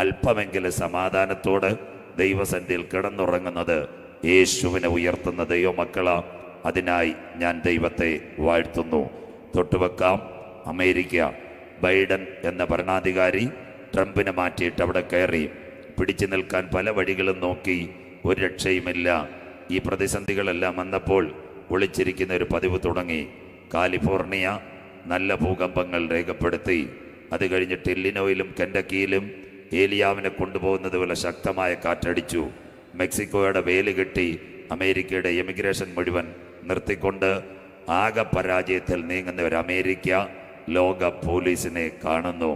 അല്പമെങ്കിലും സമാധാനത്തോട് ദൈവസന്നിധിയിൽ കിടന്നുറങ്ങുന്നത് യേശുവിനെ ഉയർത്തുന്ന ദൈവമക്കളാ. അതിനായി ഞാൻ ദൈവത്തെ വാഴ്ത്തുന്നു. തൊട്ടുവെക്കാം, അമേരിക്ക ബൈഡൻ എന്ന ഭരണാധികാരി ട്രംപിനെ മാറ്റിയിട്ട് അവിടെ കയറി. പിടിച്ചു നിൽക്കാൻ പല വഴികളും നോക്കി, ഒരു രക്ഷയുമില്ല. ഈ പ്രതിസന്ധികളെല്ലാം വന്നപ്പോൾ ഒളിച്ചിരിക്കുന്ന ഒരു പതിവ് തുടങ്ങി. കാലിഫോർണിയ നല്ല ഭൂകമ്പങ്ങൾ രേഖപ്പെടുത്തി. അത് കഴിഞ്ഞിട്ട് ഇല്ലിനോയിലും കെൻഡക്കിയിലും ഏലിയാവിനെ കൊണ്ടുപോകുന്നത് പോലെ ശക്തമായ കാറ്റടിച്ചു. മെക്സിക്കോയുടെ വേല് കെട്ടി അമേരിക്കയുടെ എമിഗ്രേഷൻ മുഴുവൻ നിർത്തിക്കൊണ്ട് ആകെ പരാജയത്തിൽ നീങ്ങുന്ന ഒരു അമേരിക്ക ലോക പോലീസിനെ കാണുന്നു.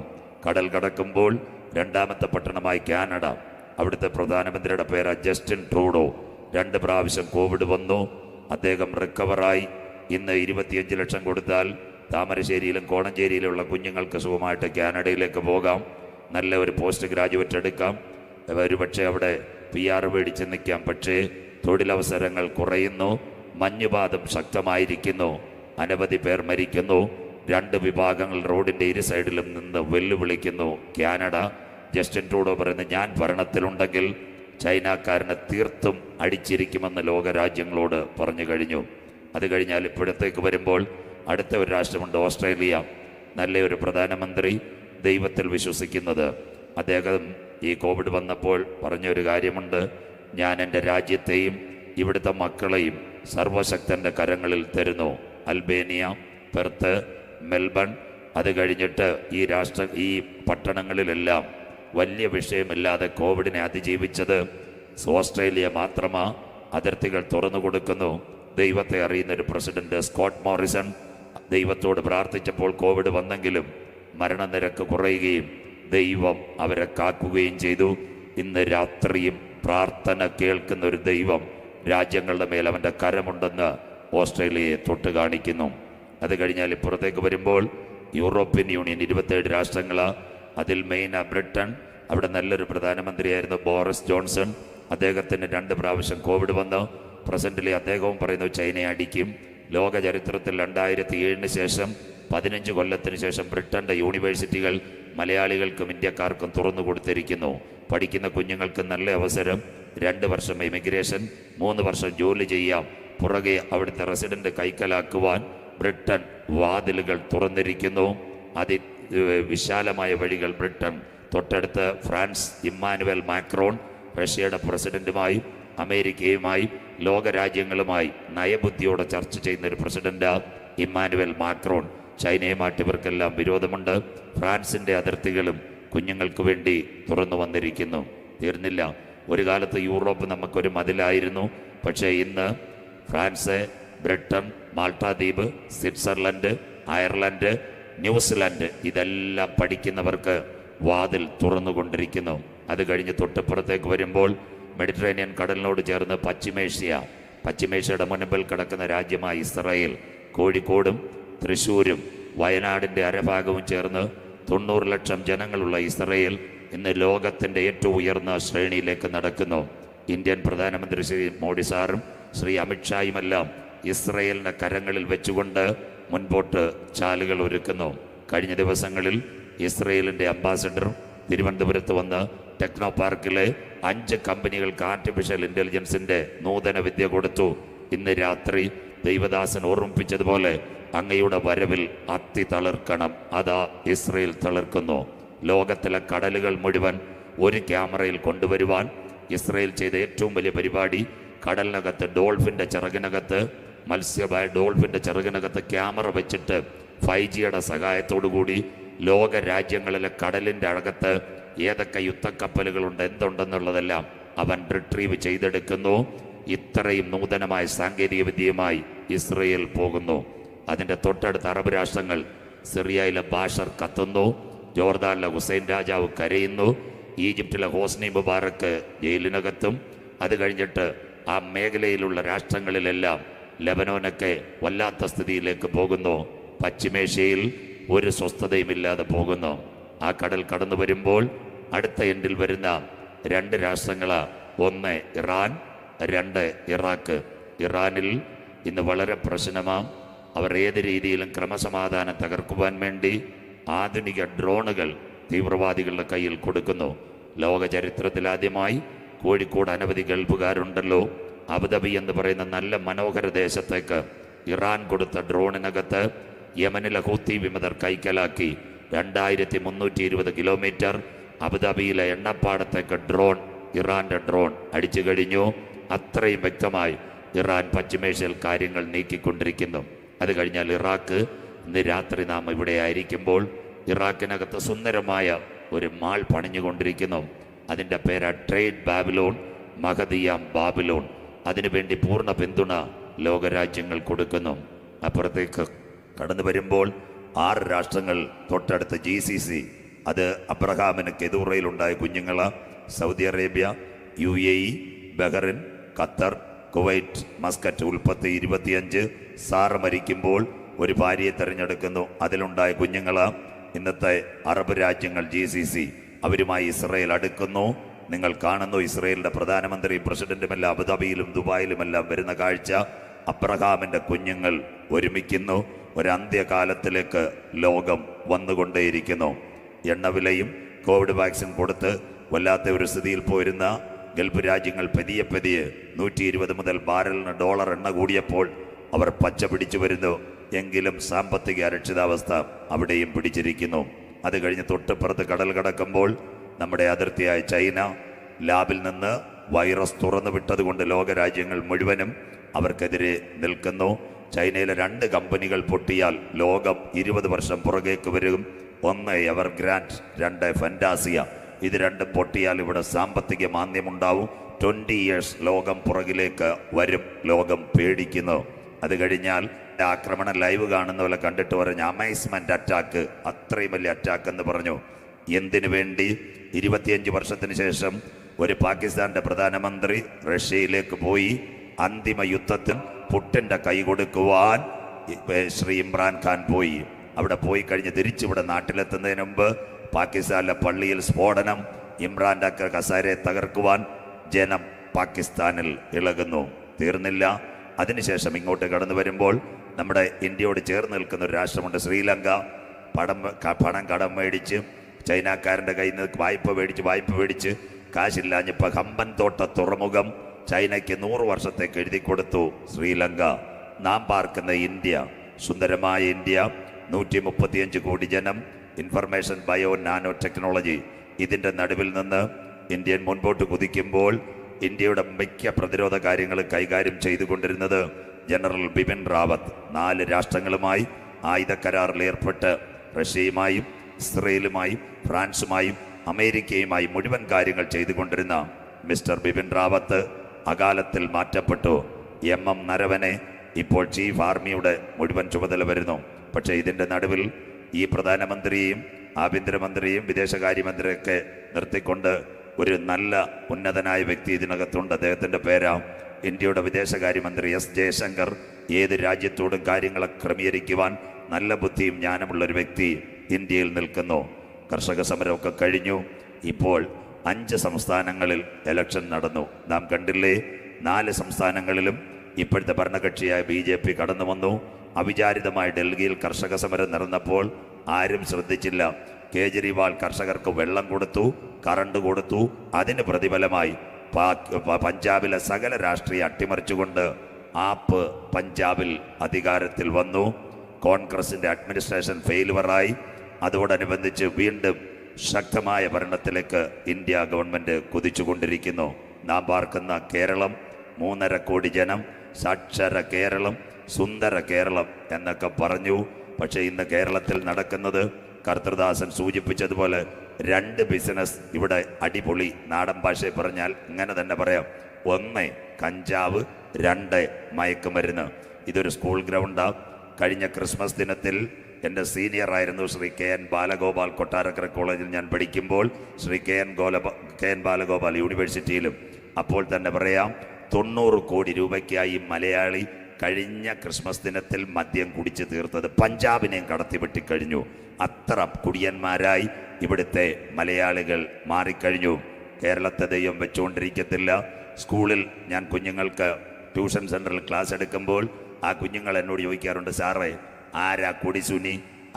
കടൽ കടക്കുമ്പോൾ രണ്ടാമത്തെ പട്ടണമായി കാനഡ. അവിടുത്തെ പ്രധാനമന്ത്രിയുടെ പേര് ജസ്റ്റിൻ ട്രൂഡോ. 2 പ്രാവശ്യം കോവിഡ് വന്നു. അദ്ദേഹം റിക്കവറായി. ഇന്ന് 25 ലക്ഷം കൊടുത്താൽ താമരശ്ശേരിയിലും കോണഞ്ചേരിയിലുള്ള കുഞ്ഞുങ്ങൾക്ക് സുഖമായിട്ട് കാനഡയിലേക്ക് പോകാം. നല്ല ഒരു പോസ്റ്റ് ഗ്രാജുവേറ്റ് എടുക്കാം. ഒരുപക്ഷെ അവിടെ PR മേടിച്ച് നിൽക്കാം. പക്ഷേ തൊഴിലവസരങ്ങൾ കുറയുന്നു. മഞ്ഞുപാതം ശക്തമായിരിക്കുന്നു. അനവധി പേർ മരിക്കുന്നു. 2 വിഭാഗങ്ങൾ റോഡിൻ്റെ ഇരു സൈഡിലും നിന്ന് വെല്ലുവിളിക്കുന്നു. കാനഡ ജസ്റ്റിൻ ട്രൂഡോ പറയുന്നത്, ഞാൻ ഭരണത്തിലുണ്ടെങ്കിൽ ചൈനക്കാരനെ തീർത്തും അടിച്ചിരിക്കുമെന്ന് ലോകരാജ്യങ്ങളോട് പറഞ്ഞു കഴിഞ്ഞു. അത് കഴിഞ്ഞാൽ ഇപ്പോഴത്തേക്ക് വരുമ്പോൾ അടുത്ത ഒരു രാഷ്ട്രമുണ്ട്, ഓസ്ട്രേലിയ. നല്ലൊരു പ്രധാനമന്ത്രി, ദൈവത്തിൽ വിശ്വസിക്കുന്നത്. അദ്ദേഹം ഈ കോവിഡ് വന്നപ്പോൾ പറഞ്ഞൊരു കാര്യമുണ്ട്, ഞാൻ എൻ്റെ രാജ്യത്തെയും ഇവിടുത്തെ മക്കളെയും സർവശക്തൻ്റെ കരങ്ങളിൽ തരുന്നു. അൽബേനിയ, പെർത്ത്, മെൽബൺ, അത് കഴിഞ്ഞിട്ട് ഈ പട്ടണങ്ങളിലെല്ലാം വലിയ വിഷയമില്ലാതെ കോവിഡിനെ അതിജീവിച്ചത് ഓസ്ട്രേലിയ മാത്രമാ. അതിർത്തികൾ തുറന്നു കൊടുക്കുന്നു. ദൈവത്തെ അറിയുന്നൊരു പ്രസിഡന്റ് സ്കോട്ട് മോറിസൺ ദൈവത്തോട് പ്രാർത്ഥിച്ചപ്പോൾ കോവിഡ് വന്നെങ്കിലും മരണനിരക്ക് കുറയുകയും ദൈവം അവരെ കാക്കുകയും ചെയ്തു. ഇന്ന് രാത്രിയും പ്രാർത്ഥന കേൾക്കുന്ന ഒരു ദൈവം രാജ്യങ്ങളുടെ മേൽ അവൻ്റെ കരമുണ്ടെന്ന് ഓസ്ട്രേലിയയെ തൊട്ട് കാണിക്കുന്നു. അത് കഴിഞ്ഞാൽ ഇപ്പുറത്തേക്ക് വരുമ്പോൾ യൂറോപ്യൻ യൂണിയൻ 27 രാഷ്ട്രങ്ങളാ. അതിൽ മെയിനാ ബ്രിട്ടൻ. അവിടെ നല്ലൊരു പ്രധാനമന്ത്രിയായിരുന്നു ബോറിസ് ജോൺസൺ. അദ്ദേഹത്തിന് 2 പ്രാവശ്യം കോവിഡ് വന്നു. പ്രസന്റിലെ അദ്ദേഹവും പറയുന്നു ചൈനയെ അടിക്കും. ലോക ചരിത്രത്തിൽ 2007 ശേഷം 15 കൊല്ലത്തിന് ശേഷം ബ്രിട്ടൻ്റെ യൂണിവേഴ്സിറ്റികൾ മലയാളികൾക്കും ഇന്ത്യക്കാർക്കും തുറന്നു കൊടുത്തിരിക്കുന്നു. പഠിക്കുന്ന കുഞ്ഞുങ്ങൾക്ക് നല്ല അവസരം. 2 വർഷം ഇമിഗ്രേഷൻ, 3 വർഷം ജോലി ചെയ്യാം. പുറകെ അവിടുത്തെ റെസിഡന്റ് കൈക്കലാക്കുവാൻ ബ്രിട്ടൻ വാതിലുകൾ തുറന്നിരിക്കുന്നു. വിശാലമായ വഴികൾ ബ്രിട്ടൻ. തൊട്ടടുത്ത് ഫ്രാൻസ്, ഇമ്മാനുവൽ മാക്രോൺ റഷ്യയുടെ പ്രസിഡന്റുമായി അമേരിക്കയുമായി ലോകരാജ്യങ്ങളുമായി നയബുദ്ധിയോടെ ചർച്ച ചെയ്യുന്ന ഒരു പ്രസിഡന്റ് ഇമ്മാനുവൽ മാക്രോൺ. ചൈനയുമായിട്ട് ഇവർക്കെല്ലാം വിരോധമുണ്ട്. ഫ്രാൻസിൻ്റെ അതിർത്തികളും കുഞ്ഞുങ്ങൾക്ക് വേണ്ടി തുറന്നു വന്നിരിക്കുന്നു. തീർന്നില്ല. ഒരു കാലത്ത് യൂറോപ്പ് നമുക്കൊരു മതിലായിരുന്നു. പക്ഷേ ഇന്ന് ഫ്രാൻസ്, ബ്രിട്ടൻ, മാൾട്ടാദ്വീപ്, സ്വിറ്റ്സർലൻഡ്, അയർലൻഡ്, ന്യൂസിലൻഡ് ഇതെല്ലാം പഠിക്കുന്നവർക്ക് വാതിൽ തുറന്നുകൊണ്ടിരിക്കുന്നു. അത് കഴിഞ്ഞ് തൊട്ടപ്പുറത്തേക്ക് വരുമ്പോൾ മെഡിറ്ററേനിയൻ കടലിനോട് ചേർന്ന് പശ്ചിമേഷ്യയുടെ മുൻപിൽ കിടക്കുന്ന രാജ്യമായ ഇസ്രായേൽ. കോഴിക്കോടും തൃശ്ശൂരും വയനാടിൻ്റെ അരഭാഗവും ചേർന്ന് 90 ലക്ഷം ജനങ്ങളുള്ള ഇസ്രായേൽ ഇന്ന് ലോകത്തിൻ്റെ ഏറ്റവും ഉയർന്ന ശ്രേണിയിലേക്ക് നടക്കുന്നു. ഇന്ത്യൻ പ്രധാനമന്ത്രി ശ്രീ മോഡി സാറും ശ്രീ അമിത്ഷായുമെല്ലാം ഇസ്രായേലിൻ്റെ കരങ്ങളിൽ വെച്ചുകൊണ്ട് മുൻപോട്ട് ചാലുകൾ ഒരുക്കുന്നു. കഴിഞ്ഞ ദിവസങ്ങളിൽ ഇസ്രായേലിൻ്റെ അംബാസഡർ തിരുവനന്തപുരത്ത് വന്ന് ടെക്നോ പാർക്കിലെ 5 കമ്പനികൾക്ക് ആർട്ടിഫിഷ്യൽ ഇൻ്റലിജൻസിൻ്റെ നൂതന വിദ്യ കൊടുത്തു. ഇന്ന് രാത്രി ദൈവദാസൻ ഓർമ്മിപ്പിച്ചതുപോലെ അങ്ങയുടെ വരവിൽ അത്തി തളിർക്കണം. അതാ ഇസ്രായേൽ തളിർക്കുന്നു. ലോകത്തിലെ കടലുകൾ മുഴുവൻ ഒരു ക്യാമറയിൽ കൊണ്ടുവരുവാൻ ഇസ്രായേൽ ചെയ്ത ഏറ്റവും വലിയ പരിപാടി, കടലിനകത്ത് ഡോൾഫിൻ്റെ ചിറകിനകത്ത് ഡോൾഫിൻ്റെ ചിറകിനകത്ത് ക്യാമറ വെച്ചിട്ട് 5Gയുടെ സഹായത്തോടു കൂടി ലോക രാജ്യങ്ങളിലെ കടലിൻ്റെ അകത്ത് ഏതൊക്കെ യുദ്ധക്കപ്പലുകളുണ്ട്, എന്തുണ്ടെന്നുള്ളതെല്ലാം അവൻ റിട്രീവ് ചെയ്തെടുക്കുന്നു. ഇത്രയും നൂതനമായ സാങ്കേതിക വിദ്യയുമായി ഇസ്രയേൽ പോകുന്നു. അതിൻ്റെ തൊട്ടടുത്ത അറബ് രാഷ്ട്രങ്ങൾ, സിറിയയിലെ ബാഷർ കത്തുന്നു, ജോർദാനിലെ ഹുസൈൻ രാജാവ് കരയുന്നു, ഈജിപ്തിലെ ഹോസ്നി മുബാറക്ക് ജയിലിനകത്തും. അത് കഴിഞ്ഞിട്ട് ആ മേഖലയിലുള്ള രാഷ്ട്രങ്ങളിലെല്ലാം ലെബനോനൊക്കെ വല്ലാത്ത സ്ഥിതിയിലേക്ക് പോകുന്നു. പശ്ചിമേഷ്യയിൽ ഒരു സ്വസ്ഥതയുമില്ലാതെ പോകുന്നു. ആ കടൽ കടന്നു വരുമ്പോൾ അടുത്ത എൻഡിൽ വരുന്ന 2 രാഷ്ട്രങ്ങളാ. 1 ഇറാൻ, 2 ഇറാഖ്. ഇറാനിൽ ഇന്ന് വളരെ പ്രശ്നമാണ്. അവർ ഏത് രീതിയിലും ക്രമസമാധാനം തകർക്കുവാൻ വേണ്ടി ആധുനിക ഡ്രോണുകൾ തീവ്രവാദികളുടെ കയ്യിൽ കൊടുക്കുന്നു. ലോക ചരിത്രത്തിൽ ആദ്യമായി കോഴിക്കോട് അനവധി ഗൾഫുകാരുണ്ടല്ലോ. അബുദാബി എന്ന് പറയുന്ന നല്ല മനോഹര ദേശത്തേക്ക് ഇറാൻ കൊടുത്ത ഡ്രോണിനകത്ത് യമനിലെ ഹൂത്തി വിമതർ കൈക്കലാക്കി 2320 കിലോമീറ്റർ അബുദാബിയിലെ എണ്ണപ്പാടത്തേക്ക് ഇറാന്റെ ഡ്രോൺ അടിച്ചു കഴിഞ്ഞു. അത്രയും വ്യക്തമായി ഇറാൻ പശ്ചിമേഷ്യയിൽ കാര്യങ്ങൾ നീക്കിക്കൊണ്ടിരിക്കുന്നു. അത് കഴിഞ്ഞാൽ ഇറാഖ്, ഇന്ന് രാത്രി നാം ഇവിടെ ആയിരിക്കുമ്പോൾ ഇറാഖിനകത്ത് സുന്ദരമായ ഒരു മാൾ പണിഞ്ഞുകൊണ്ടിരിക്കുന്നു. അതിൻ്റെ പേര് ട്രേഡ് ബാബിലോൺ, മഹദിയാം ബാബിലോൺ. അതിനുവേണ്ടി പൂർണ്ണ പിന്തുണ ലോകരാജ്യങ്ങൾ കൊടുക്കുന്നു. അപ്പുറത്തേക്ക് കടന്നു വരുമ്പോൾ 6 രാഷ്ട്രങ്ങൾ തൊട്ടടുത്ത് GCC, അത് അബ്രഹാമിന് കെതൂറയിലുണ്ടായ കുഞ്ഞുങ്ങൾ. Saudi Arabia, UAE, Bahrain, Qatar, Kuwait, Muscat. ഉൽപ്പത്തി 25. സാറ മരിക്കുമ്പോൾ ഒരു ഭാര്യയെ തിരഞ്ഞെടുക്കുന്നു, അതിലുണ്ടായ കുഞ്ഞുങ്ങൾ. ഇന്നത്തെ അറബ് രാജ്യങ്ങൾ GCC, അവരുമായി ഇസ്രയേൽ അടുക്കുന്നു. നിങ്ങൾ കാണുന്നു, ഇസ്രയേലിൻ്റെ പ്രധാനമന്ത്രിയും പ്രസിഡന്റുമെല്ലാം അബുദാബിയിലും ദുബായിലുമെല്ലാം വരുന്ന കാഴ്ച. അബ്രഹാമിൻ്റെ കുഞ്ഞുങ്ങൾ ഒരുമിക്കുന്നു. ഒരു അന്ത്യകാലത്തിലേക്ക് ലോകം വന്നുകൊണ്ടേയിരിക്കുന്നു. എണ്ണവിലയും കോവിഡ് വാക്സിൻ കൊടുത്ത് വല്ലാത്ത ഒരു സ്ഥിതിയിൽ പോയിരുന്ന ഗൾഫ് രാജ്യങ്ങൾ പതിയെ 120 മുതൽ ബാരലിന് $1 എണ്ണ കൂടിയപ്പോൾ അവർ പച്ച പിടിച്ചു വരുന്നു. എങ്കിലും സാമ്പത്തിക അരക്ഷിതാവസ്ഥ അവിടെയും പിടിച്ചിരിക്കുന്നു. അത് കഴിഞ്ഞ് തൊട്ടുപുറത്ത് കടൽ കടക്കുമ്പോൾ നമ്മുടെ അതിർത്തിയായ ചൈന ലാബിൽ നിന്ന് വൈറസ് തുറന്നു വിട്ടതുകൊണ്ട് ലോകരാജ്യങ്ങൾ മുഴുവനും അവർക്കെതിരെ നിൽക്കുന്നു. ചൈനയിലെ 2 കമ്പനികൾ പൊട്ടിയാൽ ലോകം 20 വർഷം പുറകേക്ക് വരും. 1 എവർഗ്രാൻഡ്, 2 ഫെൻറ്റാസിയ. ഇത് രണ്ടും പൊട്ടിയാൽ ഇവിടെ സാമ്പത്തിക മാന്ദ്യമുണ്ടാവും. 20 years ലോകം പുറകിലേക്ക് വരും. ലോകം പേടിക്കുന്നു. അത് കഴിഞ്ഞാൽ ആക്രമണം ലൈവ് കാണുന്ന പോലെ കണ്ടിട്ട് പറഞ്ഞു, അമേസ്മെന്റ് അറ്റാക്ക്, അത്രയും വലിയ അറ്റാക്ക് എന്ന് പറഞ്ഞു. എന്തിനു വേണ്ടി? 25 വർഷത്തിന് ശേഷം ഒരു പാകിസ്ഥാന്റെ പ്രധാനമന്ത്രി റഷ്യയിലേക്ക് പോയി അന്തിമ യുദ്ധത്തിൽ പുട്ടിൻ്റെ കൈ കൊടുക്കുവാൻ ശ്രീ ഇമ്രാൻഖാൻ പോയി. അവിടെ പോയി കഴിഞ്ഞ് തിരിച്ചിവിടെ നാട്ടിലെത്തുന്നതിന് മുമ്പ് പാകിസ്ഥാനിലെ പള്ളിയിൽ സ്ഫോടനം. ഇമ്രാന്റെ കസാരയെ തകർക്കുവാൻ ജനം പാകിസ്ഥാനിൽ ഇളകുന്നു. തീർന്നില്ല. അതിനുശേഷം ഇങ്ങോട്ട് കടന്നു വരുമ്പോൾ നമ്മുടെ ഇന്ത്യയോട് ചേർന്ന് നിൽക്കുന്ന ഒരു രാഷ്ട്രമുണ്ട് ശ്രീലങ്ക. പണം കടം മേടിച്ച് ചൈനക്കാരൻ്റെ കയ്യിൽ നിന്ന് വായ്പ മേടിച്ച് കാശില്ലാഞ്ഞപ്പോൾ ഹമ്പൻ തോട്ട തുറമുഖം ചൈനയ്ക്ക് 100 വർഷത്തേക്ക് എഴുതി കൊടുത്തു ശ്രീലങ്ക. നാം പാർക്കുന്ന ഇന്ത്യ, സുന്ദരമായ ഇന്ത്യ, 135 കോടി ജനം, ഇൻഫർമേഷൻ ബയോ നാനോ ടെക്നോളജി, ഇതിൻ്റെ നടുവിൽ നിന്ന് ഇന്ത്യൻ മുൻപോട്ട് കുതിക്കുമ്പോൾ ഇന്ത്യയുടെ മിക്ക പ്രതിരോധ കാര്യങ്ങൾ കൈകാര്യം ചെയ്തുകൊണ്ടിരുന്നത് ജനറൽ ബിപിൻ റാവത്ത് 4 രാഷ്ട്രങ്ങളുമായി ആയുധക്കരാറിൽ ഏർപ്പെട്ട് റഷ്യയുമായും ഇസ്രയേലുമായും ഫ്രാൻസുമായും അമേരിക്കയുമായി മുഴുവൻ കാര്യങ്ങൾ ചെയ്തുകൊണ്ടിരുന്ന മിസ്റ്റർ ബിപിൻ റാവത്ത് അകാലത്തിൽ മാറ്റപ്പെട്ടു. MM നരവനെ ഇപ്പോൾ ചീഫ് ആർമിയുടെ മുഴുവൻ ചുമതല വരുന്നു. പക്ഷേ ഇതിൻ്റെ നടുവിൽ ഈ പ്രധാനമന്ത്രിയെയും ആഭ്യന്തരമന്ത്രിയും വിദേശകാര്യമന്ത്രിയൊക്കെ നിർത്തിക്കൊണ്ട് ഒരു നല്ല ഉന്നതനായ വ്യക്തി ഇതിനകത്തുണ്ട്. അദ്ദേഹത്തിൻ്റെ പേരാ ഇന്ത്യയുടെ വിദേശകാര്യമന്ത്രി S ജയശങ്കർ. ഏത് രാജ്യത്തോടും കാര്യങ്ങളെ ക്രമീകരിക്കുവാൻ നല്ല ബുദ്ധിയും ജ്ഞാനമുള്ളൊരു വ്യക്തി ഇന്ത്യയിൽ നിൽക്കുന്നു. കർഷക സമരമൊക്കെ കഴിഞ്ഞു. ഇപ്പോൾ 5 സംസ്ഥാനങ്ങളിൽ ഇലക്ഷൻ നടന്നു. നാം കണ്ടില്ലേ? 4 സംസ്ഥാനങ്ങളിലും ഇപ്പോഴത്തെ ഭരണകക്ഷിയായ BJP കടന്നു വന്നു. അവിചാരിതമായി ഡൽഹിയിൽ കർഷക സമരം നടന്നപ്പോൾ ആരും ശ്രദ്ധിച്ചില്ല. കേജ്രിവാൾ കർഷകർക്ക് വെള്ളം കൊടുത്തു, കറണ്ട് കൊടുത്തു. അതിന് പ്രതിഫലമായി പഞ്ചാബിലെ സകല രാഷ്ട്രീയ അട്ടിമറിച്ചുകൊണ്ട് ആപ്പ് പഞ്ചാബിൽ അധികാരത്തിൽ വന്നു. കോൺഗ്രസിൻ്റെ അഡ്മിനിസ്ട്രേഷൻ ഫെയിലുവറായി. അതോടനുബന്ധിച്ച് വീണ്ടും ശക്തമായ ഭരണത്തിലേക്ക് ഇന്ത്യ ഗവൺമെൻറ് കുതിച്ചുകൊണ്ടിരിക്കുന്നു. നാം പാർക്കുന്ന കേരളം, 3.5 കോടി ജനം, സാക്ഷര കേരളം, സുന്ദര കേരളം എന്നൊക്കെ പറഞ്ഞു. പക്ഷേ ഇന്ന് കേരളത്തിൽ നടക്കുന്നത് കർത്തൃദാസൻ സൂചിപ്പിച്ചതുപോലെ 2 ബിസിനസ് ഇവിടെ അടിപൊളി. നാടൻ ഭാഷയിൽ പറഞ്ഞാൽ ഇങ്ങനെ തന്നെ പറയാം. 1 കഞ്ചാവ്, 2 മയക്കുമരുന്ന്. ഇതൊരു സ്കൂൾ ഗ്രൗണ്ടാണ്. കഴിഞ്ഞ ക്രിസ്മസ് ദിനത്തിൽ എൻ്റെ സീനിയറായിരുന്നു ശ്രീ KN ബാലഗോപാൽ. കൊട്ടാരക്കര കോളേജിൽ ഞാൻ പഠിക്കുമ്പോൾ ശ്രീ KN ബാലഗോപാൽ യൂണിവേഴ്സിറ്റിയിലും. അപ്പോൾ തന്നെ പറയാം, 90 കോടി രൂപയ്ക്കായി മലയാളി കഴിഞ്ഞ ക്രിസ്മസ് ദിനത്തിൽ മദ്യം കുടിച്ച് തീർത്തത് പഞ്ചാബിനെയും കടത്തിവെട്ടിക്കഴിഞ്ഞു. അത്ര കുടിയന്മാരായി ഇവിടുത്തെ മലയാളികൾ മാറിക്കഴിഞ്ഞു. കേരളത്തെ ദൈവം വെച്ചുകൊണ്ടിരിക്കത്തില്ല. സ്കൂളിൽ ഞാൻ കുഞ്ഞുങ്ങൾക്ക് ട്യൂഷൻ സെൻ്ററിൽ ക്ലാസ് എടുക്കുമ്പോൾ ആ കുഞ്ഞുങ്ങൾ എന്നോട് ചോദിക്കാറുണ്ട്, സാറേ ആരാ കൊടി സുനി,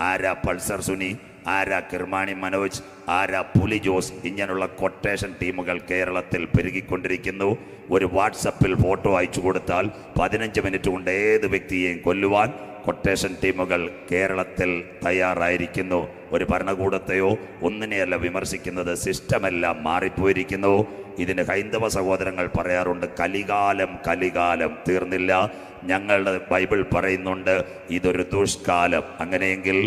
ആരാ പൾസർ സുനി, ആരാ കിർമാണി മനോജ്, ആരാ പുലി ജോസ്, ഇങ്ങനെയുള്ള കൊട്ടേഷൻ ടീമുകൾ കേരളത്തിൽ പെരുകിക്കൊണ്ടിരിക്കുന്നു. ഒരു വാട്സപ്പിൽ ഫോട്ടോ അയച്ചു കൊടുത്താൽ 15 മിനിറ്റ് കൊണ്ട് ഏത് വ്യക്തിയെയും കൊല്ലുവാൻ കൊട്ടേഷൻ ടീമുകൾ കേരളത്തിൽ തയ്യാറായിരിക്കുന്നു. ഒരു ഭരണകൂടത്തെയോ ഒന്നിനെയല്ല വിമർശിക്കുന്നത്, സിസ്റ്റമെല്ലാം മാറിപ്പോയിരിക്കുന്നു. ഇതിന് ഹൈന്ദവ സഹോദരങ്ങൾ പറയാറുണ്ട്, കലികാലം കലികാലം തീർന്നില്ല. ഞങ്ങളുടെ ബൈബിൾ പറയുന്നുണ്ട് ഇതൊരു ദുഷ്കാലം. അങ്ങനെയെങ്കിൽ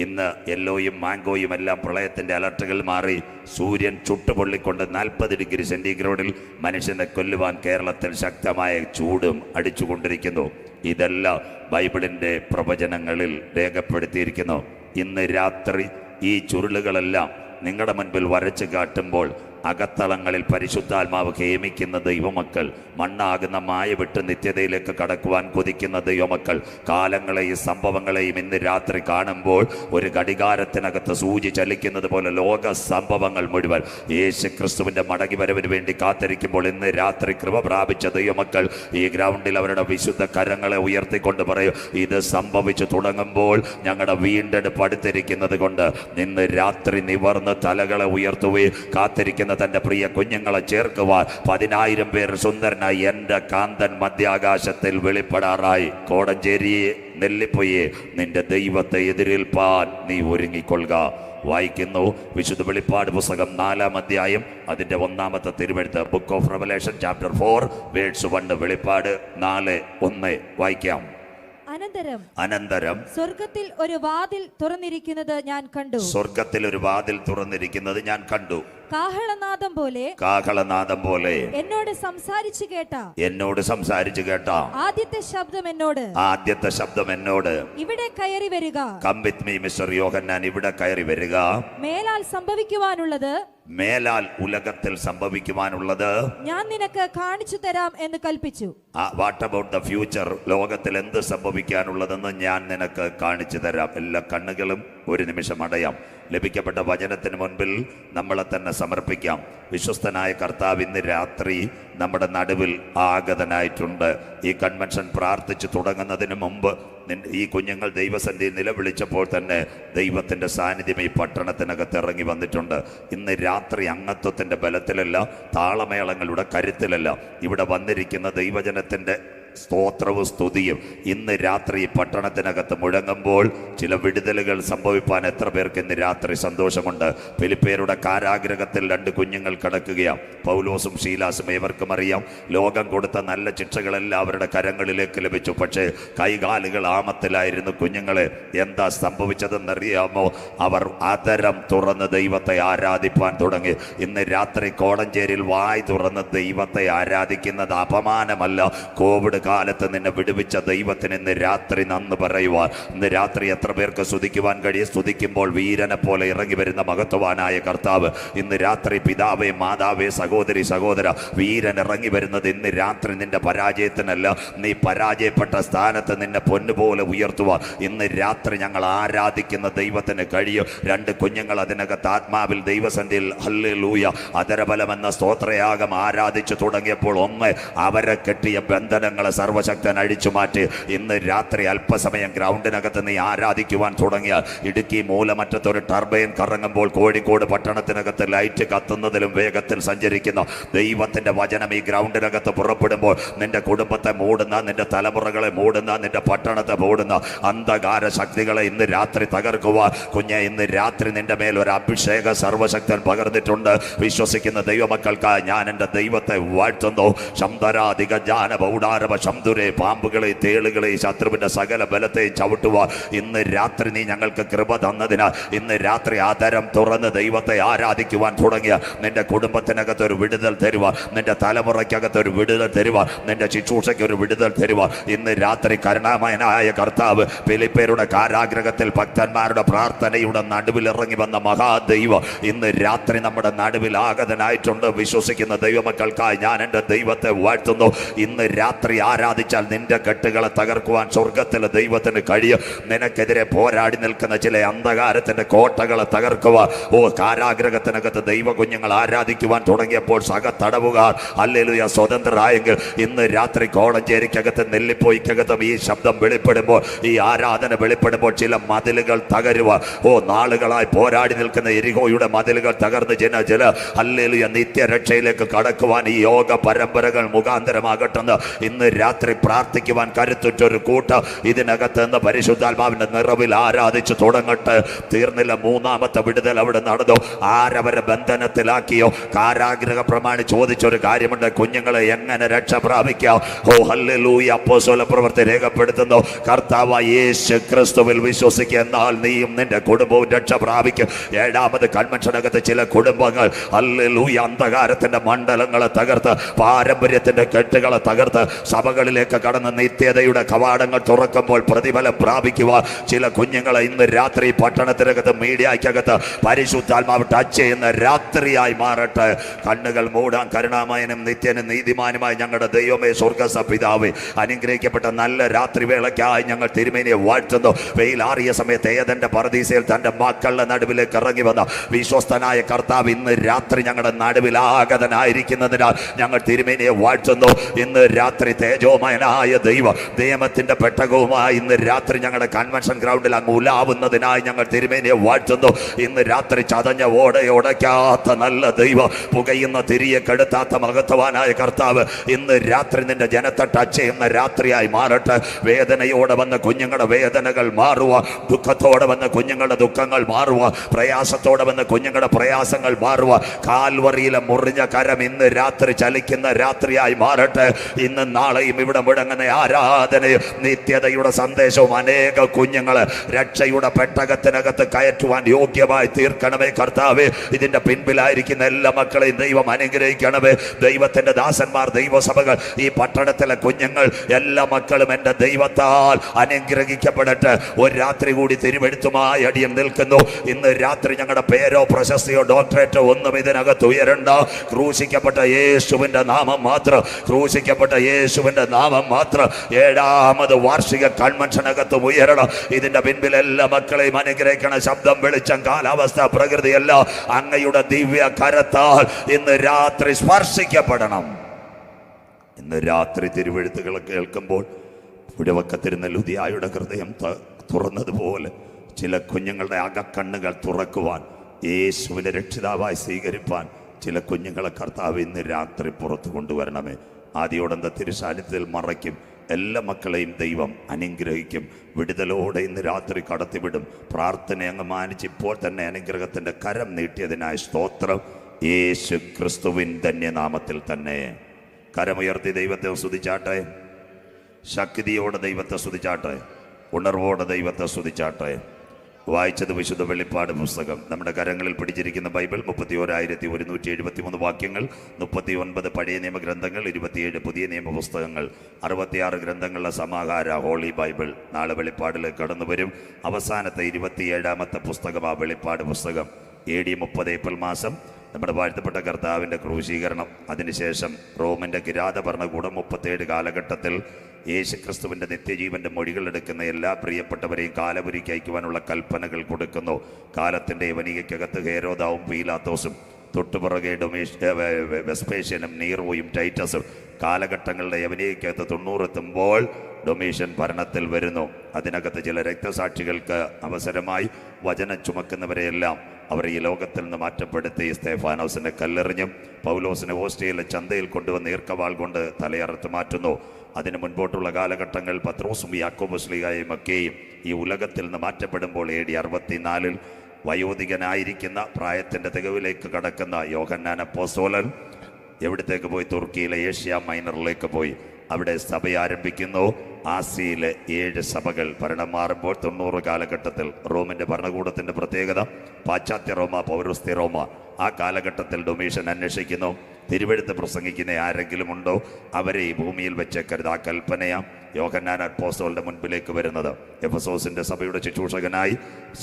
ഇന്ന് യെല്ലോയും മാംഗോയും എല്ലാം പ്രളയത്തിൻ്റെ അലർട്ടുകൾ മാറി സൂര്യൻ ചുട്ടുപൊള്ളിക്കൊണ്ട് 40 ഡിഗ്രി സെൻറ്റിഗ്രേഡിൽ മനുഷ്യനെ കൊല്ലുവാൻ കേരളത്തിൽ ശക്തമായ ചൂടും അടിച്ചുകൊണ്ടിരിക്കുന്നു. ഇതെല്ലാം ബൈബിളിൻ്റെ പ്രവചനങ്ങളിൽ രേഖപ്പെടുത്തിയിരിക്കുന്നു. ഇന്ന് രാത്രി ഈ ചുരുളുകളെല്ലാം നിങ്ങളുടെ മുൻപിൽ വരച്ചു കാട്ടുമ്പോൾ അകത്തളങ്ങളിൽ പരിശുദ്ധാത്മാവ് ഹേമിക്കുന്ന ദൈവമക്കൾ, മണ്ണാകുന്ന മായ വിട്ട് നിത്യതയിലേക്ക് കടക്കുവാൻ കൊതിക്കുന്ന ദൈവമക്കൾ കാലങ്ങളെയും സംഭവങ്ങളെയും ഇന്ന് രാത്രി കാണുമ്പോൾ ഒരു ഘടികാരത്തിനകത്ത് സൂചി ചലിക്കുന്നത് പോലെ ലോക സംഭവങ്ങൾ മുഴുവൻ യേശു ക്രിസ്തുവിൻ്റെ മടങ്ങിവരവിന് വേണ്ടി കാത്തിരിക്കുമ്പോൾ ഇന്ന് രാത്രി കൃപ പ്രാപിച്ച ദൈവമക്കൾ ഈ ഗ്രൗണ്ടിൽ അവരുടെ വിശുദ്ധ കരങ്ങളെ ഉയർത്തിക്കൊണ്ട് പറയും, ഇത് സംഭവിച്ചു തുടങ്ങുമ്പോൾ ഞങ്ങളുടെ വീണ്ടെടുപ്പ് അടുത്തിരിക്കുന്നത് കൊണ്ട് ഇന്ന് രാത്രി നിവർന്ന് തലകളെ ഉയർത്തുകയും കാത്തിരിക്കുന്ന തൻ്റെ പ്രിയ കുഞ്ഞുങ്ങളെ ചേർക്കുവാൻ 10,000 പേർ സുന്ദരനായി എൻ്റെ കാന്തൻ മധ്യാകാശത്തിൽ വെളിപ്പെടാറായി. കോടഞ്ചേരിയെ, നെല്ലിപ്പൊയെ, നിന്റെ ദൈവത്തെ എതിരേൽപ്പാൻ നീ ഒരുങ്ങിക്കൊള്ളുക. വായിക്കുന്നു വിശുദ്ധ വെളിപ്പാട് പുസ്തകം 4-ാം അധ്യായം അതിൻ്റെ 1-ാമത്തെ തിരുവെഴുത്ത്, book of revelation chapter 4 verse 1. വെളിപ്പാട് 4:1 വായിക്കാം. അനന്തരം സ്വർഗത്തിൽ ഒരു വാതിൽ തുറന്നിരിക്കുന്നത് ഞാൻ കണ്ടു. സ്വർഗത്തിൽ ഒരു വാതിൽ തുറന്നിരിക്കുന്നത് ഞാൻ കണ്ടു. കാഹളനാദം പോലെ എന്നോട് സംസാരിച്ചു കേട്ട ആദ്യത്തെ ശബ്ദം എന്നോട് ഇവിടെ കയറി വരിക. കം വിത്ത് മീ മിസ്റ്റർ യോഹന്നാൻ, ഇവിടെ കയറി വരിക. മേലാൽ ഉലകത്തിൽ സംഭവിക്കുവാനുള്ളത് ഞാൻ നിനക്ക് കാണിച്ചു തരാം എന്ന് കൽപ്പിച്ചു. What about the future? ലോകത്തിൽ എന്ത് സംഭവിക്കാനുള്ളതെന്ന് ഞാൻ നിനക്ക് കാണിച്ചു തരാം. എല്ലാ കണ്ണുകളും ഒരു നിമിഷം അടയാം. ലഭിക്കപ്പെട്ട വചനത്തിന് മുൻപിൽ നമ്മളെ തന്നെ സമർപ്പിക്കാം. വിശ്വസ്തനായ കർത്താവ് ഇന്ന് രാത്രി നമ്മുടെ നടുവിൽ ആഗതനായിട്ടുണ്ട്. ഈ കൺവെൻഷൻ പ്രാർത്ഥിച്ചു തുടങ്ങുന്നതിന് മുമ്പ് ഈ കുഞ്ഞുങ്ങൾ ദൈവസന്നിധിയിൽ നിലവിളിച്ചപ്പോൾ തന്നെ ദൈവത്തിൻ്റെ സാന്നിധ്യം ഈ പട്ടണത്തിനകത്ത് ഇറങ്ങി വന്നിട്ടുണ്ട്. ഇന്ന് രാത്രി അംഗത്വത്തിൻ്റെ ബലത്തിലല്ല, താളമേളങ്ങളുടെ കരുത്തിലല്ല, ഇവിടെ വന്നിരിക്കുന്ന ദൈവജനത്തിൻ്റെ സ്തോത്രവും സ്തുതിയും ഇന്ന് രാത്രി പട്ടണത്തിനകത്ത് മുഴങ്ങുമ്പോൾ ചില വിടുതലുകൾ സംഭവിപ്പാൻ എത്ര പേർക്ക് ഇന്ന് രാത്രി സന്തോഷമുണ്ട്. ഫിലിപ്പിയരുടെ കാരാഗ്രഹത്തിൽ 2 കുഞ്ഞുങ്ങൾ കിടക്കുകയാണ്. പൗലോസും ശീലാസും ഏവർക്കും അറിയാം, ലോകം കൊടുത്ത നല്ല ശിക്ഷകളെല്ലാം അവരുടെ കരങ്ങളിലേക്ക് ലഭിച്ചു. പക്ഷേ കൈകാലുകൾ ആമത്തിലായിരുന്നു കുഞ്ഞുങ്ങളെ. എന്താ സംഭവിച്ചതെന്നറിയാമോ? അവർ അതരം തുറന്ന് ദൈവത്തെ ആരാധിപ്പാൻ തുടങ്ങി. ഇന്ന് രാത്രി കോടഞ്ചേരിയിൽ വായ് തുറന്ന് ദൈവത്തെ ആരാധിക്കുന്നത് അപമാനമല്ല. കോവിഡ് കാലത്ത് നിന്നെ വിടുവിച്ച ദൈവത്തിന് ഇന്ന് രാത്രി നന്ദി പറയുവാൻ, ഇന്ന് രാത്രി എത്ര പേർക്ക് സ്തുതിക്കുവാൻ കഴിയും? സ്തുതിക്കുമ്പോൾ വീരനെ പോലെ ഇറങ്ങി വരുന്ന മഹത്വവാനായ കർത്താവ് ഇന്ന് രാത്രി, പിതാവേ, മാതാവേ, സഹോദരി, സഹോദര, വീരൻ ഇറങ്ങി വരുന്നത് ഇന്ന് രാത്രി നിന്റെ പരാജയത്തിനല്ല, നീ പരാജയപ്പെട്ട സ്ഥാനത്ത് നിന്നെ പൊന്നുപോലെ ഉയർത്തുവാൻ ഇന്ന് രാത്രി ഞങ്ങൾ ആരാധിക്കുന്ന ദൈവത്തിന് കഴിയും. 2 കുഞ്ഞുങ്ങൾ അതിനകത്ത് ആത്മാവിൽ ദൈവസന്നിധിയിൽ ഹല്ലേലൂയ അതരബലമെന്ന സ്തോത്രയാഗം ആരാധിച്ചു തുടങ്ങിയപ്പോൾ അവരെ കെട്ടിയ ബന്ധനങ്ങളെ സർവശക്തൻ അഴിച്ചു മാറ്റി. ഇന്ന് രാത്രി അല്പസമയം ഗ്രൗണ്ടിനകത്ത് നീ ആരാധിക്കുവാൻ തുടങ്ങിയ ഇടുക്കി മൂലമറ്റത്തൊരു ടർബൈൻ കറങ്ങുമ്പോൾ കോഴിക്കോട് പട്ടണത്തിനകത്ത് ലൈറ്റ് കത്തുന്നതിലും വേഗത്തിൽ സഞ്ചരിക്കുന്ന ദൈവത്തിന്റെ വചനം ഈ ഗ്രൗണ്ടിനകത്ത് പുറപ്പെടുമ്പോൾ നിന്റെ കുടുംബത്തെ മൂടുന്ന, നിന്റെ തലമുറകളെ മൂടുന്ന, നിന്റെ പട്ടണത്തെ മൂടുന്ന അന്ധകാര ശക്തികളെ ഇന്ന് രാത്രി തകർക്കുവാൻ കുഞ്ഞെ ഇന്ന് രാത്രി നിന്റെ മേൽ ഒരു അഭിഷേക സർവശക്തൻ പകർന്നിട്ടുണ്ട്. വിശ്വസിക്കുന്ന ദൈവമക്കൾക്കായി ഞാൻ എൻ്റെ ദൈവത്തെ വാഴ്ത്തുന്നു. ശംദരാധിക ജാന ബൗഡാരവ ശംദുരെ, പാമ്പുകളെ, തേളുകളെ, ശത്രുവിന്റെ സകല ബലത്തെയും ചവിട്ടുവാൻ ഇന്ന് രാത്രി നീ ഞങ്ങൾക്ക് കൃപ തന്നതിനാൽ ഇന്ന് രാത്രി ആദരം തുറന്ന് ദൈവത്തെ ആരാധിക്കുവാൻ തുടങ്ങിയ നിന്റെ കുടുംബത്തിനകത്ത് ഒരു വിടുതൽ തരുവാൻ, നിന്റെ തലമുറയ്ക്കകത്ത് ഒരു വിടുതൽ തരുവാൻ, നിന്റെ ശുശ്രൂഷയ്ക്ക് ഒരു വിടുതൽ തരുവാൻ ഇന്ന് രാത്രി കരുണാമയനായ കർത്താവ് ഫിലിപ്പിയരുടെ കാരാഗ്രഹത്തിൽ ഭക്തന്മാരുടെ പ്രാർത്ഥനയുടെ നടുവിൽ ഇറങ്ങി വന്ന മഹാദൈവം ഇന്ന് രാത്രി നമ്മുടെ നടുവിൽ ആഗതനായിട്ടുണ്ട്. വിശ്വസിക്കുന്ന ദൈവമക്കൾക്കായി ഞാൻ എൻ്റെ ദൈവത്തെ വാഴ്ത്തുന്നു. ഇന്ന് രാത്രി ആരാധിച്ചാൽ നിന്റെ കെട്ടുകളെ തകർക്കുവാൻ സ്വർഗത്തിലെ ദൈവത്തിന് കഴിയും. നിനക്കെതിരെ പോരാടി നിൽക്കുന്ന ചില അന്ധകാരത്തിന്റെ കോട്ടകളെ തകർക്കുവാൻ കാരാഗ്രഹത്തിനകത്ത് ദൈവ കുഞ്ഞുങ്ങൾ ആരാധിക്കുവാൻ തുടങ്ങിയപ്പോൾ സഹതടവുകാർ ഹല്ലേലൂയ സ്വതന്ത്രരായെങ്കിൽ ഇന്ന് രാത്രി കോടഞ്ചേരിക്കകത്ത് നെല്ലിപ്പോയിക്കകത്തും ഈ ശബ്ദം വെളിപ്പെടുമ്പോൾ, ഈ ആരാധന വെളിപ്പെടുമ്പോൾ ചില മതിലുകൾ തകരുവാൻ നാളുകളായി പോരാടി നിൽക്കുന്ന എരിഹോയുടെ മതിലുകൾ തകർന്ന് ജന ഹല്ലേലൂയ നിത്യരക്ഷയിലേക്ക് കടക്കുവാൻ ഈ യോഗ പരമ്പരകൾ മുഖാന്തരമാകട്ടെന്ന് ഇന്ന് രാത്രി പ്രാർത്ഥിക്കുവാൻ കരുത്തുറ്റൊരു കൂട്ടം ഇതിനകത്ത് നിന്ന് പരിശുദ്ധാത്മാവിന്റെ നിറവിൽ ആരാധിച്ചു തുടങ്ങട്ടെ. തീർന്നില്ല, മൂന്നാമത്തെ വിടുതൽ അവിടെ നടന്നു. ആരവരെ ബന്ധനത്തിലാക്കിയോ കാരാഗ്രഹ പ്രമാണി ചോദിച്ചൊരു കാര്യമുണ്ട്, കുഞ്ഞുങ്ങളെ എങ്ങനെ രക്ഷ പ്രാപിക്കാം? ഹല്ലേലൂയ. അപ്പോസ്തല പ്രവൃത്തി രേഖപ്പെടുത്തുന്നു, കർത്താവായ യേശു ക്രിസ്തുവിൽ വിശ്വസിക്കുക, എന്നാൽ നീയും നിന്റെ കുടുംബവും രക്ഷ പ്രാപിക്കും. 7ാമത് കൺവെൻഷനകത്ത് ചില കുടുംബങ്ങൾ ഹല്ലേലൂയ അന്ധകാരത്തിന്റെ മണ്ഡലങ്ങളെ തകർത്ത്, പാരമ്പര്യത്തിന്റെ കെട്ടുകളെ തകർത്ത് സഭകളിലേക്ക് കടന്ന് നിത്യതയുടെ കവാടങ്ങൾ തുറക്കുമ്പോൾ പ്രതിഫലം പ്രാപിക്കുവാൻ ചില കുഞ്ഞുങ്ങളെ ഇന്ന് രാത്രി പട്ടണത്തിനകത്ത് മീഡിയക്കകത്ത് പരിശുദ്ധാത്മാവ് ടച്ച് ചെയ്യുന്ന രാത്രിയായി മാറട്ടെ. കണ്ണുകൾ മൂടാൻ കരുണാമയനും നിത്യനും നീതിമാനുമായി ഞങ്ങളുടെ ദൈവമേ സ്വർഗ്ഗസ്ഥ പിതാവേ, അനുഗ്രഹിക്കപ്പെട്ട നല്ല രാത്രി വേളയ്ക്കായി ഞങ്ങൾ തിരുമേനിയെ വാഴ്ത്തുന്നു. വെയിലാറിയ സമയത്ത് ഏതെന്റെ പറുദീസയിൽ തന്റെ മക്കളുടെ നടുവിലേക്ക് ഇറങ്ങി വന്ന വിശ്വസ്തനായ കർത്താവ് ഇന്ന് രാത്രി ഞങ്ങളുടെ നടുവിൽ ആഗതനായിരിക്കുന്നതിനാൽ ഞങ്ങൾ തിരുമേനിയെ വാഴ്ത്തുന്നു. ഇന്ന് രാത്രി തേജോമയനായ ദൈവത്തിന്റെ പെട്ടകവുമായി ഇന്ന് രാത്രി ഞങ്ങളുടെ കൺവെൻഷൻ ഗ്രൗണ്ടിൽ അങ്ങ് ഉലാവുന്നതിനായി ഞങ്ങൾ തിരുമേനിയെ വാഴ്ത്തുന്നു. ഇന്ന് രാത്രി ചതഞ്ഞ ഓടയൊടയ്ക്കാത്ത നല്ല ദൈവം, പുകയുന്ന തിരിയെ കെടുത്താത്ത മഹത്വവാനായ കർത്താവ് ഇന്ന് രാത്രി നിന്റെ ജനത്തെ ടച്ച് ചെയ്യുന്ന രാത്രിയായി മാറട്ടെ. വേദനയോടെ വന്ന കുഞ്ഞുങ്ങളുടെ വേദനകൾ മാറുക, ദുഃഖത്തോടെ വന്ന കുഞ്ഞുങ്ങളുടെ ദുഃഖങ്ങൾ മാറുക, പ്രയാസത്തോടെ വന്ന കുഞ്ഞുങ്ങളുടെ പ്രയാസങ്ങൾ മാറുക. കാൽവറിയിലെ മുറിഞ്ഞ കരം ഇന്ന് രാത്രി ചലിക്കുന്ന രാത്രിയായി മാറട്ടെ. ഇന്ന് നാളെയും ഇവിടെ മുടങ്ങുന്ന ആരാധനയും നിത്യതയുടെ സന്ദേശവും അനേക കുഞ്ഞുങ്ങളെ രക്ഷയുടെ പെട്ടകത്തിനകത്ത് കയറ്റുവാൻ യോഗ്യമായി തീർക്കണമേ കർത്താവേ. ഇതിന്റെ പിൻപിലായിരിക്കുന്ന എല്ലാ മക്കളെയും ദൈവം അനുഗ്രഹിക്കണമേ. ദൈവത്തിന്റെ ദാസന്മാർ, ദൈവസഭകൾ, ഈ പട്ടണത്തിലെ കുഞ്ഞുങ്ങൾ, എല്ലാ മക്കളും എൻ്റെ ദൈവത്താൽ അനുഗ്രഹിക്കപ്പെടട്ടെ. ഒരു രാത്രി കൂടി തിരുവെടുത്തുമായി അടിയൻ നിൽക്കുന്നു. ഇന്ന് രാത്രി ഞങ്ങളുടെ പേരോ പ്രശസ്തിയോ ഡോക്ടറേറ്റോ ഒന്നും ഇതിനകത്ത് ഉയരണ്ട. ക്രൂശിക്കപ്പെട്ട യേശുവിന്റെ നാമം മാത്രം, ക്രൂശിക്കപ്പെട്ട യേശുവിന്റെ നാമം മാത്രം 7ാമത് വാർഷിക കൺവെൻഷനകത്ത് ഉയരണം. ഇതിന്റെ പിൻപിൽ എല്ലാ മക്കളെയും അനുഗ്രഹിക്കണം. ശബ്ദം, വെളിച്ചം, കാലാവസ്ഥ, പ്രകൃതിയെല്ലാം അങ്ങയുടെ ദിവ്യ കരത്താൽ ഇന്ന് രാത്രി സ്പർശിക്കപ്പെടണം. ഇന്ന് രാത്രി തിരുവെഴുത്തുകൾ കേൾക്കുമ്പോൾ പുഴവക്കത്തിരുന്ന ലുദിയായുടെ ഹൃദയം തുറന്നതുപോലെ ചില കുഞ്ഞുങ്ങളുടെ അകക്കണ്ണുകൾ തുറക്കുവാൻ, യേശുവിനെ രക്ഷിതാവായി സ്വീകരിപ്പാൻ ചില കുഞ്ഞുങ്ങളെ കർത്താവ് ഇന്ന് രാത്രി പുറത്തു കൊണ്ടുവരണമേ. ആദിയോടന്ത തിരുശാലിത്യത്തിൽ മറയ്ക്കും. എല്ലാ മക്കളെയും ദൈവം അനുഗ്രഹിക്കും. വിടുതലോടെ ഇന്ന് രാത്രി കടത്തിവിടും. പ്രാർത്ഥന അങ്ങ് മാനിച്ച് ഇപ്പോൾ തന്നെ അനുഗ്രഹത്തിൻ്റെ കരം നീട്ടിയതിനായി സ്തോത്രം. യേശു ക്രിസ്തുവിൻ ധന്യനാമത്തിൽ തന്നെ കരമുയർത്തി ദൈവത്തെ സ്തുതിച്ചാട്ടെ. ശക്തിയോടെ ദൈവത്തെ സ്തുതിച്ചാട്ടെ. ഉണർവോടെ ദൈവത്തെ സ്തുതിച്ചാട്ടെ. വായിച്ചത് വിശുദ്ധ വെളിപ്പാട് പുസ്തകം. നമ്മുടെ കരങ്ങളിൽ പിടിച്ചിരിക്കുന്ന ബൈബിൾ 31,173 വാക്യങ്ങൾ, 39 പഴയ നിയമഗ്രന്ഥങ്ങൾ, 27 പുതിയ നിയമ പുസ്തകങ്ങൾ, 66 ഗ്രന്ഥങ്ങളുടെ സമാഹാര ഹോളി ബൈബിൾ. നാളെ വെളിപ്പാടിലേക്ക് കടന്നു വരും. അവസാനത്തെ 27ാമത്തെ പുസ്തകം ആ വെളിപ്പാട് പുസ്തകം. AD 30 ഏപ്രിൽ മാസം നമ്മുടെ വാഴ്ത്തപ്പെട്ട കർത്താവിൻ്റെ ക്രൂശീകരണം. അതിനുശേഷം റോമിൻ്റെ കിരാത ഭരണകൂടം 37 കാലഘട്ടത്തിൽ യേശുക്രിസ്തുവിൻ്റെ നിത്യജീവൻ്റെ മൊഴികളെടുക്കുന്ന എല്ലാ പ്രിയപ്പെട്ടവരെയും കാലപുരിക്ക് അയക്കുവാനുള്ള കൽപ്പനകൾ കൊടുക്കുന്നു. കാലത്തിൻ്റെ യവനികയ്ക്കകത്ത് ഹേരോദാവും പീലാത്തോസും, തൊട്ടുപുറകെ വെസ്പേഷ്യനും നീറോയും ടൈറ്റസും കാലഘട്ടങ്ങളുടെ യവനികയ്ക്കകത്ത് 90 എത്തുമ്പോൾ ഡൊമീഷ്യൻ ഭരണത്തിൽ വരുന്നു. അതിനകത്ത് ചില രക്തസാക്ഷികൾക്ക് അവസരമായി വചനം ചുമക്കുന്നവരെയെല്ലാം അവർ ഈ ലോകത്തിൽ നിന്ന് മാറ്റപ്പെടുത്തി സ്തേഫാനോസിനെ കല്ലെറിഞ്ഞും പൗലോസിനെ ഓസ്ട്രിയയിലെ ചന്തയിൽ കൊണ്ടുവന്ന് ഈർക്കവാൾ കൊണ്ട് തലയറുത്ത് മാറ്റുന്നു. അതിന് മുൻപോട്ടുള്ള കാലഘട്ടങ്ങൾ പത്രോസും യാക്കോബ് ശ്ലീഹായും ഒക്കെയും ഈ ഉലകത്തിൽ നിന്ന് മാറ്റപ്പെടുമ്പോൾ AD 64 വയോധികനായിരിക്കുന്ന പ്രായത്തിൻ്റെ തികവിലേക്ക് കടക്കുന്ന യോഹന്നാൻ അപ്പോസ്തലൻ എവിടത്തേക്ക് പോയി? തുർക്കിയിലെ ഏഷ്യ മൈനറിലേക്ക് പോയി. അവിടെ സഭ ആരംഭിക്കുന്നു. ആസിയയിലെ 7 സഭകൾ ഭരണം മാറുമ്പോൾ 90 കാലഘട്ടത്തിൽ റോമിൻ്റെ ഭരണകൂടത്തിൻ്റെ പ്രത്യേകത പാശ്ചാത്യ റോമ, പൗരസ്ത്യ റോമ. ആ കാലഘട്ടത്തിൽ ഡൊമീഷ്യൻ അന്വേഷിക്കുന്നു, തിരുവെഴുത്ത് പ്രസംഗിക്കുന്ന ആരെങ്കിലും ഉണ്ടോ, അവരെ ഈ ഭൂമിയിൽ വെച്ചേക്കരുത്. ആ കൽപ്പനയാം യോഹന്നാൻ അപ്പോസ്തലന്റെ മുൻപിലേക്ക് വരുന്നത്. എഫെസോസിന്റെ സഭയുടെ ശുശ്രൂഷകനായി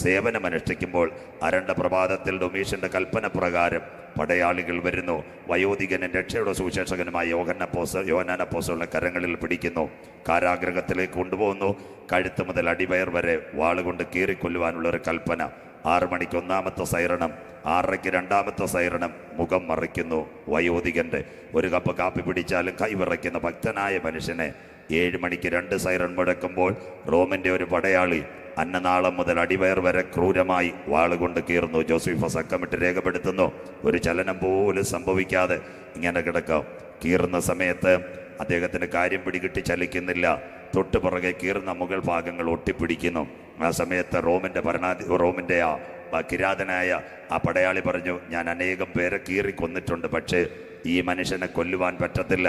സേവനമനുഷ്ഠിക്കുമ്പോൾ അരണ്ട പ്രഭാതത്തിൽ ഡൊമീഷ്യന്റെ കൽപ്പന പ്രകാരം പടയാളികൾ വരുന്നു. വയോധികനും രക്ഷയുടെ സുവിശേഷകനുമായ യോഹന്നാൻ അപ്പോസ്തലനെ കരങ്ങളിൽ പിടിക്കുന്നു. കാരാഗൃഹത്തിലേക്ക് കൊണ്ടുപോകുന്നു. കഴുത്ത് മുതൽ അടിവയർ വരെ വാളുകൊണ്ട് കീറിക്കൊല്ലുവാനുള്ള ഒരു കൽപ്പന. 6 മണിക്ക് 1-ാമത്തെ സൈറണം, 6:30 2-ാമത്തെ സൈറണം. മുഖം മറിക്കുന്നു വയോധികന്റെ. ഒരു കപ്പ് കാപ്പി പിടിച്ചാലും കൈവിറയ്ക്കുന്ന ഭക്തനായ മനുഷ്യനെ 7 മണിക്ക് 2 സൈറൺ മുഴക്കുമ്പോൾ റോമിന്റെ ഒരു പടയാളി അന്നനാളം മുതൽ അടിവയർ വരെ ക്രൂരമായി വാളുകൊണ്ട് കീറുന്നു. ജോസഫസ് അക്കമിട്ട് രേഖപ്പെടുത്തുന്നു. ഒരു ചലനം പോലും സംഭവിക്കാതെ ഇങ്ങനെ കിടക്കാം. കീറുന്ന സമയത്ത് അദ്ദേഹത്തിന് കാര്യം പിടികിട്ടി ചലിക്കുന്നില്ല. തൊട്ടുപുറകെ കീറുന്ന മുകൾ ഭാഗങ്ങൾ ഒട്ടിപ്പിടിക്കുന്നു. ആ സമയത്ത് റോമിന്റെ കിരാതനായ ആ പടയാളി പറഞ്ഞു, ഞാൻ അനേകം പേരെ കീറി കൊന്നിട്ടുണ്ട്, പക്ഷേ ഈ മനുഷ്യനെ കൊല്ലുവാൻ പറ്റത്തില്ല.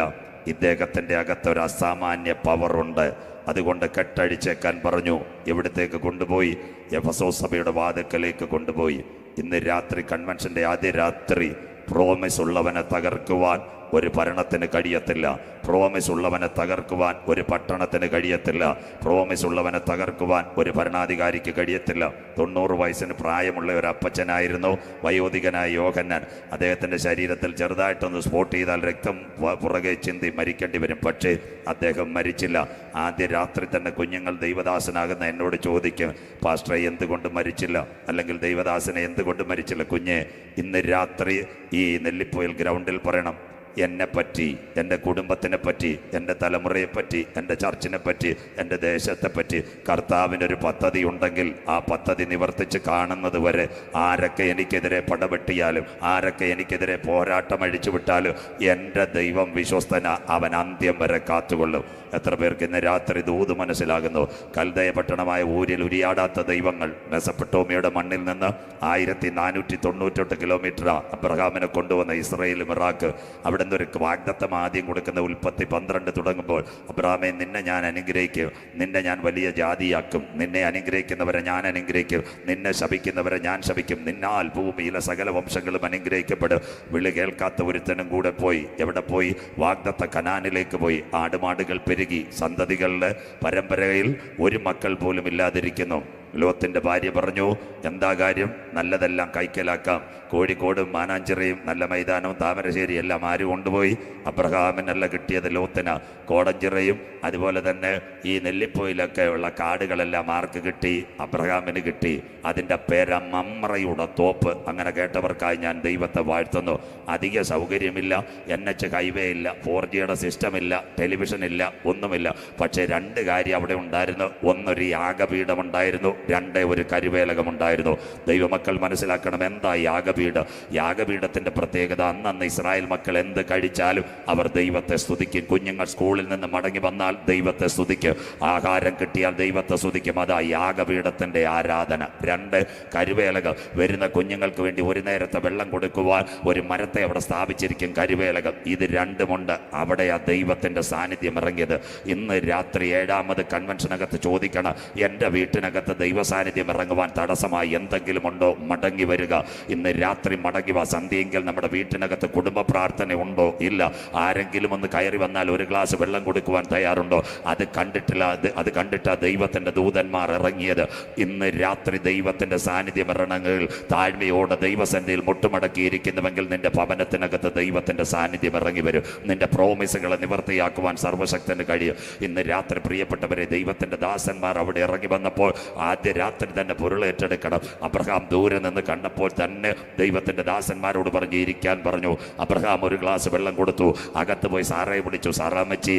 ഇദ്ദേഹത്തിൻ്റെ അകത്തൊരു അസാമാന്യ പവറുണ്ട്, അതുകൊണ്ട് കെട്ടഴിച്ചേക്കാൻ പറഞ്ഞു. എവിടത്തേക്ക് കൊണ്ടുപോയി? എഫെസോസ് സഭയുടെ വാതിൽക്കലേക്ക് കൊണ്ടുപോയി. ഇന്ന് രാത്രി കൺവെൻഷന്റെ ആദ്യ രാത്രി പ്രോമിസ് ഉള്ളവനെ തകർക്കുവാൻ ഒരു ഭരണത്തിന് കഴിയത്തില്ല. പ്രോമിസ് ഉള്ളവനെ തകർക്കുവാൻ ഒരു പട്ടണത്തിന് കഴിയത്തില്ല. പ്രോമിസ് ഉള്ളവനെ തകർക്കുവാൻ ഒരു ഭരണാധികാരിക്ക് കഴിയത്തില്ല. 90 വയസ്സിന് പ്രായമുള്ള ഒരു അപ്പച്ചനായിരുന്നു വയോധികനായ യോഹന്നാൻ. അദ്ദേഹത്തിൻ്റെ ശരീരത്തിൽ ചെറുതായിട്ടൊന്ന് സ്പോട്ട് ചെയ്താൽ രക്തം പുറകെ ചിന്തി മരിക്കേണ്ടി വരും. പക്ഷേ അദ്ദേഹം മരിച്ചില്ല. ആദ്യ രാത്രി തന്നെ കുഞ്ഞുങ്ങൾ ദൈവദാസനാകുന്ന എന്നോട് ചോദിക്കും, പാസ്റ്ററെ എന്തുകൊണ്ട് മരിച്ചില്ല, അല്ലെങ്കിൽ ദൈവദാസനെ എന്തുകൊണ്ട് മരിച്ചില്ല? കുഞ്ഞെ, ഇന്ന് രാത്രി ഈ നെല്ലിപ്പൊയിൽ ഗ്രൗണ്ടിൽ പറയണം, എന്നെപ്പറ്റി, എൻ്റെ കുടുംബത്തിനെ പറ്റി, എൻ്റെ തലമുറയെപ്പറ്റി, എൻ്റെ ചർച്ചിനെ പറ്റി, എൻ്റെ ദേശത്തെപ്പറ്റി കർത്താവിനൊരു പദ്ധതി ഉണ്ടെങ്കിൽ ആ പദ്ധതി നിവർത്തിച്ച് കാണുന്നത് വരെ ആരൊക്കെ എനിക്കെതിരെ പടവെട്ടിയാലും, ആരൊക്കെ എനിക്കെതിരെ പോരാട്ടം അഴിച്ചുവിട്ടാലും എൻ്റെ ദൈവം വിശ്വസ്തന, അവൻ അന്ത്യം വരെ കാത്തുകൊള്ളും. എത്ര പേർക്ക് ഇന്ന് രാത്രി ദൂത് മനസ്സിലാകുന്നു? കൽദയ പട്ടണമായ ഊരിൽ ഉരിയാടാത്ത ദൈവങ്ങൾ. മെസപ്പൊട്ടോമിയയുടെ മണ്ണിൽ നിന്ന് 1498 കിലോമീറ്റർ അബ്രഹാമിനെ കൊണ്ടുവന്ന ഇസ്രയേൽ ഇറാഖ്. അവിടെ നിന്നൊരു വാഗ്ദത്തം ആദ്യം കൊടുക്കുന്ന ഉൽപ്പത്തി 12 തുടങ്ങുമ്പോൾ, അബ്രഹാമേ, നിന്നെ ഞാൻ അനുഗ്രഹിക്കും, നിന്നെ ഞാൻ വലിയ ജാതിയാക്കും, നിന്നെ അനുഗ്രഹിക്കുന്നവരെ ഞാൻ അനുഗ്രഹിക്കും, നിന്നെ ശപിക്കുന്നവരെ ഞാൻ ശപിക്കും, നിന്നാൽ ഭൂമിയിലെ സകല വംശങ്ങളും അനുഗ്രഹിക്കപ്പെടും. വിളി കേൾക്കാത്ത ഒരുത്തനും കൂടെ പോയി. എവിടെ പോയി? വാഗ്ദത്ത കനാനിലേക്ക് പോയി. ആടുമാടുകൾ പെരുകി, സന്തതികളുടെ പരമ്പരയിൽ ഒരു മക്കൾ പോലും ഇല്ലാതിരിക്കുന്നു. ലോത്തിന്റെ ഭാര്യ പറഞ്ഞു, എന്താ കാര്യം? നല്ലതെല്ലാം കൈക്കലാക്കാം. കോഴിക്കോടും മാനാഞ്ചിറയും നല്ല മൈതാനവും താമരശ്ശേരി എല്ലാം ആര് കൊണ്ടുപോയി? അബ്രഹാമിനല്ല കിട്ടിയത്, ലോത്തിന്. കോടഞ്ചിറയും അതുപോലെ തന്നെ ഈ നെല്ലിപ്പൊയിലൊക്കെ ഉള്ള കാടുകളെല്ലാം ആർക്ക് കിട്ടി? അബ്രഹാമിന് കിട്ടി. അതിൻ്റെ പേര് മമ്രയുടെ തോപ്പ്. അങ്ങനെ കേട്ടവർക്കായി ഞാൻ ദൈവത്തെ വാഴ്ത്തുന്നു. അധിക സൗകര്യമില്ല, NH ഹൈവേ ഇല്ല, 4Gയുടെ സിസ്റ്റം ഇല്ല, ടെലിവിഷൻ ഇല്ല, ഒന്നുമില്ല. പക്ഷേ 2 കാര്യം അവിടെ ഉണ്ടായിരുന്നു. ഒന്നൊരു യാഗപീഠമുണ്ടായിരുന്നു, 2 ഒരു കരുവേലകമുണ്ടായിരുന്നു. ദൈവമക്കൾ മനസ്സിലാക്കണം, എന്താ യാഗപീഠം? യാഗപീഠത്തിന്റെ പ്രത്യേകത, അന്നന്ന് ഇസ്രായേൽ മക്കൾ എന്ത് കഴിച്ചാലും അവർ ദൈവത്തെ സ്തുതിക്കും. കുഞ്ഞുങ്ങൾ സ്കൂളിൽ നിന്ന് മടങ്ങി വന്നാൽ ദൈവത്തെ സ്തുതിക്കും, ആഹാരം കിട്ടിയാൽ ദൈവത്തെ സ്തുതിക്കും. അതാ യാഗപീഠത്തിന്റെ ആരാധന. 2 കരുവേലകം. വരുന്ന കുഞ്ഞുങ്ങൾക്ക് വേണ്ടി ഒരു നേരത്തെ വെള്ളം കൊടുക്കുവാൻ ഒരു മരത്തെ അവിടെ സ്ഥാപിച്ചിരിക്കും, കരുവേലകം. ഇത് 2മുണ്ട്. അവിടെയാ ദൈവത്തിന്റെ സാന്നിധ്യം ഇറങ്ങിയത്. ഇന്ന് രാത്രി 7ാമത് കൺവെൻഷനകത്ത് ചോദിക്കണം, എൻ്റെ വീട്ടിനകത്ത് ദൈവ സാന്നിധ്യം ഇറങ്ങുവാൻ തടസ്സമായി എന്തെങ്കിലും ഉണ്ടോ? മടങ്ങി വരിക. ഇന്ന് രാത്രി മടങ്ങി വാ. സന്ധ്യയെങ്കിൽ നമ്മുടെ വീട്ടിനകത്ത് കുടുംബ പ്രാർത്ഥന ഉണ്ടോ? ഇല്ല. ആരെങ്കിലും ഒന്ന് കയറി വന്നാൽ ഒരു ഗ്ലാസ് വെള്ളം കൊടുക്കുവാൻ തയ്യാറുണ്ടോ? അത് കണ്ടിട്ടാ ദൈവത്തിന്റെ ദൂതന്മാർ ഇറങ്ങിയത്. ഇന്ന് രാത്രി ദൈവത്തിന്റെ സാന്നിധ്യം ഇറങ്ങുകയിൽ താഴ്മയോടെ ദൈവസന്നിധിയിൽ മുട്ടുമടക്കിയിരിക്കുന്നുവെങ്കിൽ നിന്റെ ഭവനത്തിനകത്ത് ദൈവത്തിന്റെ സാന്നിധ്യം ഇറങ്ങി വരും. നിന്റെ പ്രോമിസുകളെ നിവർത്തിയാക്കുവാൻ സർവശക്തന് കഴിയും. ഇന്ന് രാത്രി പ്രിയപ്പെട്ടവരെ, ദൈവത്തിന്റെ ദാസന്മാർ അവിടെ ഇറങ്ങി വന്നപ്പോൾ ആദ്യ രാത്രി തന്നെ പൊരുളേറ്റെടുക്കണം. അബ്രഹാം ദൂരെ നിന്ന് കണ്ടപ്പോൾ തന്നെ ദൈവത്തിന്റെ ദാസന്മാരോട് പറഞ്ഞു ഇരിക്കാൻ പറഞ്ഞു. അബ്രഹാം ഒരു ഗ്ലാസ് വെള്ളം കൊടുത്തു. അകത്ത് പോയി സാറയെ വിളിച്ചു. സാറാമ്മച്ചി,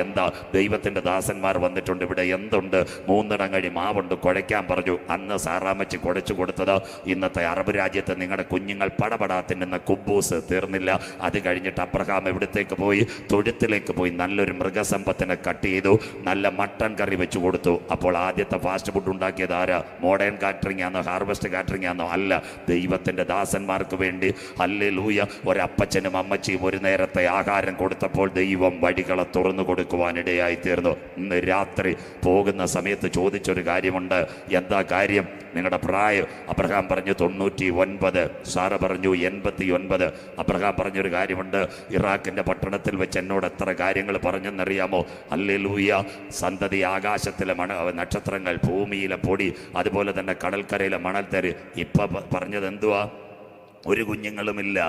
എന്താ? ദൈവത്തിന്റെ ദാസന്മാർ വന്നിട്ടുണ്ട്, ഇവിടെ എന്തുണ്ട്? 3 ഇടങ്ങഴി മാവുണ്ട്, കുഴയ്ക്കാൻ പറഞ്ഞു. അന്ന് സാറാമ്മച്ചി കുഴച്ചു കൊടുത്തത് ഇന്നത്തെ അറബ് രാജ്യത്ത് നിങ്ങളുടെ കുഞ്ഞുങ്ങൾ പടപടാ തിന്നുന്ന കുബൂസ് തീർന്നില്ല. അത് കഴിഞ്ഞിട്ട് അബ്രഹാം എവിടത്തേക്ക് പോയി? തൊഴുത്തിലേക്ക് പോയി. നല്ലൊരു മൃഗസമ്പത്തിനെ കട്ട് ചെയ്തു, നല്ല മട്ടൺ കറി വെച്ചു കൊടുത്തു. അപ്പോൾ ആദ്യത്തെ ഫാസ്റ്റ് ഫുഡ് ഉണ്ടാക്കി ഉണ്ടാക്കിയത് ആരാ? മോഡേൺ കാറ്ററിംഗ് ആണോ? ഹാർവെസ്റ്റ് കാറ്ററിംഗ് ആണോ? അല്ല, ദൈവത്തിൻ്റെ ദാസന്മാർക്ക് വേണ്ടി ഹല്ലേലൂയ ഒരപ്പച്ചനും അമ്മച്ചിയും ഒരു നേരത്തെ ആഹാരം കൊടുത്തപ്പോൾ ദൈവം വഴികളെ തുറന്നു കൊടുക്കുവാനിടയായി തീർന്നു. ഇന്ന് രാത്രി പോകുന്ന സമയത്ത് ചോദിച്ചൊരു കാര്യമുണ്ട്. എന്താ കാര്യം? നിങ്ങളുടെ പ്രായം. അബ്രഹാം പറഞ്ഞു 99, സാറ പറഞ്ഞു 89. അബ്രഹാം പറഞ്ഞൊരു കാര്യമുണ്ട്, ഇറാഖിൻ്റെ പട്ടണത്തിൽ വെച്ച് എന്നോട് എത്ര കാര്യങ്ങൾ പറഞ്ഞെന്നറിയാമോ? ഹല്ലേലൂയ. സന്തതി ആകാശത്തിലെ നക്ഷത്രങ്ങൾ, ഭൂമിയിലെ പൊടി, അതുപോലെ തന്നെ കടൽക്കരയിലെ മണൽത്തരി. ഇപ്പം പറഞ്ഞത് എന്തുവാ? ഒരു കുഞ്ഞുങ്ങളുമില്ല.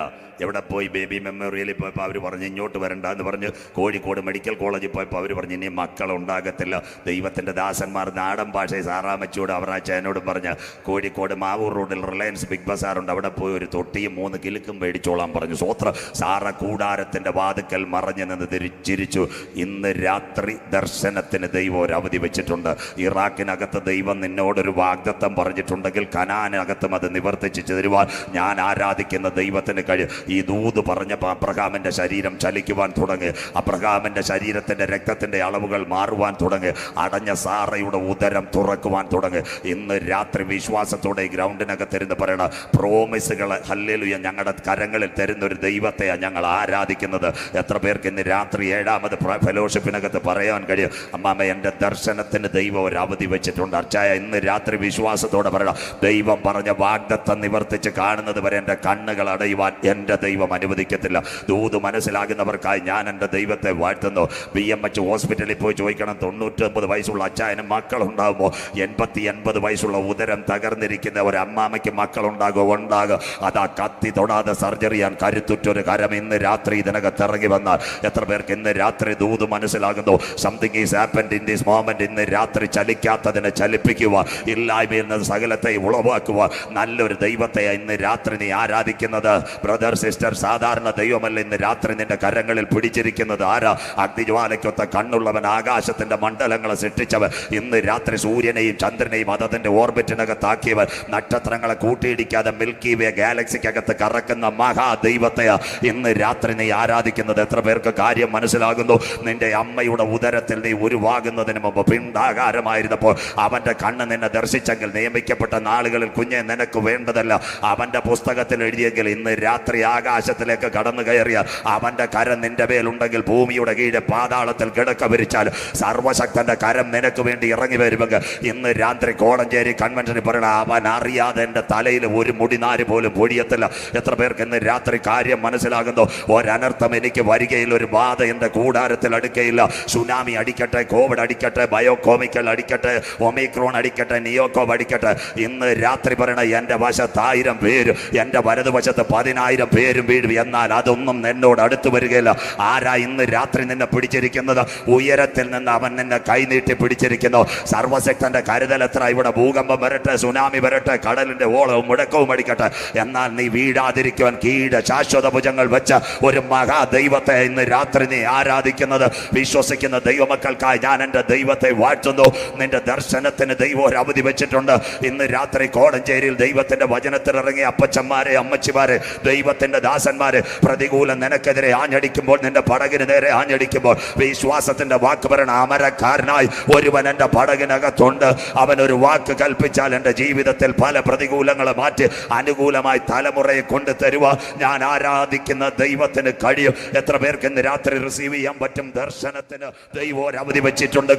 എവിടെ പോയി? ബേബി മെമ്മോറിയലിൽ പോയപ്പോൾ അവർ പറഞ്ഞ് ഇങ്ങോട്ട് വരണ്ട എന്ന് പറഞ്ഞ്. കോഴിക്കോട് മെഡിക്കൽ കോളേജിൽ പോയപ്പോൾ അവർ പറഞ്ഞ് ഇനി മക്കളുണ്ടാകത്തില്ല. ദൈവത്തിൻ്റെ ദാസന്മാർ നാടൻ ഭാഷയിൽ സാറാമച്ചിയോട് അവറാച്ചനോടും പറഞ്ഞ് കോഴിക്കോട് മാവൂർ റോഡിൽ റിലയൻസ് ബിഗ് ബസാറുണ്ട്, അവിടെ പോയി ഒരു തൊട്ടിയും 3 കിലുക്കും മേടിച്ചോളാൻ പറഞ്ഞു. സ്വോത്ര. സാറ കൂടാരത്തിൻ്റെ വാതുക്കൽ മറഞ്ഞു നിന്ന് ചിരിച്ചു. ഇന്ന് രാത്രി ദർശനത്തിന് ദൈവം ഒരു അവധി വെച്ചിട്ടുണ്ട്. ഇറാഖിനകത്ത് ദൈവം നിന്നോടൊരു വാഗ്ദത്തം പറഞ്ഞിട്ടുണ്ടെങ്കിൽ കനാനകത്തും അത് നിവർത്തിച്ച് തരുവാൻ ഞാൻ ആരാധിക്കുന്ന ദൈവത്തിന് കഴിയും. ഈ ദൂത് പറഞ്ഞപ്പോൾ അബ്രഹാമിൻ്റെ ശരീരം ചലിക്കുവാൻ തുടങ്ങി. അബ്രഹാമിൻ്റെ ശരീരത്തിൻ്റെ രക്തത്തിൻ്റെ അളവുകൾ മാറുവാൻ തുടങ്ങി. അടഞ്ഞ സാറയുടെ ഉദരം തുറക്കുവാൻ തുടങ്ങി. ഇന്ന് രാത്രി വിശ്വാസത്തോടെ ഈ ഗ്രൗണ്ടിനകത്തിരുന്ന് പറയണ പ്രോമിസുകൾ ഹല്ലേലൂയ ഞങ്ങളുടെ കരങ്ങളിൽ തരുന്നൊരു ദൈവത്തെയാണ് ഞങ്ങൾ ആരാധിക്കുന്നത്. എത്ര പേർക്ക് ഇന്ന് രാത്രി 7ാമത് ഫെലോഷിപ്പിനകത്ത് പറയാൻ കഴിയും? അമ്മാമ്മ, എൻ്റെ ദർശനത്തിന് ദൈവം ഒരു അവധി വെച്ചിട്ടുണ്ട്. അച്ചായ, ഇന്ന് രാത്രി വിശ്വാസത്തോടെ പറയണം, ദൈവം പറഞ്ഞ വാഗ്ദത്തം നിവർത്തിച്ച് കാണുന്നത് വരെ എൻ്റെ കണ്ണുകൾ അടയുവാൻ എൻ്റെ ദൈവം അനുവദിക്കത്തില്ല. ദൂത് മനസ്സിലാകുന്നവർക്കായി ഞാൻ എൻ്റെ ദൈവത്തെ വാഴ്ത്തുന്നു. BMH ഹോസ്പിറ്റലിൽ പോയി ചോദിക്കണം, 99 വയസ്സുള്ള അച്ചായന് മക്കളുണ്ടാകുമോ? 80 വയസ്സുള്ള ഉദരം തകർന്നിരിക്കുന്ന ഒരു അമ്മാമയ്ക്ക് മക്കളുണ്ടാകുമോ? ഉണ്ടാകും. അതാ കത്തി തൊടാതെ സർജറി ചെയ്യാൻ കരുത്തുറ്റൊരു കരം ഇന്ന് രാത്രി ഇതിനകത്ത് ഇറങ്ങി വന്നാൽ എത്ര പേർക്ക് ഇന്ന് രാത്രി ദൂത് മനസ്സിലാകുന്നു? Something is happened in this moment. ഇന്ന് രാത്രി ചലിക്കാത്തതിനെ ചലിപ്പിക്കുക, ഇല്ലായ്മയിൽ നിന്ന് സകലത്തെ ഉളവാക്കുക. നല്ലൊരു ദൈവത്തെ ഇന്ന് രാത്രി നീ ആരാധിക്കുന്നത്. ബ്രദർ, സിസ്റ്റർ, സാധാരണ ദൈവമല്ല ഇന്ന് രാത്രി നിന്റെ കരങ്ങളിൽ പിടിച്ചിരിക്കുന്നത്. ആരാ? അഗ്നിജ്വാലയ്ക്കൊത്ത കണ്ണുള്ളവൻ, ആകാശത്തിന്റെ മണ്ഡലങ്ങളെ സൃഷ്ടിച്ചവൻ, ഇന്ന് രാത്രി സൂര്യനെയും ചന്ദ്രനെയും അതതിന്റെ ഓർബിറ്റിനകത്താക്കിയവൻ, നക്ഷത്രങ്ങളെ കൂട്ടിയിടിക്കാതെ മിൽക്കി വേ ഗാലക്സിക്കകത്ത് കറക്കുന്ന മഹാദൈവത്തെയാ ഇന്ന് രാത്രി നീ ആരാധിക്കുന്നത്. എത്ര പേർക്ക് കാര്യം മനസ്സിലാകുന്നു? നിന്റെ അമ്മയുടെ ഉദരത്തിൽ നീ ഉരുവാകുന്നതിന് മുമ്പ് പിണ്ടാകാരമായിരുന്നപ്പോൾ അവന്റെ കണ്ണ് നിന്നെ ദർശിച്ചെങ്കിൽ നിയമിക്കപ്പെട്ട നാളുകളിൽ കുഞ്ഞെ നിനക്ക് വേണ്ടതല്ല അവന്റെ പുസ്തകത്തിൽ എഴുതിയെങ്കിൽ ഇന്ന് രാത്രി ആകാശത്തിലേക്ക് കടന്നു കയറിയ അവന്റെ കരം നിന്റെ മേലുണ്ടെങ്കിൽ ഭൂമിയുടെ കീഴെ പാതാളത്തിൽ കിടക്ക വിരിച്ചാൽ സർവശക്തന്റെ കരം നിനക്ക് വേണ്ടി ഇറങ്ങി വരുമെങ്കിൽ ഇന്ന് രാത്രി കോളഞ്ചേരി കൺവെൻഷനിൽ പറയണ അവൻ അറിയാതെ എൻ്റെ തലയിൽ ഒരു മുടിനാര് പോലും പൊടിയത്തില്ല. എത്ര പേർക്ക് ഇന്ന് രാത്രി കാര്യം മനസ്സിലാകുന്നു? ഒരനർത്ഥം എനിക്ക് വരികയില്ല, ഒരു ബാധ എൻ്റെ കൂടാരത്തിൽ അടുക്കയില്ല. സുനാമി അടിക്കട്ടെ, കോവിഡ് അടിക്കട്ടെ, ബയോകോമിക്കൽ അടിക്കട്ടെ, ഒമിക്രോൺ അടിക്കട്ടെ, നിയോകോവ് അടിക്കട്ടെ, ഇന്ന് രാത്രി പറയണ എൻ്റെ വശത്ത് 1000 പേര്, എൻ്റെ വലതുവശത്ത് 10,000 പേരും വീഴും. എന്നാൽ അതൊന്നും എന്നോട് അടുത്ത് വരികയില്ല. ആരാ ഇന്ന് രാത്രി നിന്നെ പിടിച്ചിരിക്കുന്നത്? ഉയരത്തിൽ നിന്ന് അവൻ നിന്നെ കൈനീട്ടി പിടിച്ചിരിക്കുന്നു. സർവശക്തന്റെ കരുതൽ എത്ര! ഇവിടെ ഭൂകമ്പം വരട്ടെ, സുനാമി വരട്ടെ, കടലിന്റെ ഓളവും മുടക്കവും അടിക്കട്ടെ, എന്നാൽ നീ വീഴാതിരിക്കുവാൻ കീഴ ശാശ്വത ഭുജങ്ങൾ വെച്ച ഒരു മഹാദൈവത്തെ ഇന്ന് രാത്രി നീ ആരാധിക്കുന്നത്. വിശ്വസിക്കുന്ന ദൈവമക്കൾക്കായി ഞാൻ എൻ്റെ ദൈവത്തെ വാഴ്ത്തുന്നു. നിന്റെ ദർശനത്തിന് ദൈവം ഒരു അവധി വെച്ചിട്ടുണ്ട്. ഇന്ന് രാത്രി കോടഞ്ചേരിയിൽ ദൈവത്തിന്റെ വചനത്തിൽ ഇറങ്ങിയ അപ്പച്ചന്മാരെ, അമ്മച്ചിമാരെ, ദൈവത്തിന്റെ ദാസന്മാരെ, പ്രതികൂലം നിനക്കെതിരെ ആഞ്ഞടിക്കുമ്പോൾ, നിന്റെ പടകിന് നേരെ ആഞ്ഞടിക്കുമ്പോൾ വിശ്വാസത്തിന്റെ വാക്ക് പറയണ അമരക്കാരനായി ഒരുവൻ എൻ്റെ പടകിനകത്തുണ്ട്. അവനൊരു വാക്ക് കൽപ്പിച്ചാൽ എൻ്റെ ജീവിതത്തിൽ പല പ്രതികൂലങ്ങളെ മാറ്റി അനുകൂലമായി തലമുറയെ കൊണ്ട് തരുക ഞാൻ ആരാധിക്കുന്ന ദൈവത്തിന് കഴിയും. എത്ര പേർക്ക് ഇന്ന് രാത്രി റിസീവ് ചെയ്യാൻ പറ്റും? ദർശനത്തിന് ദൈവം ഒരു അവധി വെച്ചിട്ടുണ്ട്.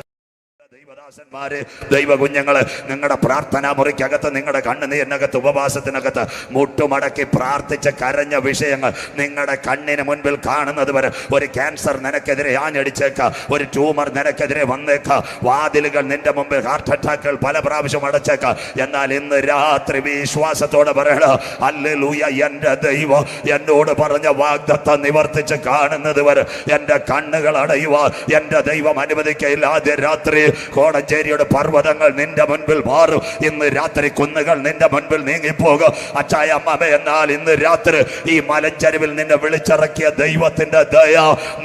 ദൈവദാസന്മാരെ, ദൈവകുഞ്ഞുങ്ങള്, നിങ്ങളുടെ പ്രാർത്ഥനാ മുറിക്കകത്ത്, നിങ്ങളുടെ കണ്ണുനീരിനകത്ത്, ഉപവാസത്തിനകത്ത് മുട്ടുമടക്കി പ്രാർത്ഥിച്ച് കരഞ്ഞ വിഷയങ്ങൾ നിങ്ങളുടെ കണ്ണിന് മുൻപിൽ കാണുന്നത് വരെ ഒരു ക്യാൻസർ നിനക്കെതിരെ ആഞ്ഞടിച്ചേക്ക, ഒരു ട്യൂമർ നിനക്കെതിരെ വന്നേക്ക, വാതിലുകൾ നിന്റെ മുമ്പിൽ ഹാർട്ട് അറ്റാക്കുകൾ പല പ്രാവശ്യം അടച്ചേക്ക. എന്നാൽ ഇന്ന് രാത്രി വിശ്വാസത്തോടെ പറയണ ഹല്ലേലൂയ, എൻ്റെ ദൈവം എന്നോട് പറഞ്ഞ വാഗ്ദത്തം നിവർത്തിച്ച് കാണുന്നത് വരെ എൻ്റെ കണ്ണുകൾ അടയുക എൻ്റെ ദൈവം അനുവദിക്കയില്ല. ആദ്യ രാത്രി കോടഞ്ചേരിയുടെ പർവ്വതങ്ങൾ നിന്റെ മുൻപിൽ മാറും. ഇന്ന് രാത്രി കുന്നുകൾ നിന്റെ മുൻപിൽ നീങ്ങിപ്പോകും. അച്ചായ അമ്മ, എന്നാൽ ഇന്ന് രാത്രി ഈ മലഞ്ചരിവിൽ നിന്നെ വിളിച്ചിറക്കിയ ദൈവത്തിന്റെ ദയ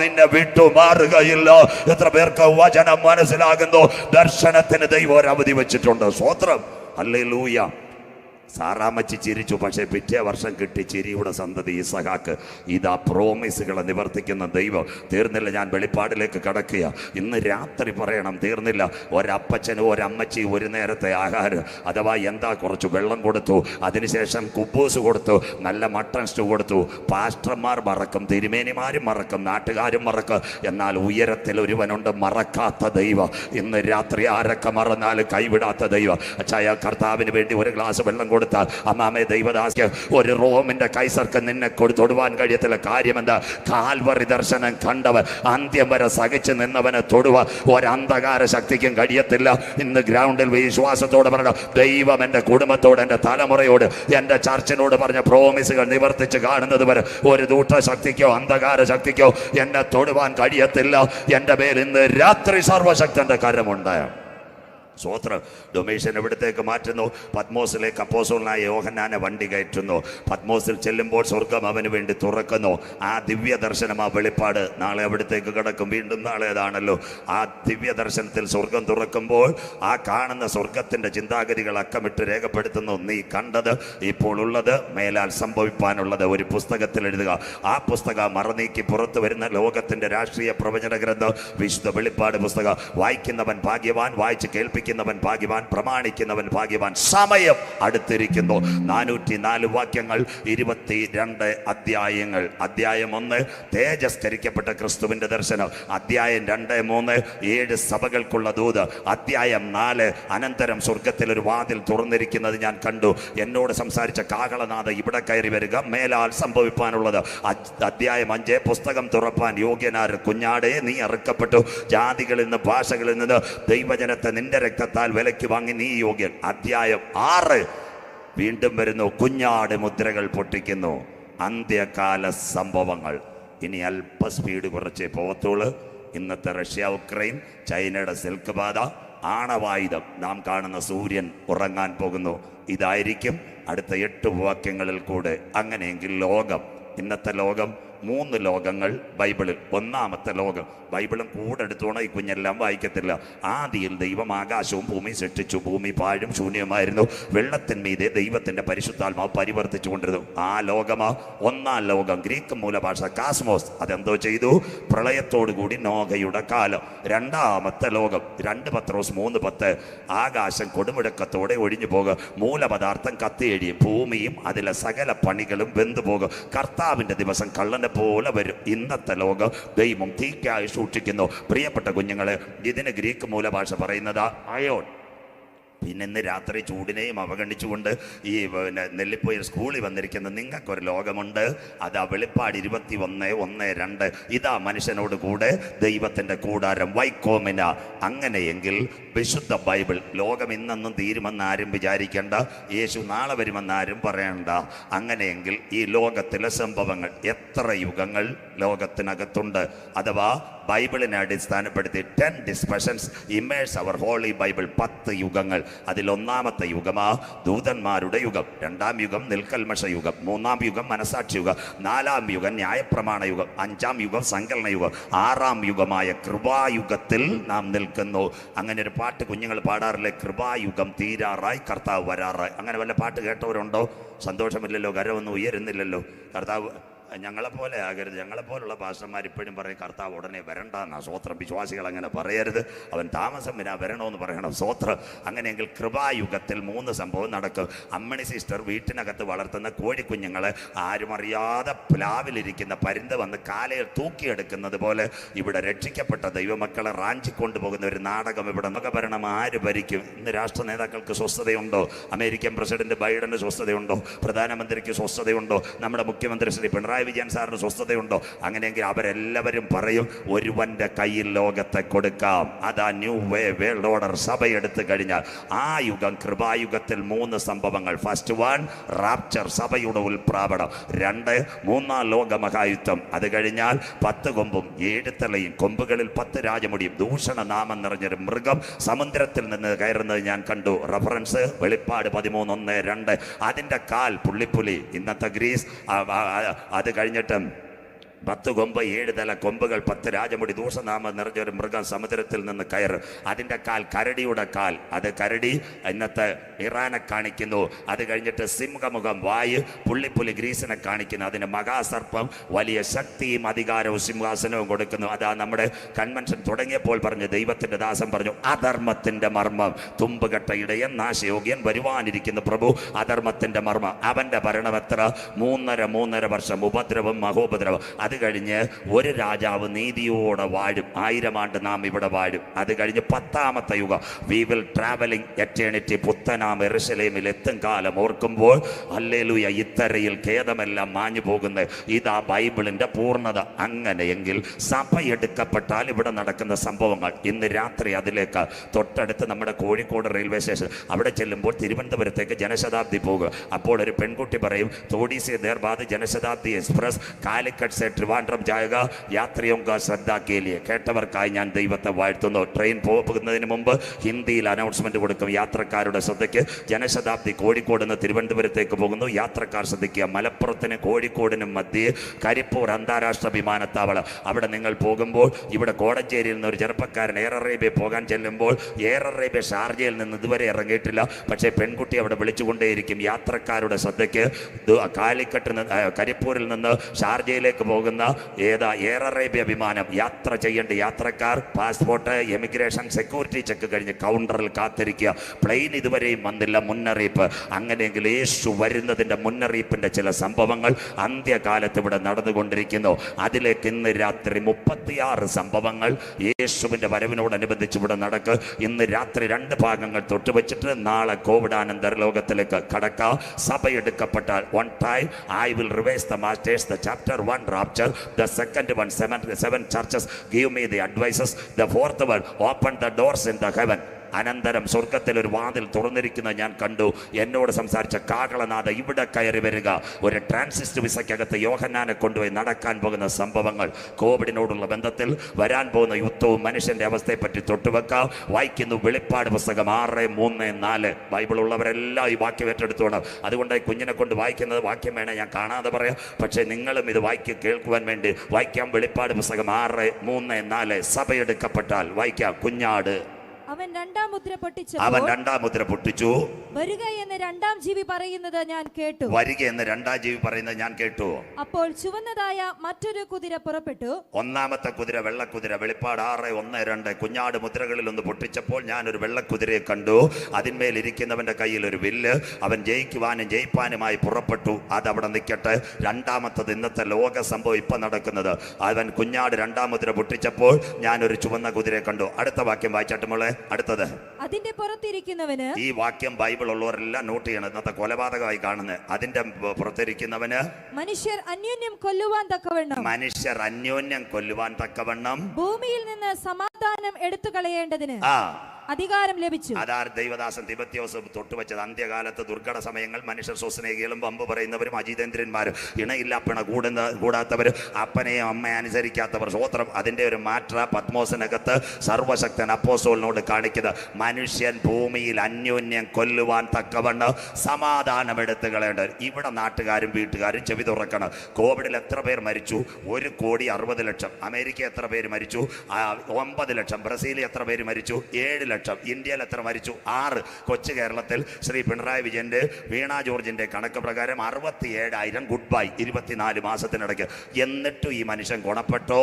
നിന്നെ വിട്ടു മാറുകയില്ല. എത്ര പേർക്ക് വചനം മനസ്സിലാകുന്നു? ദർശനത്തിന് ദൈവം ഒരു അവധി വെച്ചിട്ടുണ്ട്. സ്തോത്രം, ഹല്ലേലൂയ. സാറാമ്മച്ചി ചിരിച്ചു, പക്ഷേ പിറ്റേ വർഷം കിട്ടി ചിരിയുടെ സന്തതി ഇസഹാക്ക്. ഇതാ പ്രോമിസുകളെ നിവർത്തിക്കുന്ന ദൈവം. തീർന്നില്ല, ഞാൻ വെളിപ്പാടിലേക്ക് കടക്കുക. ഇന്ന് രാത്രി പറയണം, തീർന്നില്ല. ഒരപ്പച്ചനും ഒരമ്മച്ചിയും ഒരു നേരത്തെ ആഹാരം, അഥവാ എന്താ, കുറച്ച് വെള്ളം കൊടുത്തു, അതിനുശേഷം കുബൂസ് കൊടുത്തു, നല്ല മട്ടൺ സ്റ്റൂ കൊടുത്തു. പാസ്റ്റർമാർ മറക്കും, തിരുമേനിമാരും മറക്കും, നാട്ടുകാരും മറക്കും. എന്നാൽ ഉയരത്തിൽ ഒരുവനുണ്ട്, മറക്കാത്ത ദൈവം. ഇന്ന് രാത്രി ആരൊക്കെ മറന്നാലും കൈവിടാത്ത ദൈവം. അച്ചായ, കർത്താവിന് വേണ്ടി ഒരു ഗ്ലാസ് വെള്ളം കൊടുത്താൽ അമ്മാമേ ദൈവദാസ്ക്ക് ഒരു റോമിന്റെ കൈസർക്ക് നിന്നെ തൊടുവാൻ കഴിയത്തില്ല. കാര്യമെന്താ? കാൽവറി ദർശനം കണ്ടവൻ, അന്ത്യം വരെ സഹിച്ചു നിന്നവനെ തൊടുവാൻ ഒരന്ധകാര ശക്തിക്കും കഴിയത്തില്ല. ഇന്ന് ഗ്രൗണ്ടിൽ വിശ്വാസത്തോടെ പറഞ്ഞ ദൈവം എൻ്റെ കുടുംബത്തോട്, എൻ്റെ തലമുറയോട്, എൻ്റെ ചർച്ചിനോട് പറഞ്ഞ പ്രോമിസുകൾ നിവർത്തിച്ച് കാണുന്നത് വരെ ഒരു ദൂഷ്ട ശക്തിക്കോ അന്ധകാര ശക്തിക്കോ എന്നെ തൊടുവാൻ കഴിയത്തില്ല. എൻ്റെ പേരിൽ ഇന്ന് രാത്രി സർവശക്തന്റെ കരമുണ്ട്. സ്വോത്രം. ഡൊമേഷൻ എവിടത്തേക്ക് മാറ്റുന്നു? പത്മോസിലേക്ക് അപ്പോസ്തലനായ യോഹന്നാനെ വണ്ടി കയറ്റുന്നു. പത്മോസിൽ ചെല്ലുമ്പോൾ സ്വർഗം അവന് വേണ്ടി തുറക്കുന്നു. ആ ദിവ്യ ദർശനം, ആ വെളിപ്പാട് നാളെ അവിടത്തേക്ക് കിടക്കും. വീണ്ടും നാളെ അതാണല്ലോ. ആ ദിവ്യ ദർശനത്തിൽ സ്വർഗം തുറക്കുമ്പോൾ ആ കാണുന്ന സ്വർഗത്തിൻ്റെ ചിന്താഗതികൾ അക്കമിട്ട് രേഖപ്പെടുത്തുന്നു. നീ കണ്ടത്, ഇപ്പോൾ ഉള്ളത്, മേലാൽ സംഭവിപ്പാനുള്ളത് ഒരു പുസ്തകത്തിൽ എഴുതുക. ആ പുസ്തകം മറനീക്കി പുറത്തു വരുന്ന ലോകത്തിൻ്റെ രാഷ്ട്രീയ പ്രവചന ഗ്രന്ഥം വിശുദ്ധ വെളിപ്പാട് പുസ്തകം. വായിക്കുന്നവൻ ഭാഗ്യവാൻ, വായിച്ച് കേൾപ്പിക്കുന്നവൻ ഭാഗ്യവാൻ, പ്രമാണിക്കുന്നവൻ ഭാഗ്യവാൻ. സമയം അടുത്തിരിക്കുന്നു. 404 വാക്യങ്ങൾ, 22 അധ്യായങ്ങൾ. അധ്യായം 1 തേജസ്കരിക്കപ്പെട്ട ക്രിസ്തുവിന്റെ ദർശനം. അധ്യായം 2, 3 7 സഭകൾക്കുള്ള ദൂത്. അധ്യായം 4 അനന്തരം സ്വർഗത്തിൽ ഒരു വാതിൽ തുറന്നിരിക്കുന്നത് ഞാൻ കണ്ടു. എന്നോട് സംസാരിച്ച കാഹളനാഥ, ഇവിടെ കയറി വരിക, മേലാൽ സംഭവിപ്പാനുള്ളത്. അധ്യായം 5 പുസ്തകം തുറപ്പാൻ യോഗ്യനാര്? കുഞ്ഞാടേ, നീ അറുക്കപ്പെട്ടു. ജാതികളിൽ നിന്ന്, ഭാഷകളിൽ നിന്ന് ദൈവജനത്തെ നിന്റെ രക്തത്താൽ വിലയ്ക്ക് വാങ്ങി നീ യോഗ്യൻ. അധ്യായം 6 വീണ്ടും വരുന്നു. കുഞ്ഞാട് മുദ്രകൾ പൊട്ടിക്കുന്നു. അന്ത്യകാല സംഭവങ്ങൾ. ഇനി അല്പ സ്പീഡ് കുറച്ചേ പോകത്തുള്ളൂ. ഇന്നത്തെ റഷ്യ, ഉക്രൈൻ, ചൈനയുടെ സിൽക്ക് പാത, ആണവായുധം, നാം കാണുന്ന സൂര്യൻ ഉറങ്ങാൻ പോകുന്നു. ഇതായിരിക്കും അടുത്ത 8 വാക്യങ്ങളിൽ കൂടെ. അങ്ങനെയെങ്കിൽ ലോകം, ഇന്നത്തെ ലോകം 3 ലോകങ്ങൾ ബൈബിളിൽ. ഒന്നാമത്തെ ലോകം, ബൈബിളും കൂടെ എടുത്തോണം, ഈ കുഞ്ഞെല്ലാം വായിക്കത്തില്ല. ആദിയിൽ ദൈവം ആകാശവും ഭൂമി സൃഷ്ടിച്ചു. ഭൂമി പാഴും ശൂന്യമായിരുന്നു. വെള്ളത്തിന്മീതെ ദൈവത്തിന്റെ പരിശുദ്ധാത്മാവ് പരിവർത്തിച്ചു കൊണ്ടിരുന്നു. ആ ലോകമാ ഒന്നാം ലോകം. ഗ്രീക്ക് മൂലഭാഷ കാസ്മോസ്. അതെന്തോ ചെയ്തു? പ്രളയത്തോടു കൂടി നോഹയുടെ കാലം. രണ്ടാമത്തെ ലോകം, 2 പത്രോസ് 3:10 ആകാശം കൊടുമുഴക്കത്തോടെ ഒഴിഞ്ഞു പോകും, മൂലപദാർത്ഥം കത്തിയെഴിയും, ഭൂമിയും അതിലെ സകല പണികളും വെന്തുപോകും, കർത്താവിന്റെ ദിവസം കള്ളനെ പോലെ വരും. ഇന്നത്തെ ലോകം ദൈവം തീക്കായി സൂക്ഷിക്കുന്നു. പ്രിയപ്പെട്ട കുഞ്ഞുങ്ങളെ, ഇതിന് ഗ്രീക്ക് മൂലഭാഷ പറയുന്നത് അയോൺ. പിന്നെ ഇന്ന് രാത്രി ചൂടിനെയും അവഗണിച്ചുകൊണ്ട് ഈ നെല്ലിപ്പോയി സ്കൂളിൽ വന്നിരിക്കുന്ന നിങ്ങൾക്കൊരു ലോകമുണ്ട്. അതാ വെളിപ്പാട് 21:1-2. ഇതാ മനുഷ്യനോട് കൂടെ ദൈവത്തിൻ്റെ കൂടാരം, വൈക്കോമിന. അങ്ങനെയെങ്കിൽ വിശുദ്ധ ബൈബിൾ, ലോകം ഇന്നൊന്നും തീരുമെന്ന് ആരും വിചാരിക്കേണ്ട, യേശു നാളെ വരുമെന്ന് ആരും പറയണ്ട. അങ്ങനെയെങ്കിൽ ഈ ലോകത്തിലെ സംഭവങ്ങൾ, എത്ര യുഗങ്ങൾ ലോകത്തിനകത്തുണ്ട്, അഥവാ ബൈബിളിനെ അടിസ്ഥാനപ്പെടുത്തി 10 ഡിസ്പെഷൻസ് ഇമേഴ്സ് അവർ ഹോളി ബൈബിൾ. 10 യുഗങ്ങൾ. അതിലൊന്നാമത്തെ യുഗമാ ദൂതന്മാരുടെ യുഗം. 2-ാം യുഗം നിൽക്കൽമഷ യുഗം. 3-ാം യുഗം മനസാക്ഷി യുഗം. 4-ാം യുഗം ന്യായപ്രമാണ യുഗം. 5-ാം യുഗം സങ്കലന യുഗം. 6-ാം യുഗമായ കൃപായുഗത്തിൽ നാം നിൽക്കുന്നു. അങ്ങനെ ഒരു പാട്ട് കുഞ്ഞുങ്ങൾ പാടാറില്ലേ? കൃപായുഗം തീരാറായി, കർത്താവ് വരാറായി. അങ്ങനെ വല്ല പാട്ട് കേട്ടവരുണ്ടോ? സന്തോഷമില്ലല്ലോ, കരമൊന്നും ഉയരുന്നില്ലല്ലോ. കർത്താവ് ഞങ്ങളെപ്പോലെ ആകരുത്. ഞങ്ങളെപ്പോലുള്ള പാസ്റ്റർമാർ ഇപ്പോഴും പറയും കർത്താവ് ഉടനെ വരണ്ടെന്നാ. സ്വോത്രം. വിശ്വാസികൾ അങ്ങനെ പറയരുത്. അവൻ താമസം വിനാ വരണമെന്ന് പറയണം. സ്വോത്രം. അങ്ങനെയെങ്കിൽ കൃപായുഗത്തിൽ 3 സംഭവം നടക്കും. അമ്മണി സിസ്റ്റർ വീട്ടിനകത്ത് വളർത്തുന്ന കോഴിക്കുഞ്ഞുങ്ങളെ ആരും അറിയാതെ പ്ലാവിലിരിക്കുന്ന പരുന്ത് വന്ന് കാലയിൽ തൂക്കിയെടുക്കുന്നത് പോലെ ഇവിടെ രക്ഷിക്കപ്പെട്ട ദൈവമക്കളെ റാഞ്ചിക്കൊണ്ടു പോകുന്ന ഒരു നാടകം ഇവിടെ. നമുക്ക് ഭരണം ആര് ഭരിക്കും? ഇന്ന് രാഷ്ട്ര നേതാക്കൾക്ക് സ്വസ്ഥതയുണ്ടോ? American president ബൈഡന് സ്വസ്ഥതയുണ്ടോ? പ്രധാനമന്ത്രിക്ക് സ്വസ്ഥതയുണ്ടോ? നമ്മുടെ മുഖ്യമന്ത്രി ശ്രീ പിണറായി വിജയൻ സാറിന് സ്വസ്ഥതയുണ്ടോ? അങ്ങനെയെങ്കിൽ അവരെല്ലാവരും പറയും ഒരുവന്റെ കയ്യിൽ ലോകത്തെ കൊടുക്കാം. അതാ ന്യൂ വേൾഡ് ഓർഡർ. സഭ എടുത്തു കഴിഞ്ഞാൽ ആ യുഗം, കൃപായുഗത്തിൽ 3 സംഭവങ്ങൾ. ഫസ്റ്റ് 1 റാപ്ചർ, സഭയുടെ ഉൽപ്രാപണം. 2 3-ാം ലോക മഹായുദ്ധം. അത് കഴിഞ്ഞാൽ 10 കൊമ്പും 7 തലയും, കൊമ്പുകളിൽ 10 രാജമുടിയും, ദൂഷണ നാമം നിറഞ്ഞൊരു മൃഗം സമുദ്രത്തിൽ നിന്ന് കയറുന്നത് ഞാൻ കണ്ടു. റഫറൻസ് വെളിപ്പാട് 13:1-2. അതിൻ്റെ കാൽ പുള്ളിപ്പുലി, ഇന്നത്തെ ഗ്രീസ്. അത് കഴിഞ്ഞിട്ട് 10 കൊമ്പ് 7 തല കൊമ്പുകൾ 10 രാജമുടി ദൂഷനാമം നിറഞ്ഞൊരു മൃഗം സമുദ്രത്തിൽ നിന്ന് കയറ്. അതിൻ്റെ കാൽ കരടിയുടെ കാൽ. അത് കരടി ഇന്നത്തെ ഇറാനെ കാണിക്കുന്നു. അത് കഴിഞ്ഞിട്ട് സിംഹമുഖം വായ് പുള്ളിപ്പുലി ഗ്രീസിനെ കാണിക്കുന്നു. അതിന് മഹാസർപ്പം വലിയ ശക്തിയും അധികാരവും സിംഹാസനവും കൊടുക്കുന്നു. അതാ നമ്മുടെ കൺവെൻഷൻ തുടങ്ങിയപ്പോൾ പറഞ്ഞു, ദൈവത്തിന്റെ ദാസൻ പറഞ്ഞു, അധർമ്മത്തിന്റെ മർമ്മം തുമ്പുകെട്ട ഇടയൻ നാശയോഗ്യൻ വരുവാനിരിക്കുന്ന പ്രഭു. അധർമ്മത്തിന്റെ മർമ്മം. അവന്റെ ഭരണം എത്ര? 3.5 വർഷം ഉപദ്രവം മഹോപദ്രവം. അത് കഴിഞ്ഞ് ഒരു രാജാവ് നീതിയോടെ വാഴും. 1000 ആണ്ട് നാം ഇവിടെ വാഴും. അത് കഴിഞ്ഞ് 10ാമത്തെ യുഗം. We will travelling eternity. പുത്തനാം യെരൂശലേമിൽ എത്തും കാലം ഓർക്കുമ്പോൾ ഹല്ലേലൂയ, ഇത്തരയിൽ ഖേദമെല്ലാം മാഞ്ഞു പോകുന്നത്. ഇതാ ബൈബിളിന്റെ പൂർണ്ണത. അങ്ങനെയെങ്കിൽ സഭ എടുക്കപ്പെട്ടാൽ ഇവിടെ നടക്കുന്ന സംഭവങ്ങൾ ഇന്ന് രാത്രി അതിലേക്ക് തൊട്ടടുത്ത് നമ്മുടെ കോഴിക്കോട് റെയിൽവേ സ്റ്റേഷൻ അവിടെ ചെല്ലുമ്പോൾ തിരുവനന്തപുരത്തേക്ക് ജനശതാബ്ദി പോകുക. അപ്പോൾ ഒരു പെൺകുട്ടി പറയും, തോടി സെ ദേർ ബാദ് ജനശതാബ്ദി എക്സ്പ്രസ് കാലിക്കറ്റ് സെ ട്രിവാൻഡ്രം ജായക യാത്രിയോं का श्रद्धा के लिए. കേട്ടവർക്കായി ഞാൻ ദൈവത്തെ വാഴ്ത്തുന്നു. ട്രെയിൻ പോകുന്നതിന് മുമ്പ് ഹിന്ദിയിൽ അനൗൺസ്മെന്റ് കൊടുക്കും. യാത്രക്കാരുടെ ശ്രദ്ധയ്ക്ക് ജനശതാബ്ദി കോഴിക്കോട് നിന്ന് തിരുവനന്തപുരത്തേക്ക് പോകുന്നു. യാത്രക്കാർ ശ്രദ്ധിക്കുക. മലപ്പുറത്തിന് കോഴിക്കോടിനും മധ്യേ കരിപ്പൂർ അന്താരാഷ്ട്ര വിമാനത്താവളം. അവിടെ നിങ്ങൾ പോകുമ്പോൾ ഇവിടെ കോടഞ്ചേരിയിൽ നിന്ന് ഒരു ചെറുപ്പക്കാരൻ എയർ അറേബ്യ പോകാൻ ചെല്ലുമ്പോൾ എയർ അറേബ്യ ഷാർജയിൽ നിന്ന് ഇതുവരെ ഇറങ്ങിയിട്ടില്ല. പക്ഷേ പെൺകുട്ടി അവിടെ വിളിച്ചുകൊണ്ടേയിരിക്കും. യാത്രക്കാരുടെ ശ്രദ്ധയ്ക്ക് കാലിക്കട്ട് കരിപ്പൂരിൽ നിന്ന് ഷാർജയിലേക്ക് പോകുന്ന എയർ അറേബ്യ വിമാനം. യാത്ര ചെയ്യേണ്ട യാത്രക്കാർ പാസ്പോർട്ട് എമിഗ്രേഷൻ സെക്യൂരിറ്റി ചെക്ക് കഴിഞ്ഞ് കൗണ്ടറിൽ കാത്തിരിക്കുക. പ്ലെയിൻ ഇതുവരെയും വന്നില്ല. മുന്നറിയിപ്പ്. അങ്ങനെയെങ്കിൽ യേശു വരുന്നതിൻ്റെ മുന്നറിയിപ്പിൻ്റെ ചില സംഭവങ്ങൾ അന്ത്യകാലത്ത് ഇവിടെ നടന്നുകൊണ്ടിരിക്കുന്നു. അതിലേക്ക് ഇന്ന് രാത്രി 36 സംഭവങ്ങൾ യേശുവിൻ്റെ വരവിനോടനുബന്ധിച്ച് ഇവിടെ നടക്ക്. ഇന്ന് രാത്രി 2 ഭാഗങ്ങൾ തൊട്ടുവെച്ചിട്ട് നാളെ കോവിഡാനന്തര ലോകത്തിലേക്ക് കടക്കാം. സഭ എടുക്കപ്പെട്ടാൽ one time I will revise the masters, the chapter 1 rapture, the second one 7 churches give me the advices, the fourth one open the doors in the heaven. അനന്തരം സ്വർഗത്തിൽ ഒരു വാതിൽ തുറന്നിരിക്കുന്നത് ഞാൻ കണ്ടു. എന്നോട് സംസാരിച്ച കാഹളനാഥ ഇവിടെ കയറി വരിക. ഒരു ട്രാൻസിസ്റ്റ് വിസയ്ക്കകത്ത് യോഹന്നാനെ കൊണ്ടുപോയി നടക്കാൻ പോകുന്ന സംഭവങ്ങൾ, കോവിഡിനോടുള്ള ബന്ധത്തിൽ വരാൻ പോകുന്ന യുദ്ധവും മനുഷ്യന്റെ അവസ്ഥയെപ്പറ്റി തൊട്ടുവെക്കാം. വായിക്കുന്നു വെളിപ്പാട് പുസ്തകം 6:3-4. ബൈബിൾ ഉള്ളവരെല്ലാം ഈ വാക്യം ഏറ്റെടുത്തോണം. അതുകൊണ്ട് കുഞ്ഞിനെ കൊണ്ട് വായിക്കുന്നത് വാക്യം വേണേ ഞാൻ കാണാതെ പറയാം, പക്ഷേ നിങ്ങളും ഇത് കേൾക്കുവാൻ വേണ്ടി വായിക്കാം. വെളിപ്പാട് പുസ്തകം 6:3-4. സഭയെടുക്കപ്പെട്ടാൽ വായിക്കാം. കുഞ്ഞാട് അവൻ രണ്ടാം മുദ്ര പൊട്ടിച്ചു. വരിക എന്ന് രണ്ടാം ജീവി പറയുന്നത് ഞാൻ കേട്ടു. അപ്പോൾ ചുവന്നതായ മറ്റൊരു കുതിര പുറപ്പെട്ടു. 1ാമത്തെ കുതിര വെള്ളക്കുതിര. വെളിപ്പാട് 6:1-2. കുഞ്ഞാട് മുദ്രകളിൽ ഒന്ന് പൊട്ടിച്ചപ്പോൾ ഞാൻ ഒരു വെള്ളക്കുതിരയെ കണ്ടു. അതിന്മേൽ ഇരിക്കുന്നവന്റെ കയ്യിൽ ഒരു വില്ല്. അവൻ ജയിക്കുവാനും ജയിപ്പാനുമായി പുറപ്പെട്ടു. അതവിടെ നിൽക്കട്ടെ. 2ാമത്തത് ഇന്നത്തെ ലോക സംഭവം ഇപ്പൊ നടക്കുന്നത്. അവൻ കുഞ്ഞാട് 2ാം മുദ്ര പൊട്ടിച്ചപ്പോൾ ഞാൻ ഒരു ചുവന്ന കുതിരയെ കണ്ടു. അടുത്ത വാക്യം വായിച്ചാട്ട് മോളെ. അടുത്തത് അതിന്റെ പുറത്തിരിക്കുന്നവന്. ഈ വാക്യം ബൈബിൾ ഉള്ളവരെല്ലാം നോട്ട് ചെയ്യണം. ഇന്നത്തെ കൊലപാതകമായി കാണുന്നത്. അതിന്റെ പുറത്തിരിക്കുന്നവന് മനുഷ്യർ അന്യോന്യം കൊല്ലുവാൻ തക്കവണ്ണം ഭൂമിയിൽ നിന്ന് സമാധാനം എടുത്തു കളയേണ്ടതിന് അധികാരം ലഭിച്ചു. അതാർ ദൈവദാസൻ തിമോഥെയോസ് തൊട്ടുവെച്ചത്. അന്ത്യകാലത്ത് ദുർഘട സമയങ്ങൾ മനുഷ്യർ സ്വസ്നേഹികളും വമ്പ് പറയുന്നവരും അജിതേന്ദ്രന്മാരും ഇണയില്ല പിണ കൂടാത്തവർ അപ്പനെയും അമ്മയെ അനുസരിക്കാത്തവർ. സ്വോത്രം. അതിൻ്റെ ഒരു മാറ്റ പത്മോസിനകത്ത് സർവശക്തൻ അപ്പോസ്തലനോട് കാണിക്കുന്നത് മനുഷ്യൻ ഭൂമിയിൽ അന്യോന്യം കൊല്ലുവാൻ തക്കവണ്ണം സമാധാനം എടുത്തു കളയേണ്ടത്. ഇവിടെ നാട്ടുകാരും വീട്ടുകാരും ചെവി തുറക്കണം. കോവിഡിൽ എത്ര പേർ മരിച്ചു? 1,60,00,000. അമേരിക്ക എത്ര പേര് മരിച്ചു? 9 ലക്ഷം. ബ്രസീലിൽ എത്ര പേര് മരിച്ചു? 7 ലക്ഷം. ഇന്ത്യയിൽ എത്ര മരിച്ചു? 6. കൊച്ചു കേരളത്തിൽ ശ്രീ പിണറായി വിജയന്റെ വീണ ജോർജിന്റെ കണക്ക് പ്രകാരം 67,000 ഗുഡ് ബൈ 24 മാസത്തിനിടയ്ക്ക്. എന്നിട്ടും ഈ മനുഷ്യൻ ഗുണപ്പെട്ടോ?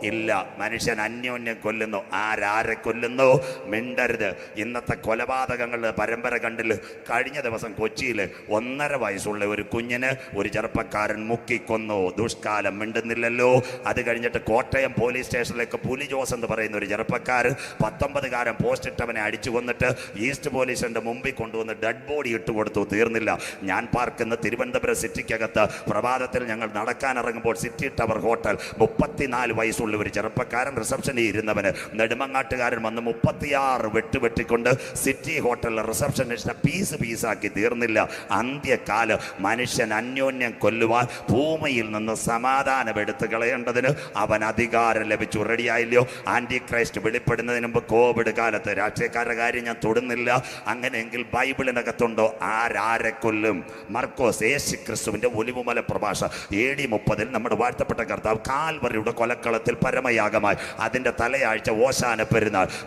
ഇല്ല. മനുഷ്യൻ അന്യോന്യം കൊല്ലുന്നു. ആരെ കൊല്ലുന്നു? മിണ്ടരുത്. ഇന്നത്തെ കൊലപാതകങ്ങളുടെ പരമ്പര കണ്ടില്ല. കഴിഞ്ഞ ദിവസം കൊച്ചിയിൽ 1.5 വയസ്സുള്ള ഒരു കുഞ്ഞിന് ഒരു ചെറുപ്പക്കാരൻ മുക്കിക്കൊന്നു. ദുഷ്കാലം. മിണ്ടുന്നില്ലല്ലോ. അത് കഴിഞ്ഞിട്ട് കോട്ടയം പോലീസ് സ്റ്റേഷനിലേക്ക് പുലി ജോസ് എന്ന് പറയുന്ന ഒരു ചെറുപ്പക്കാരൻ 19കാരൻ പോസ്റ്റ് ഇട്ടവനെ അടിച്ചു കൊന്നിട്ട് ഈസ്റ്റ് പോലീസിന്റെ മുമ്പിൽ കൊണ്ടുവന്ന് ഡെഡ് ബോഡി ഇട്ടുകൊടുത്തു. തീർന്നില്ല. ഞാൻ പാർക്കുന്ന തിരുവനന്തപുരം സിറ്റിക്കകത്ത് പ്രഭാതത്തിൽ ഞങ്ങൾ നടക്കാനിറങ്ങുമ്പോൾ സിറ്റി ടവർ ഹോട്ടൽ 34 വയസ്സുള്ള ഒരു ചെറുപ്പക്കാരൻ റിസപ്ഷനിൽ ഇരുന്നവന് നെടുമങ്ങാട്ടുകാരൻ വന്ന് 36 വെട്ടിക്കൊണ്ട് സിറ്റി ഹോട്ടലിലെ റിസപ്ഷനിസ്റ്റിനെ പീസാക്കി. തീർന്നില്ല. അന്ത്യകാലം മനുഷ്യൻ അന്യോന്യം കൊല്ലുവാൻ ഭൂമിയിൽ നിന്ന് സമാധാനം എടുത്തു കളയേണ്ടതിന് അവൻ അധികാരം ലഭിച്ചു. റെഡിയായില്ലയോ? ആന്റി ക്രൈസ്റ്റ് വെളിപ്പെടുന്നതിന് മുമ്പ് കോവിഡ് കാലത്ത് രാഷ്ട്രീയക്കാരുടെ കാര്യം ഞാൻ തൊടുന്നില്ല. അങ്ങനെയെങ്കിൽ ബൈബിളിനകത്തുണ്ടോ ആരാരെ കൊല്ലും? മർക്കോസ് യേശു ക്രിസ്തുവിന്റെ ഒലിവുമല പ്രഭാഷ AD 30 നമ്മുടെ വാഴ്ത്തപ്പെട്ട കർത്താവ് കാൽവറിയുടെ കൊലക്കളത്തിൽ പരമയാഗമായി അതിന്റെ തലയാഴ്ച ഓശാന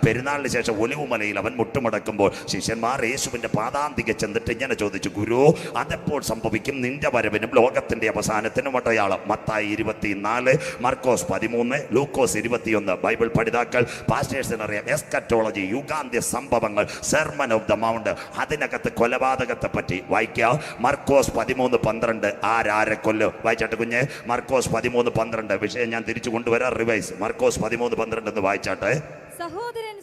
പെരുന്നാളിന് ശേഷം ഒലിവുമലയിൽ അവൻ മുട്ടുമടക്കുമ്പോൾ ശിഷ്യന്മാർ യേശുവിന്റെ പാദാന്തിക ചെന്നിട്ട് ഇങ്ങനെ ചോദിച്ചു, ഗുരു അതെപ്പോൾ സംഭവിക്കും? നിന്റെ വരവിനും ലോകത്തിന്റെ അവസാനത്തിനും അടയാളം. മത്തായി 24, മർക്കോസ് 13, ലൂക്കോസ് 21. ബൈബിൾ പഠിതാക്കൾ പാസ്റ്റേഴ്സിന് അറിയാം. എസ്കറ്റോളജി, യുഗാന്ത്യ സംഭവങ്ങൾ, സെർമൺ ഓഫ് ദ മൗണ്ട്, അതിനകത്ത് കൊലപാതകത്തെ പറ്റി വായിക്കുക. മർക്കോസ് 13:12 ആരാരെ കൊല്ലും? വായിച്ചാട്ടെ കുഞ്ഞ്, മർക്കോസ് 13:12. വിഷയം ഞാൻ തിരിച്ചു കൊണ്ടുവരാം. റിവൈസ്. മർക്കോസ് 13:12 എന്ന് വായിച്ചാട്ടെ. സഹോദരൻ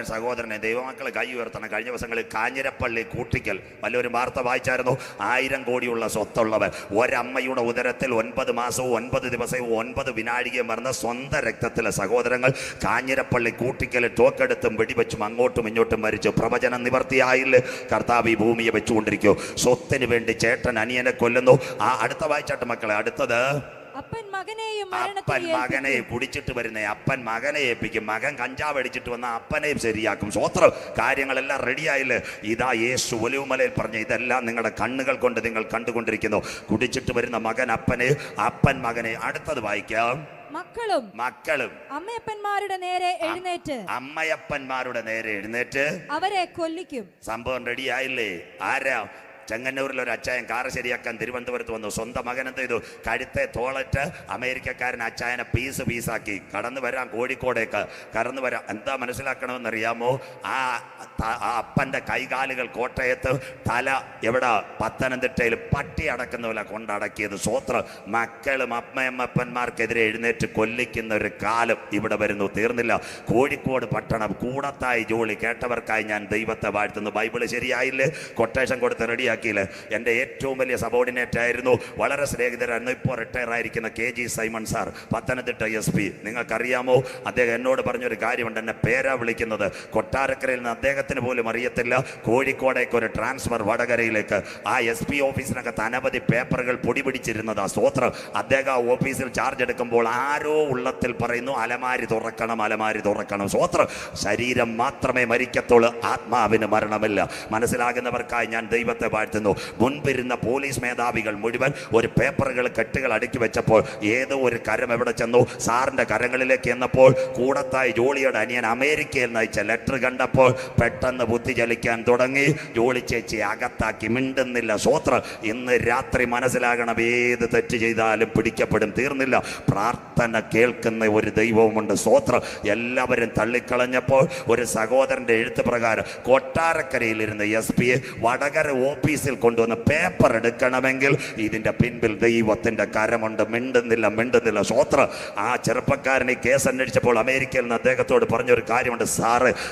സഹോദരനെ ദൈവമക്കൾ കൈ ഉയർത്തണം. കഴിഞ്ഞ ദിവസങ്ങളിൽ കാഞ്ഞിരപ്പള്ളി കൂട്ടിക്കൽ വല്ലവരും വാർത്ത വായിച്ചായിരുന്നു. 1000 കോടിയുള്ള സ്വത്തുള്ളവൻ ഒരമ്മയുടെ ഉദരത്തിൽ 9 മാസവും 9 ദിവസവും 9 വിനാഴികയും വരുന്ന സ്വന്തം രക്തത്തിലെ സഹോദരങ്ങൾ കാഞ്ഞിരപ്പള്ളി കൂട്ടിക്കൽ തോക്കെടുത്തും വെടിവെച്ചും അങ്ങോട്ടും ഇങ്ങോട്ടും മരിച്ചു. പ്രവചനം നിവർത്തിയായില്ല. കർത്താവ് ഈ ഭൂമിയെ വെച്ചുകൊണ്ടിരിക്കൂ. സ്വത്തിന് വേണ്ടി ചേട്ടൻ അനിയനെ കൊല്ലുന്നു. ആ അടുത്ത വായിച്ചാട്ട് മക്കളെ. അടുത്തത് അപ്പൻ മകനെ കുടിച്ചിട്ട് വരുന്നേ അപ്പൻ മകനെ ഏൽപ്പിക്കും. മകൻ കഞ്ചാവ് അടിച്ചിട്ട് വന്ന അപ്പനെയും ശരിയാക്കും. സ്വത്രം കാര്യങ്ങളെല്ലാം റെഡിയായില്ലേ? ഇതാ യേശു ഒലിവുമലയിൽ പറഞ്ഞ ഇതെല്ലാം നിങ്ങളുടെ കണ്ണുകൾ കൊണ്ട് നിങ്ങൾ കണ്ടുകൊണ്ടിരിക്കുന്നു. കുടിച്ചിട്ട് വരുന്ന മകൻ അപ്പനെ, അപ്പൻ മകനെ. അടുത്തത് വായിക്കാം. മക്കളും അമ്മയപ്പന്മാരുടെ നേരെ എഴുന്നേറ്റ് അവരെ കൊല്ലിക്കും. സംഭവം റെഡിയായില്ലേ? ആരാ? ചെങ്ങന്നൂരിൽ ഒരു അച്ചായൻ കാറ് ശരിയാക്കാൻ തിരുവനന്തപുരത്ത് വന്നു. സ്വന്തം മകൻ എന്ത് ചെയ്തു? കഴുത്തെ തോളറ്റ് അമേരിക്കക്കാരൻ അച്ചായനെ പീസാക്കി കടന്നു വരാം. കോഴിക്കോടേക്ക് കടന്നു വരാം. എന്താ മനസ്സിലാക്കണമെന്നറിയാമോ? ആ അപ്പൻ്റെ കൈകാലുകൾ കോട്ടയത്ത്, തല എവിടെ? പത്തനംതിട്ടയിൽ പട്ടി അടക്കുന്ന പോലെ കൊണ്ടടക്കിയത്. സ്വോത്രം. മക്കളും അമ്മയമ്മപ്പന്മാർക്കെതിരെ എഴുന്നേറ്റ് കൊല്ലിക്കുന്ന ഒരു കാലം ഇവിടെ വരുന്നു. തീർന്നില്ല. കോഴിക്കോട് പട്ടണം കൂടത്തായി ജോളി കേട്ടവർക്കായി ഞാൻ ദൈവത്തെ വാഴ്ത്തുന്നു. ബൈബിള് ശരിയായില്ലേ? കൊട്ടേഷൻ കൊടുത്ത് റെഡിയാക്കിയില്ലേ? എൻ്റെ ഏറ്റവും വലിയ സബോർഡിനേറ്റ് ആയിരുന്നു, വളരെ സ്നേഹിതരായിരുന്നു, ഇപ്പോൾ റിട്ടയർ ആയിരിക്കുന്ന KG Simon sir, Pathanamthitta SP. നിങ്ങൾക്കറിയാമോ? അദ്ദേഹം എന്നോട് പറഞ്ഞൊരു കാര്യമുണ്ട്. എന്നെ പേരാ വിളിക്കുന്നത്. കൊട്ടാരക്കരയിൽ നിന്ന് അദ്ദേഹത്തിന് പോലും അറിയത്തില്ല കോഴിക്കോടേക്ക് ഒരു ട്രാൻസ്ഫർ വടകരയിലേക്ക്. ആ SP ഓഫീസിനകത്ത് അനവധി പേപ്പറുകൾ പൊടി പിടിച്ചിരുന്നതാ. സ്വോത്രം. അദ്ദേഹം ആ ഓഫീസിൽ ചാർജ് എടുക്കുമ്പോൾ ആരോ ഉള്ളത്തിൽ പറയുന്നു, അലമാരി തുറക്കണം. സ്വോത്രം. ശരീരം മാത്രമേ മരിക്കത്തുള്ളൂ, ആത്മാവിന് മരണമില്ല. മനസ്സിലാകുന്നവർക്കായി ഞാൻ ദൈവത്തെ വാഴ്ത്തുന്നു. മുൻപിരുന്ന പോലീസ് മേധാവികൾ മുഴുവൻ ഒരു പേപ്പറുകൾ കെട്ടുകൾ അടുക്കി വെച്ചപ്പോൾ ഏതോ ഒരു കരം എവിടെ ചെന്നു? സാറിന്റെ കരങ്ങളിലേക്ക് എന്നപ്പോൾ കൂടത്തായി ജോളിയുടെ അനിയൻ അമേരിക്കയിൽ നയിച്ച ലെറ്റർ കണ്ടപ്പോൾ പെട്ടെന്ന് ബുദ്ധി ചലിക്കാൻ തുടങ്ങി. ജോളി ചേച്ചി അകത്താക്കി. മിണ്ടുന്നില്ല. സ്വോത്രം. ഇന്ന് രാത്രി മനസ്സിലാകണം, ഏത് തെറ്റ് ചെയ്താലും പിടിക്കപ്പെടും. തീർന്നില്ല. പ്രാർത്ഥന കേൾക്കുന്ന ഒരു ദൈവവുമുണ്ട്. സ്വോത്രം. എല്ലാവരും തള്ളിക്കളഞ്ഞപ്പോൾ ഒരു സഹോദരന്റെ എഴുത്ത് പ്രകാരം കൊട്ടാരക്കരയിലിരുന്ന SP വടകര ഓഫീസിൽ കൊണ്ടുവന്ന് പേപ്പർ എടുക്കണമെങ്കിൽ ഇതിന്റെ പിൻപിൽ ദൈവത്തിന്റെ കരമുണ്ട്. മിണ്ടുന്നില്ല. സ്വോത്രം. ആ ചെറുപ്പക്കാരനെ കേസ് അന്വേഷിച്ചപ്പോൾ അമേരിക്കയിൽ നിന്ന് അദ്ദേഹത്തോട് പറഞ്ഞൊരു കാര്യമുണ്ട്.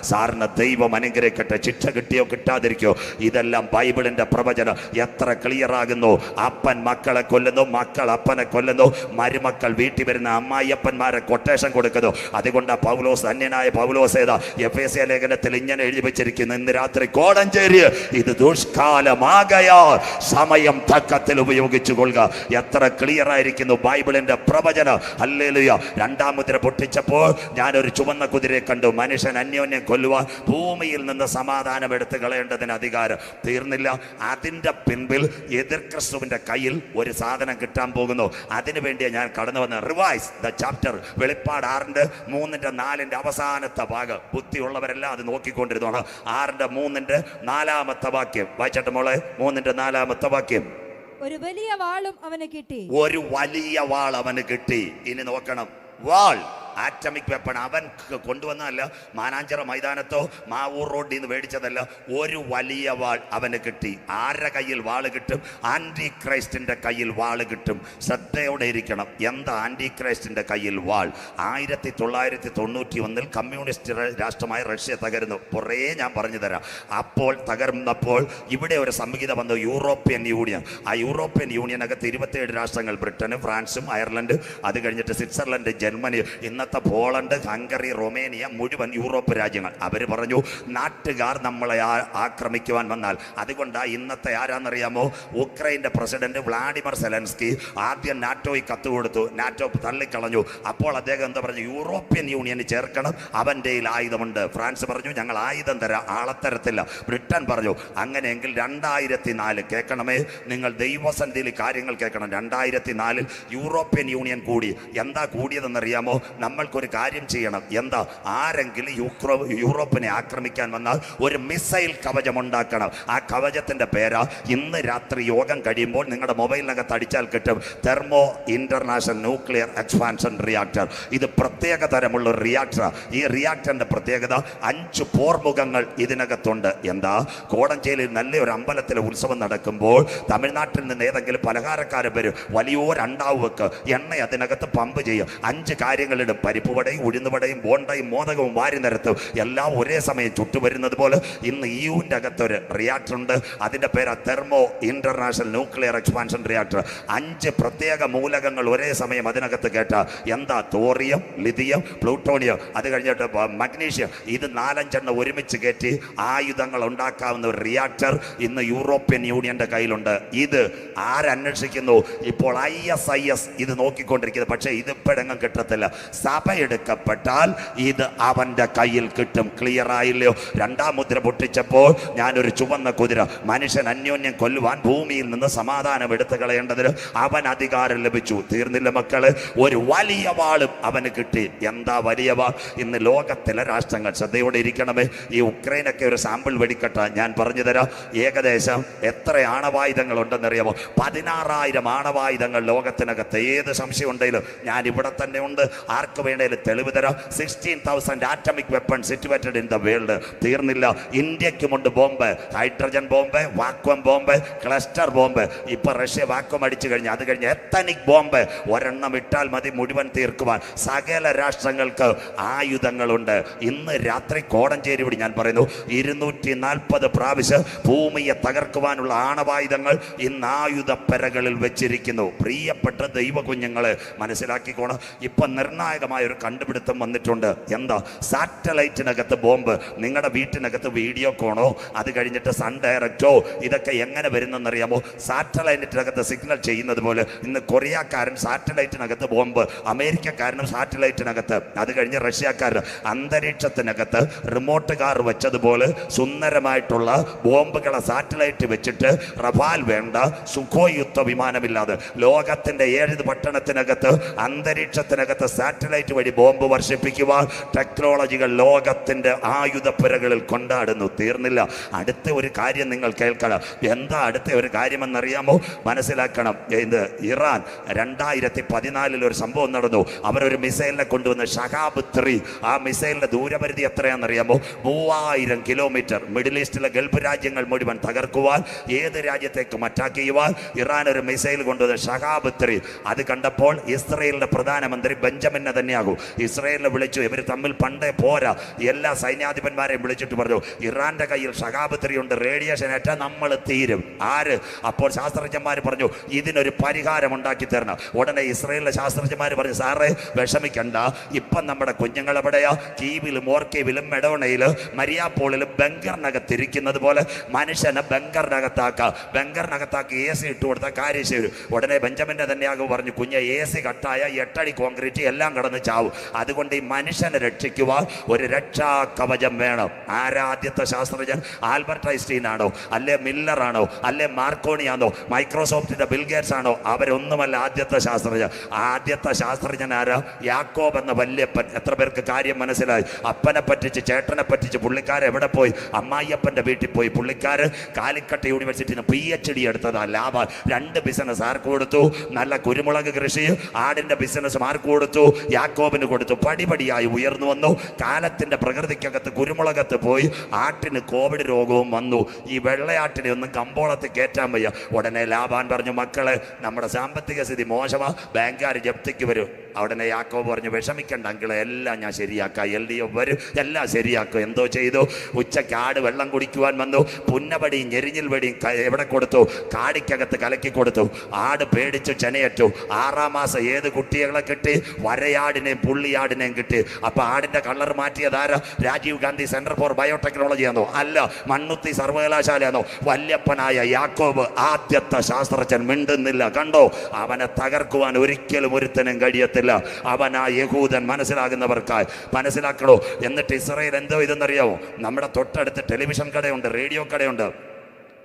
സാറിന് ദൈവം അനുഗ്രഹിക്കട്ടെ. ശിക്ഷ കിട്ടിയോ കിട്ടാതിരിക്കോ, ഇതെല്ലാം ബൈബിളിന്റെ പ്രവചനം. എത്ര ക്ലിയർ ആകുന്നു. അപ്പൻ മക്കളെ കൊല്ലുന്നു, മക്കൾ അപ്പനെ കൊല്ലുന്നു, മരുമക്കൾ വീട്ടിൽ വരുന്ന അമ്മായിയപ്പന്മാരെ കൊട്ടേഷൻ കൊടുക്കുന്നു. അതുകൊണ്ട് പൗലോസ്, അന്യനായ പൗലോസ് ഏതാ എഫേസ്യ ലേഖനത്തിൽ ഇങ്ങനെ എഴുതി വെച്ചിരിക്കുന്നു, ഇന്ന് രാത്രി കോടഞ്ചേരി ഇത് ദുഷ്കാലമാകയാൽ സമയം തക്കത്തിൽ ഉപയോഗിച്ചു കൊള്ളുക. എത്ര ക്ലിയർ ആയിരിക്കുന്നു ബൈബിളിന്റെ പ്രവചനം. ഹല്ലേലൂയ. 2-ാം മുദ്ര പൊട്ടിച്ചപ്പോൾ ഞാനൊരു ചുവന്ന കുതിരയെ കണ്ടു. മനുഷ്യൻ അന്യോന്യം കൊല്ലുവാൻ ഭൂമിയിൽ നിന്ന് സമാധാനം എടുത്തു കളയേണ്ടതിന് അധികാരം. തീർന്നില്ല. അതിന്റെ പിൻപിൽ എതിർ ക്രിസ്തുവിന്റെ കയ്യിൽ ഒരു സാധനം കിട്ടാൻ പോകുന്നു. അതിനു വേണ്ടിയാണ് ഞാൻ കടന്നു വന്നത്. Revise the chapter. വെളിപ്പാട് 6:3-4 അവസാനത്തെ ഭാഗം. ബുദ്ധിയുള്ളവരെല്ലാം അത് നോക്കിക്കൊണ്ടിരുന്നോണം. 6:3-4 വാക്യം വായിച്ചട്ടെ മോളെ. 3-4 വാക്യം. ഒരു വലിയ വാളും അവന് കിട്ടി. ഇനി നോക്കണം. വാൾ ആറ്റമിക് വെപ്പൺ അവൻ കൊണ്ടുവന്നതല്ല, മാനാഞ്ചിറ മൈതാനത്തോ മാവൂർ റോഡിൽ നിന്ന് മേടിച്ചതല്ല. ഒരു വലിയ വാൾ അവന് കിട്ടി. ആരുടെ കയ്യിൽ വാള് കിട്ടും? ആന്റി ക്രൈസ്റ്റിന്റെ കയ്യിൽ വാള് കിട്ടും. ശ്രദ്ധയോടെ ഇരിക്കണം. എന്താ ആന്റി ക്രൈസ്റ്റിന്റെ കയ്യിൽ വാൾ? 1991 കമ്മ്യൂണിസ്റ്റ് രാഷ്ട്രമായ റഷ്യ തകരുന്നു. കുറേ ഞാൻ പറഞ്ഞു തരാം. അപ്പോൾ തകർന്നപ്പോൾ ഇവിടെ ഒരു സംഹിത വന്നു, യൂറോപ്യൻ യൂണിയൻ. ആ യൂറോപ്യൻ യൂണിയനകത്ത് 27 രാഷ്ട്രങ്ങൾ, ബ്രിട്ടനും ഫ്രാൻസും അയർലൻഡ്, അത് കഴിഞ്ഞിട്ട് സ്വിറ്റ്സർലൻഡ്, ജർമ്മനി, ഇന്നത്തെ ഇന്നത്തെ പോളണ്ട്, ഹംഗറി, റൊമേനിയ, മുഴുവൻ യൂറോപ്പ് രാജ്യങ്ങൾ അവർ പറഞ്ഞു നാട്ടുകാർ നമ്മളെ ആക്രമിക്കുവാൻ വന്നാൽ. അതുകൊണ്ടാണ് ഇന്നത്തെ ആരാന്നറിയാമോ? ഉക്രൈൻ്റെ പ്രസിഡന്റ് വ്ളാഡിമിർ സെലൻസ്കി ആദ്യം നാറ്റോയ്ക്ക് കത്ത് കൊടുത്തു. നാറ്റോ തള്ളിക്കളഞ്ഞു. അപ്പോൾ അദ്ദേഹം എന്താ പറഞ്ഞു? യൂറോപ്യൻ യൂണിയന് ചേർക്കണം, അവൻ്റെ ആയുധമുണ്ട്. ഫ്രാൻസ് പറഞ്ഞു ഞങ്ങൾ ആയുധം തരാം, ആളെ തരത്തില്ല. ബ്രിട്ടൻ പറഞ്ഞു അങ്ങനെയെങ്കിൽ 2004 കേൾക്കണമേ, നിങ്ങൾ ദൈവസന്നിധിയിൽ കാര്യങ്ങൾ കേൾക്കണം. 2004 യൂറോപ്യൻ യൂണിയൻ കൂടി. എന്താ കൂടിയതെന്നറിയാമോ? നമ്മൾക്കൊരു കാര്യം ചെയ്യണം. എന്താ? ആരെങ്കിലും യൂറോപ്പിനെ ആക്രമിക്കാൻ വന്നാൽ ഒരു മിസൈൽ കവചം ഉണ്ടാക്കണം. ആ കവചത്തിന്റെ പേരാ ഇന്ന് രാത്രി യോഗം കഴിയുമ്പോൾ നിങ്ങളുടെ മൊബൈലിനകത്ത് അടിച്ചാൽ കിട്ടും. Thermo international nuclear expansion reactor. ഇത് പ്രത്യേക തരമുള്ള ഒരു റിയാക്ടർ. ഈ റിയാക്ടറിന്റെ പ്രത്യേകത 5 പോർമുഖങ്ങൾ ഇതിനകത്തുണ്ട്. എന്താ? കോടഞ്ചേരിയിൽ നല്ലൊരു അമ്പലത്തിലെ ഉത്സവം നടക്കുമ്പോൾ തമിഴ്നാട്ടിൽ നിന്ന് ഏതെങ്കിലും പലഹാരക്കാരൻ വരും, വലിയൊരു അണ്ടാവ് വെക്ക്, എണ്ണ അതിനകത്ത് പമ്പ് ചെയ്യും. 5 കാര്യങ്ങളിടും. പരിപ്പുവടയും ഉഴുന്നുവടയും ബോണ്ടയും മോദകവും വാരി നിരത്തും. എല്ലാം ഒരേ സമയം ചുട്ടുവരുന്നത് പോലെ ഇന്ന് യുടെ അകത്തൊരു റിയാക്ടർ ഉണ്ട്. അതിന്റെ പേര് thermo international nuclear expansion reactor. 5 പ്രത്യേക മൂലകങ്ങൾ ഒരേ സമയം അതിനകത്ത് കേട്ട എന്താ? തോറിയം, ലിഥിയം, പ്ലൂട്ടോണിയം, അത് കഴിഞ്ഞിട്ട് മഗ്നീഷ്യം. ഇത് 4-5 ഒരുമിച്ച് കയറ്റി ആയുധങ്ങൾ ഉണ്ടാക്കാവുന്ന ഒരു റിയാക്ടർ ഇന്ന് യൂറോപ്യൻ യൂണിയന്റെ കയ്യിലുണ്ട്. ഇത് ആരന്വേഷിക്കുന്നു? ഇപ്പോൾ ISIS ഇത് നോക്കിക്കൊണ്ടിരിക്കുന്നത്. പക്ഷേ ഇത് ഇപ്പോഴെങ്ങും കിട്ടത്തില്ല. സഭ എടുക്കപ്പെട്ടാൽ ഇത് അവന്റെ കയ്യിൽ കിട്ടും. ക്ലിയർ ആയില്ലയോ? 2ാം മുദ്ര പൊട്ടിച്ചപ്പോൾ ഞാനൊരു ചുവന്ന കുതിര, മനുഷ്യൻ അന്യോന്യം കൊല്ലുവാൻ ഭൂമിയിൽ നിന്ന് സമാധാനം എടുത്തു കളയേണ്ടതിന് അവൻ അധികാരം ലഭിച്ചു. തീർന്നില്ല മക്കള്? ഒരു വലിയ വാളും അവന് കിട്ടി. എന്താ വലിയ വാൾ? ഇന്ന് ലോകത്തിലെ രാഷ്ട്രങ്ങൾ ശ്രദ്ധയോടെ ഇരിക്കണമേ. ഈ ഉക്രൈനൊക്കെ ഒരു സാമ്പിൾ വെടിക്കട്ട ഞാൻ പറഞ്ഞു തരാം. ഏകദേശം എത്ര ആണവായുധങ്ങൾ ഉണ്ടെന്നറിയാമോ? 16,000 ആണവായുധങ്ങൾ ലോകത്തിനകത്ത്. ഏത് സംശയം ഉണ്ടെങ്കിലും ഞാൻ ഇവിടെ തന്നെ ഉണ്ട്, ആർക്ക് വേണേലും തെളിവ് തരാം. 16,000 atomic weapon situated in the world. തീർന്നില്ല. ഇന്ത്യക്കുമുണ്ട് bomb, hydrogen bomb, vacuum bomb, cluster bomb. ഇപ്പൊ റഷ്യ വാക്വം അടിച്ചു കഴിഞ്ഞു. അത് കഴിഞ്ഞ് എത്തനിക് ബോംബ് ഒരെണ്ണം ഇട്ടാൽ മതി മുഴുവൻ തീർക്കുവാൻ. സകല രാഷ്ട്രങ്ങൾക്ക് ആയുധങ്ങളുണ്ട്. ഇന്ന് രാത്രി കോടഞ്ചേരി വഴി ഞാൻ പറയുന്നു 240 പ്രാവശ്യം ഭൂമിയെ തകർക്കുവാനുള്ള ആണവായുധങ്ങൾ ഇന്ന് ആയുധപ്പരകളിൽ വെച്ചിരിക്കുന്നു. പ്രിയപ്പെട്ട ദൈവ കുഞ്ഞുങ്ങളെ മനസ്സിലാക്കിക്കോണം. ഇപ്പൊ നിർണായകമായ ഒരു കണ്ടുപിടുത്തം വന്നിട്ടുണ്ട്. എന്താ? സാറ്റലൈറ്റിനകത്ത് ബോംബ്. നിങ്ങളുടെ വീട്ടിനകത്ത് വീഡിയോ കോണോ, അത് കഴിഞ്ഞിട്ട് സൺ ഡയറക്റ്റോ, ഇതൊക്കെ എങ്ങനെ വരുന്നെന്നറിയാമോ? സാറ്റലൈറ്റിനകത്ത് സിഗ്നൽ ചെയ്യുന്നത് പോലെ ഇന്ന് കൊറിയക്കാരൻ സാറ്റലൈറ്റിനകത്ത് ബോംബ്, അമേരിക്കക്കാരനും സാറ്റലൈറ്റിനകത്ത്, അത് കഴിഞ്ഞ് റഷ്യക്കാരൻ അന്തരീക്ഷത്തിനകത്ത് റിമോട്ട് കാർ വെച്ചതുപോലെ സുന്ദരമായിട്ടുള്ള ബോംബുകളെ സാറ്റലൈറ്റ് വെച്ചിട്ട് റഫാൽ വേണ്ട, സുഖോയ് യുദ്ധ വിമാനമില്ലാതെ ലോകത്തിന്റെ 7 പട്ടണത്തിനകത്ത് അന്തരീക്ഷത്തിനകത്ത് സാറ്റലൈറ്റ് വഴി ബോംബ് വർഷിപ്പിക്കുവാൻ ടെക്നോളജികൾ ലോകത്തിന്റെ ആയുധപ്പുരകളിൽ കൊണ്ടാടുന്നു. തീർന്നില്ല. അടുത്ത ഒരു കാര്യം നിങ്ങൾ കേൾക്കണം. എന്താ അടുത്ത ഒരു കാര്യമെന്നറിയാമോ? മനസ്സിലാക്കണം. ഇത് ഇറാൻ 2014 ഒരു സംഭവം നടന്നു. അവരൊരു മിസൈലിനെ കൊണ്ടുവന്ന് ഷഹാബ് 3. ആ മിസൈലിന്റെ ദൂരപരിധി എത്രയാണെന്നറിയാമോ? 3000 കിലോമീറ്റർ. മിഡിൽ ഈസ്റ്റിലെ ഗൾഫ് രാജ്യങ്ങൾ മുഴുവൻ തകർക്കുവാൻ, ഏത് രാജ്യത്തേക്ക് മറ്റാക്കിയുവാൻ ഇറാൻ ഒരു മിസൈൽ കൊണ്ടുവന്ന് ഷഹാബ് 3. അത് കണ്ടപ്പോൾ ഇസ്രയേലിന്റെ പ്രധാനമന്ത്രി ബെഞ്ചമിൻ നെതന്യാഹു ഇസ്രയേലിനെ വിളിച്ചു. ഇവർ തമ്മിൽ പണ്ടേ പോരാ. എല്ലാ സൈന്യാധിപന്മാരെയും വിളിച്ചിട്ട് പറഞ്ഞു ഇറാന്റെ കയ്യിൽ ഷഹാബ് 3 ഉണ്ട്, റേഡിയേഷൻ ഏറ്റാൽ നമ്മൾ തീരും. ആര്? അപ്പോൾ ശാസ്ത്രജ്ഞന്മാർ പറഞ്ഞു ഇതിനൊരു പരിഹാരം ഉണ്ടാക്കി തരണം. ഉടനെ ഇസ്രയേലിലെ ശാസ്ത്രജ്ഞന്മാർ പറഞ്ഞു സാറേ വിഷമിക്കണ്ട, ഇപ്പം നമ്മുടെ കുഞ്ഞുങ്ങൾ എവിടെയാ? കീവിലും ഓർക്കീവിലും മെഡോണയിലും മരിയാപ്പോളിലും ബങ്കറിനകത്തിരിക്കുന്നത് പോലെ മനുഷ്യനെ ബങ്കറിനകത്താക്കാം. ബങ്കറിനകത്താക്കി AC ഇട്ട് കൊടുത്താൽ കാര്യം ചെയ്യും. ഉടനെ ബെഞ്ചമിൻ നെതന്യാഹു പറഞ്ഞു കുഞ്ഞ് AC കട്ടായ 8 അടി കോൺക്രീറ്റ് എല്ലാം കടന്ന് ചാവും. അതുകൊണ്ട് ഈ മനുഷ്യനെ രക്ഷിക്കുവാൻ ഒരു രക്ഷാ കവചം വേണം. ആരാദ്യത്തെ ശാസ്ത്രജ്ഞൻ? ആൽബർട്ട് ഐൻസ്റ്റീൻ ആണോ? അല്ലെ മില്ലർ ആണോ? അല്ലെ മാർക്കോണി ആണോ? മൈക്രോസോഫ്റ്റിന്റെ ബിൽ ഗേറ്റ്സ് ആണോ? അവരൊന്നുമല്ല ആദ്യത്തെ ശാസ്ത്രജ്ഞൻ. ആദ്യത്തെ ശാസ്ത്രജ്ഞൻ ആരാ? യാക്കോബ് എന്ന വല്യപ്പൻ. എത്ര പേർക്ക് കാര്യം മനസ്സിലായി? അപ്പനെ പറ്റിച്ച് ചേട്ടനെ പറ്റിച്ച് പുള്ളിക്കാരൻ എവിടെ പോയി? അമ്മായിയപ്പന്റെ വീട്ടിൽ പോയി. പുള്ളിക്കാരൻ കാലിക്കട്ട് യൂണിവേഴ്സിറ്റിയിൽ നിന്ന് PhD എടുത്തതാ. ലാഭം. 2 ബിസിനസ് ആർക്ക് കൊടുത്തു? നല്ല കുരുമുളക് കൃഷി, ആടിന്റെ ബിസിനസ് ആർക്ക് കൊടുത്തു? യാക്കോബിന് കൊടുത്തു. പടിപടിയായി ഉയർന്നു വന്നു. കാലത്തിന്റെ പ്രകൃതിക്കകത്ത് കുരുമുളകത്ത് പോയി ആട്ടിന് കോവിഡ് രോഗവും വന്നു. ഈ വെള്ളയാട്ടിനെ ഒന്നും കമ്പോളത്തിൽ കയറ്റാൻ വയ്യ. ഉടനെ ലാബാൻ പറഞ്ഞു മക്കളെ നമ്മുടെ സാമ്പത്തിക സ്ഥിതി മോശമാ, ബാങ്കുകാർ ജപ്തിക്ക് വരും. അവിടെ യാക്കോബ് പറഞ്ഞു, വിഷമിക്കണ്ട അങ്കിളെ, എല്ലാം ഞാൻ ശരിയാക്കാം, LDF വരും, എല്ലാം ശരിയാക്കും. എന്തോ ചെയ്തു? ഉച്ചയ്ക്ക് ആട് വെള്ളം കുടിക്കുവാൻ വന്നു. പുന്നപടിയും ഞെരിഞ്ഞിൽ വടിയും എവിടെ കൊടുത്തു? കാടിക്കകത്ത് കലക്കി കൊടുത്തു. ആട് പേടിച്ചു ചെനയറ്റു. 6-ാം മാസം ഏത് കുട്ടികളെ കിട്ടി? വരയാടിനെയും പുള്ളിയാടിനെയും കിട്ടി. അപ്പൊ ആടിന്റെ കളർ മാറ്റിയതാരാ? Rajiv Gandhi centre for biotechnology ആണോ? അല്ല, മണ്ണുത്തി സർവകലാശാലയാണോ? വല്യപ്പനായ യാക്കോബ്, ആദ്യത്തെ ശാസ്ത്രജ്ഞൻ, മിണ്ടുന്നില്ല. കണ്ടോ? അവനെ തകർക്കുവാൻ ഒരിക്കലും ഒരുത്തനും കഴിയത്തില്ല. അവനാ യഹൂദൻ. മനസ്സിലാകുന്നവർക്കായി മനസ്സിലാക്കണോ? എന്നിട്ട് ഇസ്രായേൽ എന്തോ ഇതെന്നറിയാമോ? നമ്മുടെ തൊട്ടടുത്ത് ടെലിവിഷൻ കടയുണ്ട്, റേഡിയോ കടയുണ്ട്.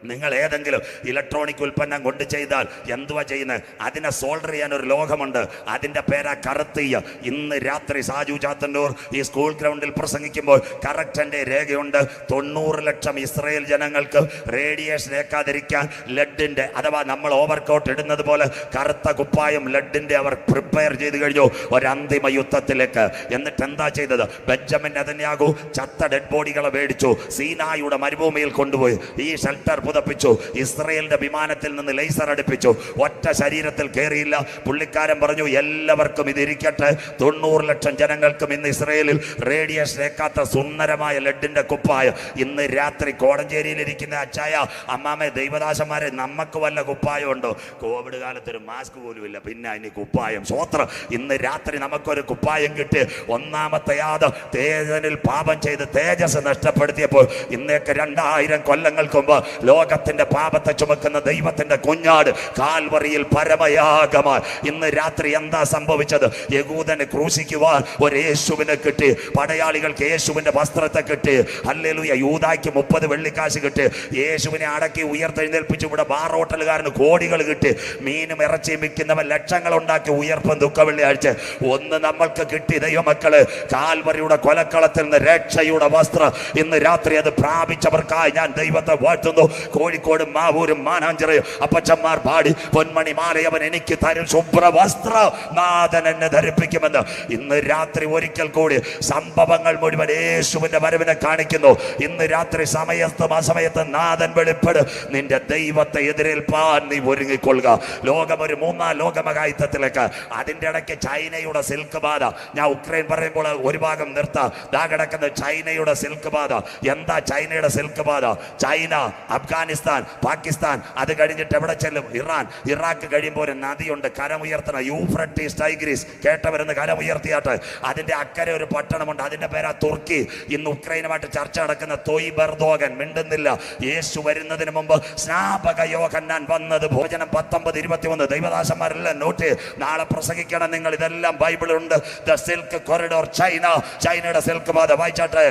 നിങ്ങൾ ഏതെങ്കിലും ഇലക്ട്രോണിക് ഉൽപ്പന്നം കൊണ്ട് ചെയ്താൽ എന്തുവാ ചെയ്യുന്നത്? അതിനെ സോൾഡർ ചെയ്യാൻ ഒരു ലോഹമുണ്ട്, അതിൻ്റെ പേരാ കറുത്തീയ. ഇന്ന് രാത്രി സാജു ചാത്തന്നൂർ ഈ സ്കൂൾ ഗ്രൗണ്ടിൽ പ്രസംഗിക്കുമ്പോൾ കറക്റ്റ് എൻ്റെ രേഖയുണ്ട്. 90 ലക്ഷം ഇസ്രായേൽ ജനങ്ങൾക്ക് റേഡിയേഷൻ ഏക്കാതിരിക്കാൻ ലെഡിൻ്റെ, അഥവാ നമ്മൾ ഓവർകോട്ട് ഇടുന്നത് പോലെ കറുത്ത കുപ്പായം ലെഡിൻ്റെ അവർ പ്രിപ്പയർ ചെയ്ത് കഴിഞ്ഞു ഒരു അന്തിമ യുദ്ധത്തിലേക്ക്. എന്നിട്ട് എന്താ ചെയ്തത്? ബെഞ്ചമിൻ നെതന്യാഹു ചത്ത ഡെഡ് ബോഡികളെ മേടിച്ചു, സീനായുടെ മരുഭൂമിയിൽ കൊണ്ടുപോയി ഈ ഷെൽട്ടർ പുതപ്പിച്ചു. ഇസ്രായേലിന്റെ വിമാനത്തിൽ നിന്ന് ലേസർ അടുപ്പിച്ചു. ഒറ്റ ശരീരത്തിൽ കയറിയില്ല. പുള്ളിക്കാരൻ പറഞ്ഞു, എല്ലാവർക്കും ഇതിരിക്കട്ടെ. 90 ലക്ഷം ജനങ്ങൾക്കും ഇന്ന് ഇസ്രായേലിൽ റേഡിയേഷൻ ഏക്കാത്ത സുന്ദരമായ ലെഡിന്റെ കുപ്പായ. ഇന്ന് രാത്രി കോടഞ്ചേരിയിലിരിക്കുന്ന അച്ചായ, അമ്മാമേ, ദൈവദാസന്മാരെ, നമുക്ക് വല്ല കുപ്പായം ഉണ്ടോ? കോവിഡ് കാലത്ത് ഒരു മാസ്ക് പോലും ഇല്ല, പിന്നെ അതിന് കുപ്പായം. സ്വോത്രം. ഇന്ന് രാത്രി നമുക്കൊരു കുപ്പായം കിട്ടി. ഒന്നാമത്തെ യാത് തേജനിൽ പാപം ചെയ്ത് തേജസ് നഷ്ടപ്പെടുത്തിയപ്പോൾ ഇന്നേക്ക് 2000 കൊല്ലങ്ങൾക്ക് മുമ്പ് ലോകത്തിന്റെ പാപത്തെ ചുമക്കുന്ന ദൈവത്തിന്റെ കുഞ്ഞാട് കാൽവറിയിൽ പരമയാഗമായി. ഇന്ന് രാത്രി എന്താ സംഭവിച്ചത്? യഹൂദനെ ക്രൂശിക്കുവാൻ ഒരു യേശുവിനെ കിട്ടി. പടയാളികൾക്ക് യേശുവിന്റെ വസ്ത്രത്തെ കിട്ടി. ഹല്ലേലൂയ. യൂദായ്ക്ക് 30 വെള്ളിക്കാശ് കിട്ടി. യേശുവിനെ അടക്കി ഉയർത്തെഴുന്നേൽപ്പിച്ചു. ഇവിടെ ബാർ ഹോട്ടലുകാരന് കോടികൾ കിട്ടി. മീനും ഇറച്ചിയും വിൽക്കുന്നവൻ ലക്ഷങ്ങൾ ഉണ്ടാക്കി. ഉയർപ്പും ദുഃഖ വെള്ളിയാഴ്ച ഒന്ന് നമ്മൾക്ക് കിട്ടി. ദൈവമക്കള്, കാൽവറിയുടെ കൊലക്കളത്തിൽ നിന്ന് രക്ഷയുടെ വസ്ത്രം ഇന്ന് രാത്രി അത് പ്രാപിച്ചവർക്കായി ഞാൻ ദൈവത്തെ വാഴ്ത്തുന്നു. കോഴിക്കോടും മാവൂരും മാനാഞ്ചിറയും അപ്പച്ചന്മാർ പാടി, പൊന്മണി മാലയവൻ എനിക്ക് തരും ശുഭ്രവസ്ത്ര നാഥൻ എന്നെ ധരിപ്പിക്കുമെന്ന്. ഇന്ന് രാത്രി ഒരിക്കൽ കൂടി സംഭവങ്ങൾ മുഴുവൻ യേശുവിന്റെ വരവിനെ കാണിക്കുന്നു. ഇന്ന് രാത്രി സമയത്തും അസമയത്തും നാഥൻ വെളിപ്പെടും. നിന്റെ ദൈവത്തെ എതിരേൽപ്പാൻ നീ ഒരുങ്ങിക്കൊള്ളുക. ലോകം ഒരു 3-ാം ലോകമഹായുദ്ധത്തിലേക്ക്. അതിൻ്റെ ഇടയ്ക്ക് ചൈനയുടെ സിൽക്ക് ബാധ. ഞാൻ ഉക്രൈൻ പറയുമ്പോൾ ഒരു ഭാഗം നിർത്താം. ദാ കിടക്കുന്ന ചൈനയുടെ സിൽക്ക് ബാധ. എന്താ ചൈനയുടെ സിൽക്ക് ബാധ? ചൈന, അഫ്ഗാനിസ്ഥാൻ, പാകിസ്ഥാൻ, അത് കഴിഞ്ഞിട്ട് എവിടെ ചെല്ലും? ഇറാൻ, ഇറാഖ് കഴിയുമ്പോൾ ഒരു നദിയുണ്ട്, കരമുയർത്തണം, യൂഫ്രട്ടീസ് ടൈഗ്രീസ്. കേട്ടവരെന്ന് കരമുയർത്തിയാട്ട്. അതിന്റെ അക്കരെ ഒരു പട്ടണമുണ്ട്, അതിന്റെ പേരാ തുർക്കി. ഇന്ന് ഉക്രൈനുമായിട്ട് ചർച്ച നടക്കുന്ന തൊയ്ബ് എർദോഗൻ മിണ്ടുന്നില്ല. യേശു വരുന്നതിന് മുമ്പ് സ്നാപക യോഹന്നാൻ വന്നത്. ഭോജനം 19:21. ദൈവദാസന്മാരെല്ലാം നോട്ട്. നാളെ പ്രസംഗിക്കണം നിങ്ങൾ. ഇതെല്ലാം ബൈബിളുണ്ട്. ദ സിൽക്ക് കൊറിഡോർ ചൈന, ചൈനയുടെ സിൽക്ക് പാത. വായിച്ചാട്ടെ.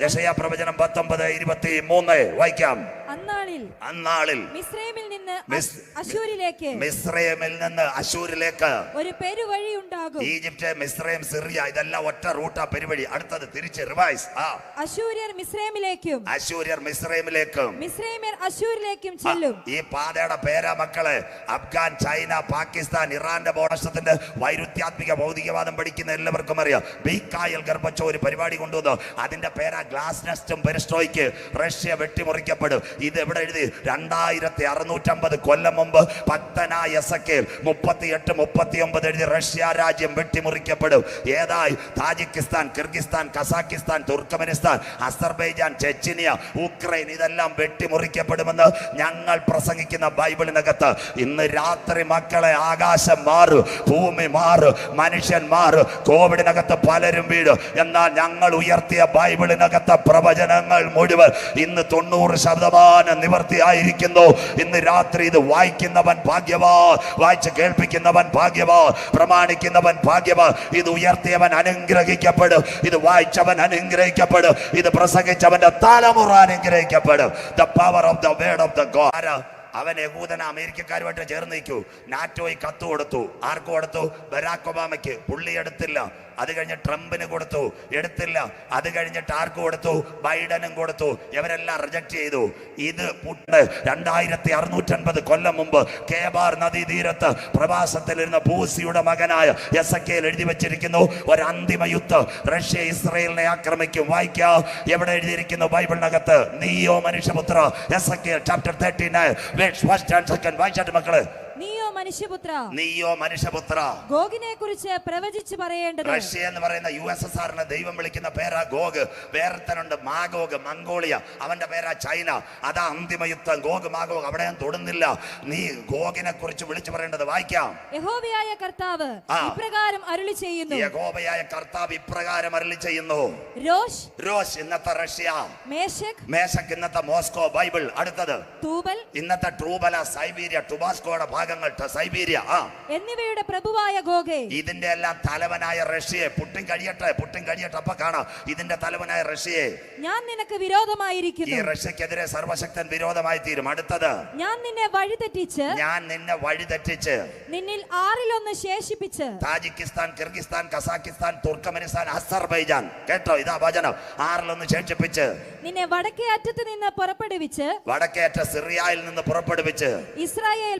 യെശയ്യാ പ്രവചനം 19:23 വായിക്കാം. അന്നാളിൽ മിസ്രയീമിൽ നിന്ന് അശൂരിലേക്ക് ഒരു പെരുവഴി ഉണ്ടാകും. ഈജിപ്റ്റ്, മിസ്രയീം, സിറിയ, ഇതെല്ലാം ഒറ്റ റൂട്ടാ, പെരുവഴി. അടുത്തത് തിരിച്ച് റിവൈസ്. അശൂര്യർ മിസ്രയീമിലേക്കും മിസ്രയീമ്യർ അശൂരിലേക്കും ചെല്ലും. ഈ പാതയുടെ പേരാ മക്കളെ. അഫ്ഗാൻ, ചൈന, പാകിസ്ഥാൻ, ഇറാന്റെ ബോണസത്തിന്റെ വൈരുദ്ധ്യാത്മിക ഭൗതികവാദം പഠിക്കുന്ന എല്ലാവർക്കും അറിയാം. ബീക്കായൽ ഗർഭച്ചോ ഒരു പരിപാടി കൊണ്ടുവന്നു. അതിന്റെ പേരാ ഗ്ലാസ് നെസ്റ്റും പെരിസ്ട്രോയ്ക്ക്. റഷ്യ വെട്ടിമുറിക്കപ്പെടും. ഇത് എവിടെ എഴുതി? 2650 കൊല്ലം മുമ്പ് ഭക്തനായ എസക്കേൽ 38-39 എഴുതി. റഷ്യ രാജ്യം വെട്ടിമുറിക്കപ്പെടും. ഏതായി? Tajikistan, Kyrgyzstan, Kazakhstan, Turkmenistan, Azerbaijan, Chechnya, Ukraine, ഇതെല്ലാം വെട്ടിമുറിക്കപ്പെടുമെന്ന് ഞങ്ങൾ പ്രസംഗിക്കുന്ന ബൈബിളിനകത്ത്. ഇന്ന് രാത്രി മക്കളെ, ആകാശം മാറും, ഭൂമി മാറും, മനുഷ്യൻ മാറും. കോവിഡിനകത്ത് പലരും വീഴും. എന്നാൽ ഞങ്ങൾ ഉയർത്തിയ ബൈബിളിനകത്തെ പ്രവചനങ്ങൾ മുഴുവൻ ഇന്ന് 90% നിവർത്തിയായിരിക്കുന്നു. ഇന്ന് രാത്രി ഇത് വായിക്കുന്നവൻ ഭാഗ്യവാൻ, വായിച്ച് കേൾപ്പിക്കുന്നവൻ ഭാഗ്യവാൻ, പ്രമാണിക്കുന്നവൻ ഭാഗ്യവാൻ. ഇത് ഉയർത്തിയവൻ അനുഗ്രഹിക്കപ്പെടും. ഇത് വായിച്ചവൻ അനുഗ്രഹിക്കപ്പെടും. ഇത് പ്രസംഗിച്ചവന്റെ തലമുറ അനുഗ്രഹിക്കപ്പെടും. The power of the word of the God. അവൻ യഹൂദന അമേരിക്കക്കാരുമായിട്ട് ചേർന്ന് നിൽക്കൂ. നാറ്റോയ്ക്ക് കത്ത് കൊടുത്തു. ആർക്ക് കൊടുത്തു? ബരാക് ഒബാമയ്ക്ക്. പുള്ളി എടുത്തില്ല. അത് കഴിഞ്ഞ് ട്രംപിന് കൊടുത്തു, എടുത്തില്ല. അത് കഴിഞ്ഞിട്ട് ആർക്ക് കൊടുത്തു? ബൈഡനും കൊടുത്തു. ഇവരെല്ലാം റിജക്ട് ചെയ്തു. ഇത് 2650 കൊല്ലം മുമ്പ് കേബാർ നദീ തീരത്ത് പ്രവാസത്തിലിരുന്ന ബൂസിയുടെ മകനായ എസക്കേൽ എഴുതി വെച്ചിരിക്കുന്നു. ഒരു അന്തിമ യുദ്ധം. റഷ്യ ഇസ്രായേലിനെ ആക്രമിക്കും. വായിക്കാം. എവിടെ എഴുതിയിരിക്കുന്നു ബൈബിളിനകത്ത്? നീയോ മനുഷ്യപുത്ര. എസക്കേൽ chapter 39 verse 1 and 2. വായിച്ചാട്ട് മക്കള്. നീയോ മനുഷ്യപുത്ര ഗോഗിനെ കുറിച്ച് പ്രവചിച്ചു പറയേണ്ടത്. റഷ്യ എന്ന് പറയുന്ന USSRനെ ദൈവം വിളിക്കുന്ന പേരാ ഗോഗ്. വേറെത്തനുണ്ട് മാഗോഗ്, മംഗോളിയ, അവന്റെ പേരാ ചൈന. അതാ അന്തിമ യുദ്ധം. ഗോഗ് മാഗോഗ് അവിടെ ഞാൻ തൊടുന്നില്ല. നീ ഗോഗിനെ കുറിച്ച് വിളിച്ചു പറയേണ്ടത്. വായിക്കാം. യഹോവയായ കർത്താവ് ഇപ്രകാരം അരുളി ചെയ്യുന്നു. യഹോവയായ കർത്താവ് ഇപ്രകാരം അരുളി ചെയ്യുന്നു. രോഷ് ഇന്നത്തെ റഷ്യ, മേശക് ഇന്നത്തെ മോസ്കോ, ബൈബിൾ. അടുത്തത് തൂബൽ, ഇന്നത്തെ ട്രൂബല, സൈബീരിയ, ടുബാസ്കോയുടെ ഭാഗങ്ങൾ, സൈബീരിയ എന്നിവയുടെ പ്രഭുവായ ഗോഗേ. ഇതിന്റെ എല്ലാം തലവനായ റഷ്യയെ. പുട്ടിൻ കഴിയട്ടെ അപ്പൊ കാണാം. ഇതിന്റെ തലവനായ റഷ്യയെ ഞാൻ നിനക്ക് വിരോധമായിരിക്കുന്നു. ഈ റഷ്യക്കെതിരെ സർവശക്തൻ വിരോധമായി തീരും. അടുത്തത് ഞാൻ നിന്നെ വഴിതെറ്റിച്ച് നിന്നിൽ 1/6 ശേഷിപ്പിച്ച് Tajikistan, Kyrgyzstan, Kazakhstan, Turkmenistan, Azerbaijan. കേട്ടോ, ഇതാ വചനം. 1/6 ശേഷിപ്പിച്ച് നിന്നെ വടക്കേ അറ്റത്ത് നിന്ന് പുറപ്പെടുവിച്ച്, വടക്കേ അറ്റ സിറിയയിൽ നിന്ന് പുറപ്പെടുവിച്ച് ഇസ്രായേൽ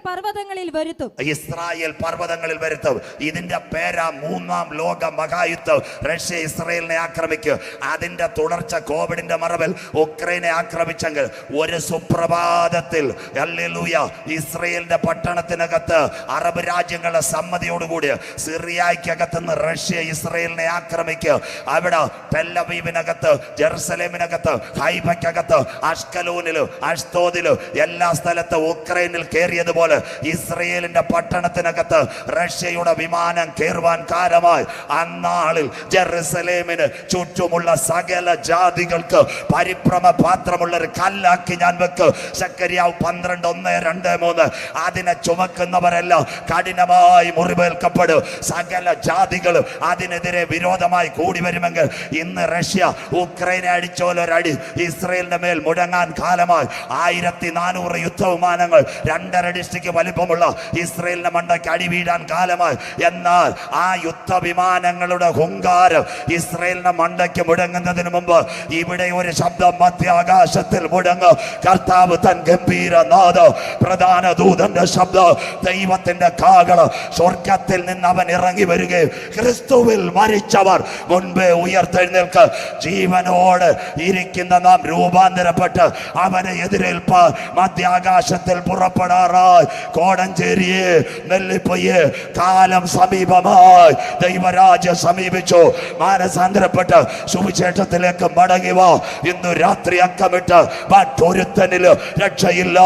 പർവ്വതങ്ങളിൽ വരുത്തും. ഇതിന്റെ പേരാ 3-ാം ലോക മഹായുദ്ധം. റഷ്യ ഇസ്രായേലിനെ ആക്രമിക്കും. അതിന്റെ തുടർച്ച കോവിഡിന്റെ മറവിൽ ഉക്രൈനെ ആക്രമിച്ചെങ്കിൽ ഒരു സുപ്രഭാതത്തിൽ ഹല്ലേലൂയ ഇസ്രായേലിന്റെ പട്ടണത്തിനകത്ത് അറബ് രാജ്യങ്ങളുടെ സമ്മതിയോടുകൂടി സിറിയക്കകത്ത് നിന്ന് റഷ്യ ഇസ്രായേലിനെ ആക്രമിക്കും. അവിടെ ടെല്ലവീവിനകത്ത്, ജെറുസലേമിനകത്ത്, ഹൈഫയ്ക്കകത്ത്, അഷ്കലോനിലും അഷ്തോദിലും എല്ലാ സ്ഥലത്തും ഉക്രൈനിൽ കയറിയതുപോലെ ഇസ്രായേലിന്റെ പട്ടണത്തിനകത്ത് റഷ്യയുടെ വിമാനം കയറുവാൻ കാരണമായി അന്നാളിൽ ജെറുസലേമിന് ചുറ്റുമുള്ള സകല ജാതികൾക്ക് പരിഭ്രമ പാത്രമുള്ള ഒരു കല്ലാക്കി ഞാൻ വെക്കും. സക്കറിയാവ് 12:1-2-3. അതിനെ ചുമക്കുന്നവരെല്ലാം കഠിനമായി മുറിവേൽക്കപ്പെടും. സകല ജാതികളും അതിനെതിരെ വിരോധമായി കൂടി വരുമെങ്കിൽ ഇന്ന് റഷ്യ ഉക്രൈനെ അടിച്ചോലൊരടി ഇസ്രായേലിന്റെ മേൽ മുടങ്ങാൻ കാലമായി 1400 യുദ്ധവിമാനങ്ങൾ 2.5 ഡിസ്ട്രിക്ട് വലിപ്പമുള്ള ഇസ്രായേലിന്റെ മണ്ടയ്ക്ക് അടി വീഴാൻ കാലമായി. എന്നാൽ ആ യുദ്ധവിമാനങ്ങളുടെ ഹുങ്കാരം ഇസ്രായേലിന്റെ മണ്ടയ്ക്ക് മുടങ്ങുന്നതിന് മുമ്പ് ഇവിടെ ഒരു ശബ്ദം മധ്യാകാശത്തിൽ മുടങ്ങും. കർത്താവ് തൻ ഗംഭീര നാദം, പ്രധാന ദൂതന്റെ ശബ്ദം, ദൈവത്തിന്റെ കാഹളം, സ്വർഗത്തിൽ നിന്ന് അവൻ ഇറങ്ങി വരികയും ക്രിസ്തുവിൽ മരിച്ചവർ മുൻപേ ഉയർത്തെഴുന്നേൽക്ക്. ജീവനോട് ഇരിക്കുന്ന നാം രൂപാന്തരപ്പെട്ട് അവനെ എതിരേൽപ്പാൻ മധ്യാകാശത്തിൽ പുറപ്പെടാറായി. കോടഞ്ചേരിയെ, നെല്ലിപ്പൊയ്യെ, കാലം സമീപമായി. ദൈവരാജ്യം സമീപിച്ചു. മാനസാന്തരപ്പെട്ട് സുവിശേഷത്തിലേക്ക് മടങ്ങി വാ. ഇന്നു രാത്രി അക്കമിട്ട് മറ്റൊരുത്തനില് രക്ഷയില്ല.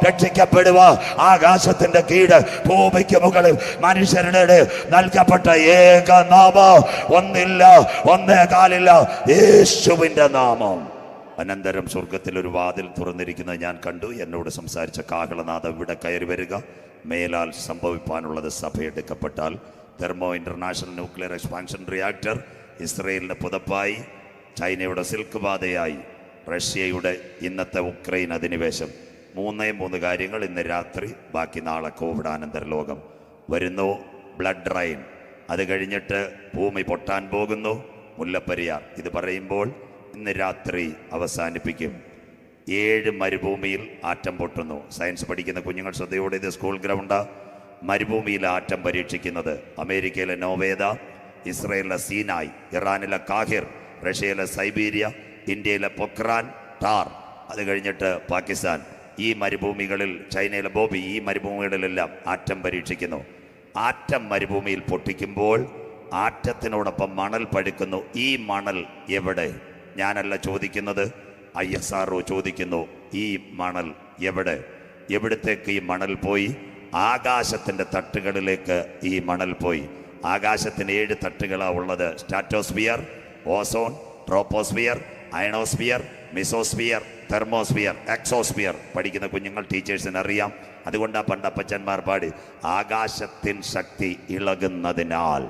രക്ഷിക്കപ്പെടുക ആകാശത്തിന്റെ കീഴ് ഭൂമിക്ക് മുകളിൽ മനുഷ്യരുടെ നൽകപ്പെട്ട ഏക നാമം ഒന്നില്ല, ഒന്നേ കാലില്ല, യേശുവിന്റെ നാമം. അനന്തരം സ്വർഗത്തിൽ ഒരു വാതിൽ തുറന്നിരിക്കുന്നത് ഞാൻ കണ്ടു. എന്നോട് സംസാരിച്ച കാഹളനാഥം ഇവിടെ കയറി വരിക. മേലാൽ സംഭവിപ്പാനുള്ളത് സഭയെടുക്കപ്പെട്ടാൽ thermo international nuclear expansion reactor ഇസ്രയേലിന്റെ പുതപ്പായി, ചൈനയുടെ സിൽക്ക് പാതയായി, റഷ്യയുടെ ഇന്നത്തെ ഉക്രൈൻ അധിനിവേശം. 3 കാര്യങ്ങൾ ഇന്ന് രാത്രി. ബാക്കി നാളെ കോവിഡാനന്തര ലോകം വരുന്നു. Blood rain. അത് കഴിഞ്ഞിട്ട് ഭൂമി പൊട്ടാൻ പോകുന്നു. മുല്ലപ്പെരിയാർ. ഇത് പറയുമ്പോൾ ഇന്ന് രാത്രി അവസാനിപ്പിക്കും. 7 മരുഭൂമിയിൽ ആറ്റം പൊട്ടുന്നു. സയൻസ് പഠിക്കുന്ന കുഞ്ഞുങ്ങൾ ശ്രദ്ധയോടെ, ഇത് സ്കൂൾ ഗ്രൗണ്ടാ. മരുഭൂമിയിൽ ആറ്റം പരീക്ഷിക്കുന്നത്. അമേരിക്കയിലെ നോവേദ, ഇസ്രയേലിലെ സീനായ്, ഇറാനിലെ കാഹിർ, റഷ്യയിലെ സൈബീരിയ, ഇന്ത്യയിലെ പൊക്രാൻ, ടാർ. അത് കഴിഞ്ഞിട്ട് പാകിസ്ഥാൻ. ഈ മരുഭൂമികളിൽ, ചൈനയിലെ ബോബി, ഈ മരുഭൂമികളിലെല്ലാം ആറ്റം പരീക്ഷിക്കുന്നു. ആറ്റം മരുഭൂമിയിൽ പൊട്ടിക്കുമ്പോൾ ആറ്റത്തിനോടൊപ്പം മണൽ പഴുക്കുന്നു. ഈ മണൽ എവിടെ? ഞാനല്ല ചോദിക്കുന്നത്, ISRO ചോദിക്കുന്നു. ഈ മണൽ എവിടെ? എവിടത്തേക്ക് ഈ മണൽ പോയി? ആകാശത്തിൻ്റെ തട്ടുകളിലേക്ക് ഈ മണൽ പോയി. ആകാശത്തിന് 7 തട്ടുകളാണ് ഉള്ളത്. Stratosphere, ozone, troposphere, ionosphere, mesosphere, thermosphere, exosphere. പഠിക്കുന്ന കുഞ്ഞുങ്ങൾ, ടീച്ചേഴ്സിന് അറിയാം. അതുകൊണ്ടാണ് പണ്ടപ്പച്ചന്മാർ പാടി ആകാശത്തിൻ ശക്തി ഇളകുന്നതിനാൽ.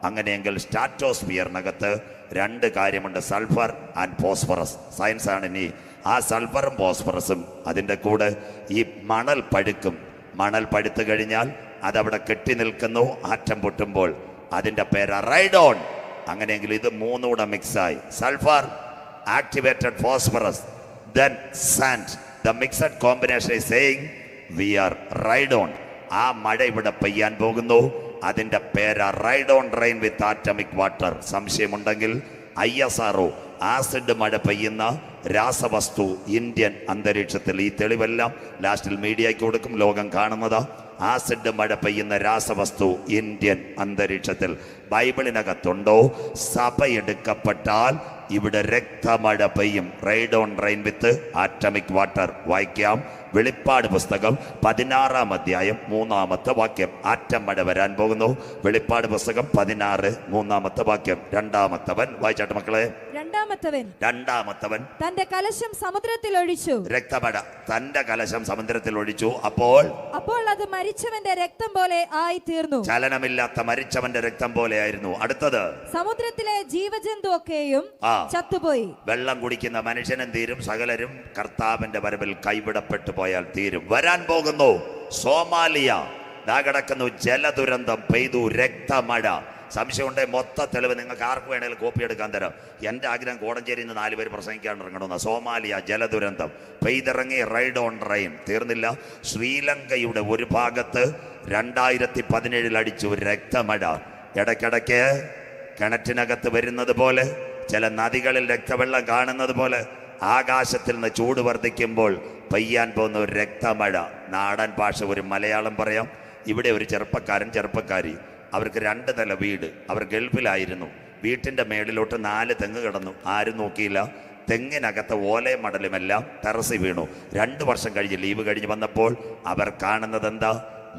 അങ്ങനെയെങ്കിൽ സ്ട്രാറ്റോസ്ഫിയറിനകത്ത് 2 കാര്യമുണ്ട്, സൾഫർ ആൻഡ് ഫോസ്ഫറസ്. സയൻസാണ് ഇനി. ആ സൾഫറും ഫോസ്ഫറസും അതിൻ്റെ കൂടെ ഈ മണൽ പഴുക്കും. മണൽ പഴുത്തു കഴിഞ്ഞാൽ അതവിടെ കെട്ടി നിൽക്കുന്നു. ആറ്റം പൊട്ടുമ്പോൾ അതിൻ്റെ പേര് റൈഡോൺ. അങ്ങനെയെങ്കിൽ ഇത് 3 കൂടെ മിക്സായി. Sulphur, activated phosphorus, then sand. The mixed combination is saying we are റൈഡോൺ. ആ മഴ ഇവിടെ പെയ്യാൻ പോകുന്നു. അതിൻ്റെ പേര് റൈഡോൺ റെയിൻ വിത്ത് ആറ്റമിക് വാട്ടർ. സംശയമുണ്ടെങ്കിൽ ISRO ആസിഡ് മഴ പെയ്യുന്ന രാസവസ്തു ഇന്ത്യൻ അന്തരീക്ഷത്തിൽ. ഈ തെളിവെല്ലാം ലാസ്റ്റിൽ മീഡിയയ്ക്ക് കൊടുക്കും. ലോകം കാണുന്നതാ. ആസിഡ് മഴ പെയ്യുന്ന രാസവസ്തു ഇന്ത്യൻ അന്തരീക്ഷത്തിൽ ബൈബിളിനകത്തുണ്ടോ? സഭ എടുക്കപ്പെട്ടാൽ ഇവിടെ രക്തമഴ പെയ്യും. Raid on rain with atomic water. വായിക്കാം, വെളിപ്പാട് പുസ്തകം 16 അധ്യായം 3 വാക്യം. ആറ്റം മഴ വരാൻ പോകുന്നു. വെളിപ്പാട് പുസ്തകം 16 3 വാക്യം. രണ്ടാമത്തവൻ വായിച്ചാട്ട് മക്കളെ. രണ്ടാമത്തവൻ തന്റെ കലശം സമുദ്രത്തിൽ ഒഴിച്ചു. രക്തമഴ തന്റെ കലശം സമുദ്രത്തിൽ ഒഴിച്ചു. അപ്പോൾ അത് മരിച്ചവന്റെ രക്തം പോലെ ആയി തീർന്നു. ചലനമില്ലാത്ത മരിച്ചവന്റെ രക്തം പോലെ ആയിരുന്നു. അടുത്തത്, സമുദ്രത്തിലെ ജീവജന്തു ഒക്കെയും ചത്തുപോയി. വെള്ളം കുടിക്കുന്ന മനുഷ്യനും തീരും, സകലരും കർത്താവിന്റെ വരവിൽ കൈവിടപ്പെട്ടു പോയാൽ തീരും. വരാൻ പോകുന്നു സോമാലിയ. കിടക്കുന്നു, ജലദുരന്തം പെയ്തു, രക്തമഴ. സംശയമുണ്ടെ മൊത്ത തെളിവ് നിങ്ങൾക്ക് ആർക്ക് വേണമെങ്കിലും കോപ്പി എടുക്കാൻ തരാം. എൻ്റെ ആഗ്രഹം കോടഞ്ചേരിയിൽ നിന്ന് 4 പേര് പ്രസംഗിക്കാൻ ഇറങ്ങണമെന്ന്. സോമാലിയ ജലദുരന്തം പെയ്തിറങ്ങി, റൈഡ് ഓൺ റെയിൻ. തീർന്നില്ല. ശ്രീലങ്കയുടെ ഒരു ഭാഗത്ത് 2017 അടിച്ചു രക്തമഴ. ഇടയ്ക്കിടയ്ക്ക് കിണറ്റിനകത്ത് വരുന്നത് പോലെ, ചില നദികളിൽ രക്തവെള്ളം കാണുന്നത് പോലെ, ആകാശത്തിൽ നിന്ന് ചൂട് വർദ്ധിക്കുമ്പോൾ പെയ്യാൻ പോകുന്ന ഒരു രക്തമഴ. നാടൻ ഭാഷ ഒരു മലയാളം പറയാം. ഇവിടെ ഒരു ചെറുപ്പക്കാരി, അവർക്ക് 2 നില വീട്. അവർ ഗൾഫിലായിരുന്നു. വീട്ടിൻ്റെ മേളിലോട്ട് 4 തെങ്ങ് കിടന്നു. ആരും നോക്കിയില്ല. തെങ്ങിനകത്ത് ഓലയും മടലുമെല്ലാം ടെറസിൽ വീണു. 2 വർഷം കഴിഞ്ഞ് ലീവ് കഴിഞ്ഞ് വന്നപ്പോൾ അവർ കാണുന്നത് എന്താ?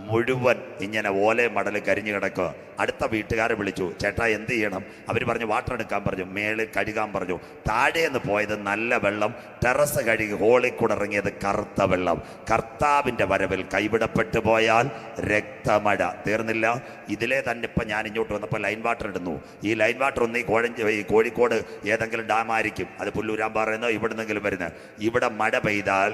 മുഴുവൻ ഇങ്ങനെ ഓലയും മടലും കരിഞ്ഞു കിടക്കുക. അടുത്ത വീട്ടുകാരെ വിളിച്ചു, ചേട്ടാ എന്ത് ചെയ്യണം? അവർ പറഞ്ഞു വാട്ടർ എടുക്കാൻ പറഞ്ഞു, മേളിൽ കഴുകാൻ പറഞ്ഞു. താഴേന്ന് പോയത് നല്ല വെള്ളം, ടെറസ് കഴുകി ഹോളിൽ കൂടെ ഇറങ്ങിയത് കറുത്ത വെള്ളം. കർത്താവിൻ്റെ വരവിൽ കൈവിടപ്പെട്ടു പോയാൽ രക്തമഴ. തീർന്നില്ല. ഇതിലെ തന്നെ ഇപ്പം ഞാൻ ഇങ്ങോട്ട് വന്നപ്പോൾ ലൈൻ വാട്ടർ ഇടുന്നു. ഈ ലൈൻ വാട്ടർ ഒന്ന് ഈ കോഴിക്കോട് ഏതെങ്കിലും ഡാമായിരിക്കും, അത് പുല്ലൂരാമ്പാറയെന്നോ ഇവിടെ നിന്നെങ്കിലും വരുന്നത്. ഇവിടെ മഴ പെയ്താൽ,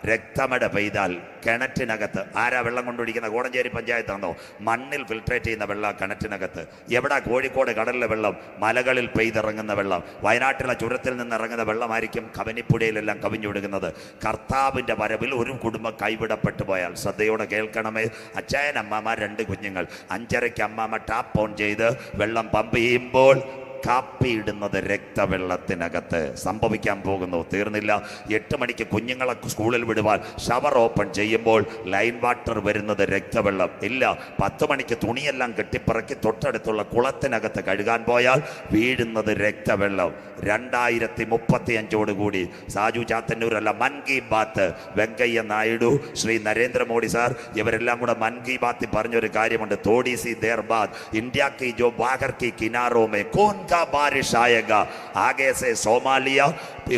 രക്തമഴ പെയ്താൽ കിണറ്റിനകത്ത് ആരാ വെള്ളം കൊണ്ടൊഴിക്കുന്ന? കോടഞ്ചേരി പഞ്ചായത്താണോ? മണ്ണിൽ ഫിൽട്രേറ്റ് ചെയ്യുന്ന വെള്ളം കിണറ്റിനകത്ത്. എവിടെ? കോഴിക്കോട് കടലിലെ വെള്ളം, മലകളിൽ പെയ്തിറങ്ങുന്ന വെള്ളം, വയനാട്ടിലെ ചുരത്തിൽ നിന്ന് ഇറങ്ങുന്ന വെള്ളമായിരിക്കും കവനിപ്പുഴയിലെല്ലാം കവിഞ്ഞൊഴുകുന്നത്. കർത്താവിൻ്റെ വരവിൽ ഒരു കുടുംബം കൈവിടപ്പെട്ടു പോയാൽ, ശ്രദ്ധയോടെ കേൾക്കണമേ. അച്ചായൻ അമ്മാമ്മ 2 കുഞ്ഞുങ്ങൾ. 5:30 അമ്മാമ്മ ടാപ്പ് ഓൺ ചെയ്ത് വെള്ളം പമ്പ് ചെയ്യുമ്പോൾ കാപ്പി ഇടുന്നത് രക്തവെള്ളത്തിനകത്ത്. സംഭവിക്കാൻ പോകുന്നു. തീർന്നില്ല. 8 മണിക്ക് കുഞ്ഞുങ്ങളെ സ്കൂളിൽ വിടുവാൻ ഷവർ ഓപ്പൺ ചെയ്യുമ്പോൾ ലൈൻ വാട്ടർ വരുന്നത് രക്തവെള്ളം. ഇല്ല, 10 മണിക്ക് തുണിയെല്ലാം കെട്ടിപ്പറക്കി തൊട്ടടുത്തുള്ള കുളത്തിനകത്ത് കഴുകാൻ പോയാൽ വീഴുന്നത് രക്തവെള്ളം. 2035 സാജു ചാത്തന്നൂരല്ല, മൻ കി ബാത്ത്, വെങ്കയ്യ നായിഡു, ശ്രീ നരേന്ദ്രമോദി സാർ, ഇവരെല്ലാം കൂടെ മൻ കി ബാത്തിൽ പറഞ്ഞൊരു കാര്യമുണ്ട്. തോടി സി ദേർ ബാദ് ഇന്ത്യ की जो बाहर की किनारों में कौन का बारिश आएगा? आगे से सोमालिया,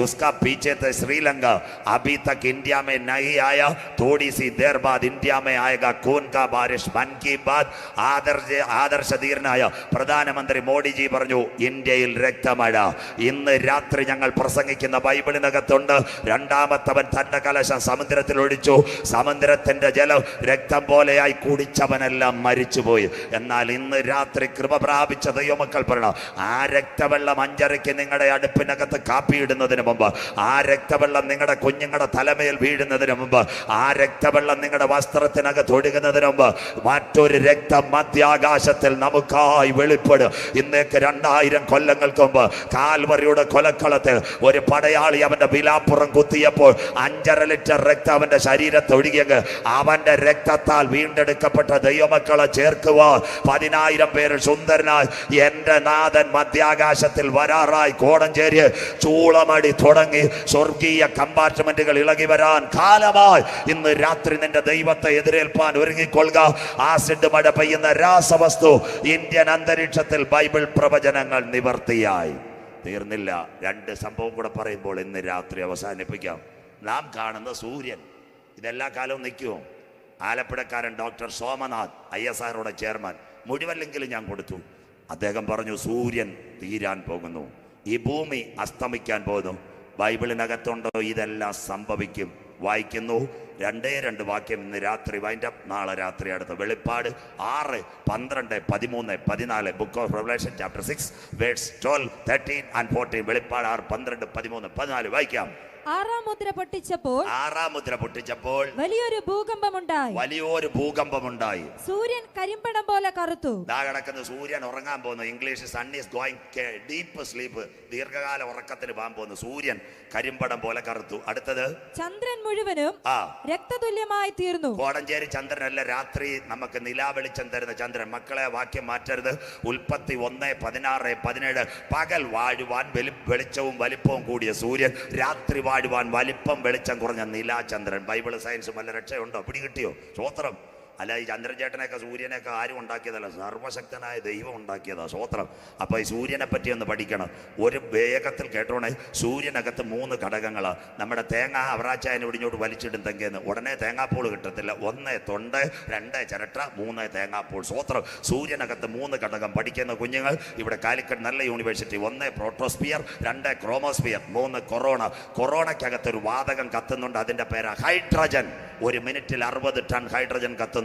उसका पीछे से श्रीलंका, अभी तक इंडिया में नहीं आया, थोड़ी सी देर बाद इंडिया में आएगा कौन का बारिश. मन की बात ആദർശധീരനായ പ്രധാനമന്ത്രി മോഡിജി പറഞ്ഞു, ഇന്ത്യയിൽ രക്തമഴ. ഇന്ന് രാത്രി ഞങ്ങൾ പ്രസംഗിക്കുന്ന ബൈബിളിനകത്തുണ്ട്, രണ്ടാമത്തവൻ തന്റെ കലശം സമുദ്രത്തിൽ ഒഴിച്ചു, സമുദ്രത്തിന്റെ ജലം രക്തം പോലെയായി കുടിച്ചവനെല്ലാം മരിച്ചുപോയി. എന്നാൽ ഇന്ന് രാത്രി കൃപ പ്രാപിച്ച ദൈവമക്കൾ പറയണം, ആ രക്തവെള്ളം 5:30 നിങ്ങളുടെ അടുപ്പിനകത്ത് കാപ്പിയിടുന്നതിന് മുമ്പ്, ആ രക്തവെള്ളം നിങ്ങളുടെ കുഞ്ഞുങ്ങളുടെ തലമേൽ വീഴുന്നതിന് മുമ്പ്, ആ രക്തവെള്ളം നിങ്ങളുടെ വസ്ത്രത്തിനകത്ത് ഒഴുകുന്നതിന് മുമ്പ് മറ്റൊരു രക്തം മധ്യാകാശത്തിൽ നമുക്കായി വെളിപ്പെടും. ഇന്നേക്ക് 2000 കൊല്ലങ്ങൾക്ക് മുമ്പ് കാൽവറിയുടെ കൊലക്കളത്തിൽ ഒരു പടയാളി അവന്റെ വിലാപ്പുറം കുത്തിയപ്പോൾ 5.5 ലിറ്റർ രക്തം അവന്റെ ശരീരത്ത് ഒഴുകിയെങ്കിൽ അവന്റെ രക്തത്താൽ വീണ്ടെടുക്കപ്പെട്ട ദൈവമക്കളെ ചേർക്കുവാൻ 10,000 പേര് സുന്ദരനായി എന്റെ നാഥൻ മധ്യാകാശത്തിൽ വരാറായി. കോടഞ്ചേരി ചൂളമടി തുടങ്ങി സ്വർഗീയ കമ്പാർട്ട്മെന്റുകൾ ഇളകി വരാൻ കാലമായി. ഇന്ന് രാത്രി നിന്റെ ദൈവത്തെ എതിരേൽപ്പാൻ ഒരുങ്ങിക്കൊള്ളുക. ആസിഡ് മഴ പെയ്യുന്ന രാസവസ്തു ഇന്ത്യൻ അന്തരീക്ഷത്തിൽ ബൈബിൾ പ്രവചനങ്ങൾ നിവർത്തിയായി. തീർന്നില്ല. 2 സംഭവം കൂടെ പറയുമ്പോൾ ഇന്ന് രാത്രി അവസാനിപ്പിക്കാം. നാം കാണുന്ന സൂര്യൻ ഇതെല്ലാ കാലവും നിൽക്കുമോ? ആലപ്പുഴക്കാരൻ ഡോക്ടർ സോമനാഥ് ISROയുടെ ചെയർമാൻ, മുഴുവല്ലെങ്കിലും ഞാൻ കൊടുത്തു. അദ്ദേഹം പറഞ്ഞു, സൂര്യൻ തീരാൻ പോകുന്നു, ഈ ഭൂമി അസ്തമിക്കാൻ പോകുന്നു. ബൈബിളിനകത്തുണ്ടോ ഇതെല്ലാം സംഭവിക്കും? വായിക്കുന്നു 2 വാക്യം ഇന്ന് രാത്രി വൈൻഡപ്പ്, നാളെ രാത്രി അടുത്ത് വെളിപ്പാട് 6, 12, 13, 14, book of revelation chapter 6 verse 12, 13 and 14. വെളിപ്പാട് 6, 12, 13, 14 വായിക്കാം. ആറാം മുദ്ര പൊട്ടിച്ചപ്പോൾ വലിയൊരു ഭൂകമ്പമുണ്ടായി. സൂര്യൻ കരിമ്പടം പോലെ കറുത്തു. കിടക്കുന്ന സൂര്യൻ ഉറങ്ങാൻ പോകുന്നു. English sun is going deep sleep, ദീർഘകാല ഉറക്കത്തിന് പോകാൻ പോകുന്നു. സൂര്യൻ കരിമ്പടം പോലെ കറുത്തു. അടുത്തത് ചന്ദ്രൻ മുഴുവനും രക്തതുല്യമായി തീർന്നു. കോടഞ്ചേരി ചന്ദ്രനല്ല, രാത്രി നമുക്ക് നിലാവെളിച്ചം തരുന്ന ചന്ദ്രൻ. മക്കളെ വാക്യം മാറ്റരുത്. ഉൽപ്പത്തി 1:16-17 പകൽ വാഴുവാൻ വെളിച്ചവും വലിപ്പവും കൂടിയ സൂര്യൻ, രാത്രി വാഴുവാൻ വലിപ്പം വെളിച്ചം കുറഞ്ഞ നിലാചന്ദ്രൻ. ബൈബിള് സയൻസ് വല്ല രക്ഷയുണ്ടോ? പിടികിട്ടിയോ? സ്തോത്രം. അല്ല, ഈ ചന്ദ്രചേട്ടനെയൊക്കെ സൂര്യനെയൊക്കെ ആരും ഉണ്ടാക്കിയതല്ല, സർവശക്തനായ ദൈവം ഉണ്ടാക്കിയതാ. സ്തോത്രം. അപ്പൊ ഈ സൂര്യനെ പറ്റി ഒന്ന് പഠിക്കണം. ഒരു വേഗത്തിൽ കേട്ടോണേ. സൂര്യനകത്ത് 3 ഘടകങ്ങളാണ്. നമ്മുടെ തേങ്ങ അവറാച്ചായനെ ഇടിഞ്ഞോട്ട് വലിച്ചിടും തെങ്ങേന്ന് ഉടനെ തേങ്ങാപ്പൂൾ കിട്ടത്തില്ല. 1 തൊണ്ട്, 2 ചിരട്ട, 3 തേങ്ങാപ്പൂൾ. സ്തോത്രം. സൂര്യനകത്ത് 3 ഘടകം. പഠിക്കുന്ന കുഞ്ഞുങ്ങൾ ഇവിടെ കാലിക്കറ്റ് നല്ല യൂണിവേഴ്സിറ്റി. 1 പ്രോട്ടോസ്ഫിയർ, 2 ക്രോമോസ്ഫിയർ, 3 കൊറോണയ്ക്കകത്ത് ഒരു വാതകം കത്തുന്നുണ്ട്. അതിന്റെ പേരാ ഹൈഡ്രജൻ. 1 മിനിറ്റിൽ 60 ടൺ ഹൈഡ്രജൻ കത്തുന്നു.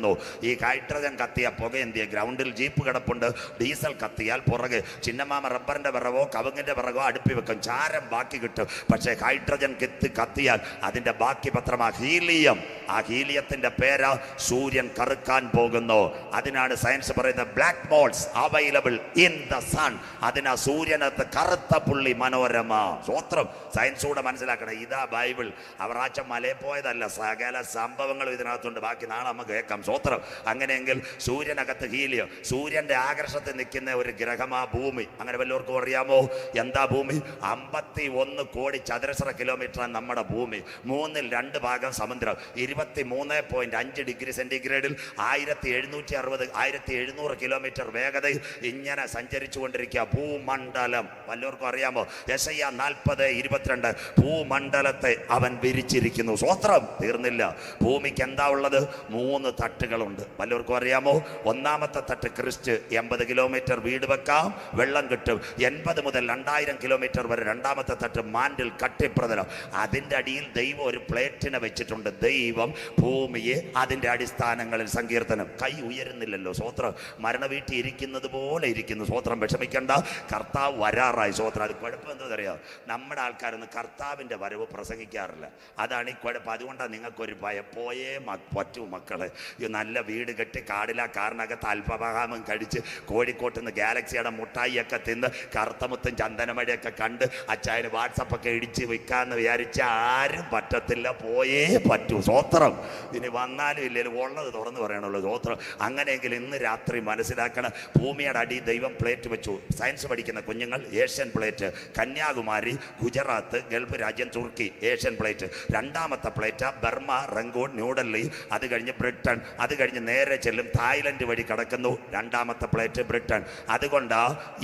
ഈ ഹൈഡ്രജൻ കത്തിയ പുക എന്തിയ? ഗ്രൗണ്ടിൽ ജീപ്പ് കിടപ്പുണ്ട്. ഡീസൽ കത്തിയാൽ പുറകെ ചിന്നമാമ റബ്ബറിന്റെ വിറകോ കവുങ്ങിന്റെ വിറകോ അടുപ്പി വെക്കും, ചാരം ബാക്കി കിട്ടും. പക്ഷേ ഹൈഡ്രജൻ കത്തിയാൽ അതിന്റെ ബാക്കി പത്രമാ ഹീലിയം. ആ ഹീലിയത്തിന്റെ പേരാ സൂര്യൻ കറുക്കാൻ പോകുന്നു. അതിനാണ് സയൻസ് പറയുന്നത് black moles available in the sun. അതിനാ സൂര്യനകത്ത് കറുത്ത പുള്ളി മനോരമ. സ്വത്രം. സയൻസ് കൂടെ മനസ്സിലാക്കണം. ഇതാ ബൈബിൾ. അവറാച്ചം മലയിൽ പോയതല്ല, സകല സംഭവങ്ങളും ഇതിനകത്തുണ്ട്. ബാക്കി നാളെ നമുക്ക് കേൾക്കാം. സ്വത്രം. അങ്ങനെയെങ്കിൽ സൂര്യനകത്ത് ഹീലിയം. സൂര്യന്റെ ആകർഷത്തിൽ നിൽക്കുന്ന ഒരു ഗ്രഹമാ ഭൂമി. അങ്ങനെ വല്ലവർക്കും അറിയാമോ എന്താ ഭൂമി? 51 കോടി ചതുരശ്ര കിലോമീറ്റർ നമ്മുടെ ഭൂമി. 2/3 ഭാഗം സമുദ്രം. 23.5 ഡിഗ്രി സെന്റിഗ്രേഡിൽ 1760 കിലോമീറ്റർ വേഗതയിൽ ഇങ്ങനെ സഞ്ചരിച്ചു കൊണ്ടിരിക്കുക ഭൂമണ്ഡലം. വല്ലവർക്കും അറിയാമോ? യെശയ്യാ 40:22 ഭൂമണ്ഡലത്തെ അവൻ വിരിച്ചിരിക്കുന്നു. സ്വത്രം. തീർന്നില്ല. ഭൂമിക്ക് എന്താ ഉള്ളത്? 3 തട്ടുകളുണ്ട്. വല്ലവർക്കും അറിയാമോ? ഒന്നാമത്തെ തട്ട് ക്രിസ്റ്റ്. 80 കിലോമീറ്റർ വീട് വെക്കാം, വെള്ളം കിട്ടും. 80 മുതൽ 2000 കിലോമീറ്റർ വരെ രണ്ടാമത്തെ തട്ട് മാൻഡിൽ, കട്ടിപ്രതലം. അതിന്റെ അടിയിൽ ദൈവം ഒരു പ്ലേറ്റിനെ വെച്ചിട്ടുണ്ട്. ദൈവം ഭൂമിയെ അതിന്റെ അടിസ്ഥാനങ്ങളിൽ. സങ്കീർത്തനം. കൈ ഉയരുന്നില്ലല്ലോ. സ്വത്രം. മരണ വീട്ടിൽ ഇരിക്കുന്നത് പോലെ ഇരിക്കുന്നു. സ്വത്രം. വിഷമിക്കണ്ട, കർത്താവ് വരാറായി. സ്വത്രം. അത് കുഴപ്പം എന്താണെന്നറിയാം? നമ്മുടെ ആൾക്കാരൊന്നും കർത്താവിന്റെ വരവ് പ്രസംഗിക്കാറില്ല. അതാണ് ഈ കുഴപ്പം. അതുകൊണ്ടാണ് നിങ്ങൾക്കൊരു ഭയം. പോയേ പറ്റൂ മക്കളെ. ഈ നല്ല വീട് കെട്ടി കാടില കാറിനകത്ത് അല്പഭാഗം കഴിച്ച് കോഴിക്കോട്ട് നിന്ന് ഗാലക്സിയുടെ മുട്ടായിയൊക്കെ തിന്ന് കറുത്തമുത്തും ചന്ദനമഴയൊക്കെ കണ്ട് അച്ചായന് വാട്സപ്പൊക്കെ ഇടിച്ച് വെക്കാന്ന് വിചാരിച്ച ആരും പറ്റത്തില്ല. പോയേ പറ്റൂ. സ്വത്രം. ഇനി വന്നാലും ഇല്ലെങ്കിലും ഉള്ളത് തുറന്നു പറയണല്ലോ. സ്വത്രം. അങ്ങനെയെങ്കിൽ ഇന്ന് രാത്രി മനസ്സിലാക്കണം, ഭൂമിയുടെ അടി ദൈവം പ്ലേറ്റ് വെച്ചു. സയൻസ് പഠിക്കുന്ന കുഞ്ഞുങ്ങൾ Asian plate. Kanyakumari, Gujarat, Gulf രാജ്യം, തുർക്കി ഏഷ്യൻ പ്ലേറ്റ്. രണ്ടാമത്തെ പ്ലേറ്റ് ബർമ, റംഗൂൺ, ന്യൂഡൽഹി. അത് കഴിഞ്ഞ് ബ്രിട്ടൻ. അത് കഴിഞ്ഞ് നേരെ ചെല്ലും തായ്ലൻഡ് വഴി കടക്കുന്നു. രണ്ടാമത്തെ പ്ലേറ്റ് ബ്രിട്ടൻ. അതുകൊണ്ട്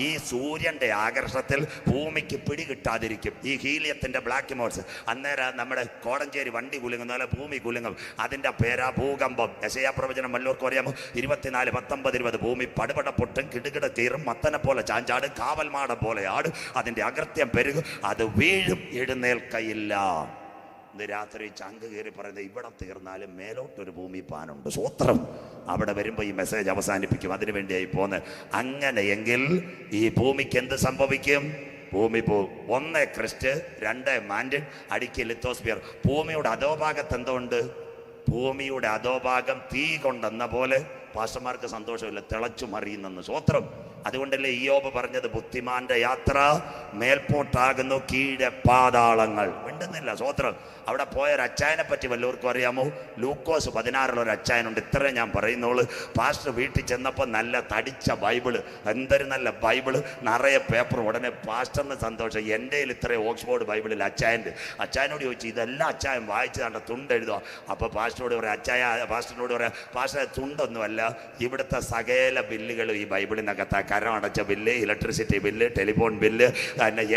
ഈ സൂര്യന്റെ ആകർഷത്തിൽ ഭൂമിക്ക് പിടികിട്ടാതിരിക്കും. ഈ ഹീലിയത്തിന്റെ ബ്ലാക്ക് മോൾസ്. അന്നേരം നമ്മുടെ കോടഞ്ചേരി വണ്ടി കുലുങ്ങുന്ന പോലെ ഭൂമി കുലുങ്ങും. അതിന്റെ പേരാ ഭൂകമ്പം. യെശയ്യാ പ്രവചനം വല്ലവർക്കും അറിയാമോ? 24:19-20 ഭൂമി പടുപട പൊട്ടും, കിടുകിട കീറും, മത്തനെ പോലെ ചാഞ്ചാടും, കാവൽമാടം പോലെ ആടും, അതിന്റെ അകൃത്യം പെരുകും, അത് വീഴും, എഴുന്നേൽക്കയില്ല. ഇന്ന് രാത്രി ചങ്ക് കയറി പറയുന്നത് ഇവിടെ തീർന്നാലും മേലോട്ടൊരു ഭൂമി പാനുണ്ട്. സ്വത്രം. അവിടെ വരുമ്പോൾ ഈ മെസ്സേജ് അവസാനിപ്പിക്കും. അതിനുവേണ്ടിയായി പോന്ന്. അങ്ങനെയെങ്കിൽ ഈ ഭൂമിക്ക് എന്ത് സംഭവിക്കും? ഭൂമി പോവും. 1 ക്രിസ്റ്റ്, 2 മാൻഡിൻ, അടിക്ക് ലിത്തോസ്ഫിയർ. ഭൂമിയുടെ അധോഭാഗത്ത് എന്തുണ്ട്? ഭൂമിയുടെ അധോഭാഗം തീ കൊണ്ടെന്ന പോലെ പാസ്റ്റർമാർക്ക് സന്തോഷമില്ല, തിളച്ചു മറിയുന്നെന്ന്. സ്വത്രം. അതുകൊണ്ടല്ലേ ഇയ്യോബ് പറഞ്ഞത് ബുദ്ധിമാന്റെ യാത്ര മേൽപോട്ടാകുന്നു, കീഴെ പാതാളങ്ങൾ. മിണ്ടുന്നില്ല. സ്വത്രം. അവിടെ പോയ ഒരു അച്ചായനെ പറ്റി വല്ലവർക്കും അറിയാമോ? ലൂക്കോസ് 16 ഒരു അച്ചായനുണ്ട്. ഇത്രയും ഞാൻ പറയുന്നുള്ളൂ. പാസ്റ്റർ വീട്ടിൽ ചെന്നപ്പോൾ നല്ല തടിച്ച ബൈബിള്. എന്തൊരു നല്ല ബൈബിള്, നിറയെ പേപ്പർ. ഉടനെ പാസ്റ്ററിന് സന്തോഷം. എൻ്റെ കയ്യിൽ ഇത്രയും ഓക്സ്ഫോർഡ് ബൈബിളിൽ അച്ചായനോട് ചോദിച്ചു, ഇതെല്ലാം അച്ചായൻ വായിച്ചതാണ്ട, തുണ്ട് എഴുതുക. അപ്പോൾ പാസ്റ്ററോട് പറയാം, പാസ്റ്ററിനോട് പറയാം, പാസ്റ്റർ തുണ്ടൊന്നുമല്ല, ഇവിടുത്തെ സകല ബില്ലുകൾ ഈ ബൈബിളിനകത്ത്. കരം അടച്ച bill, electricity bill, telephone bill,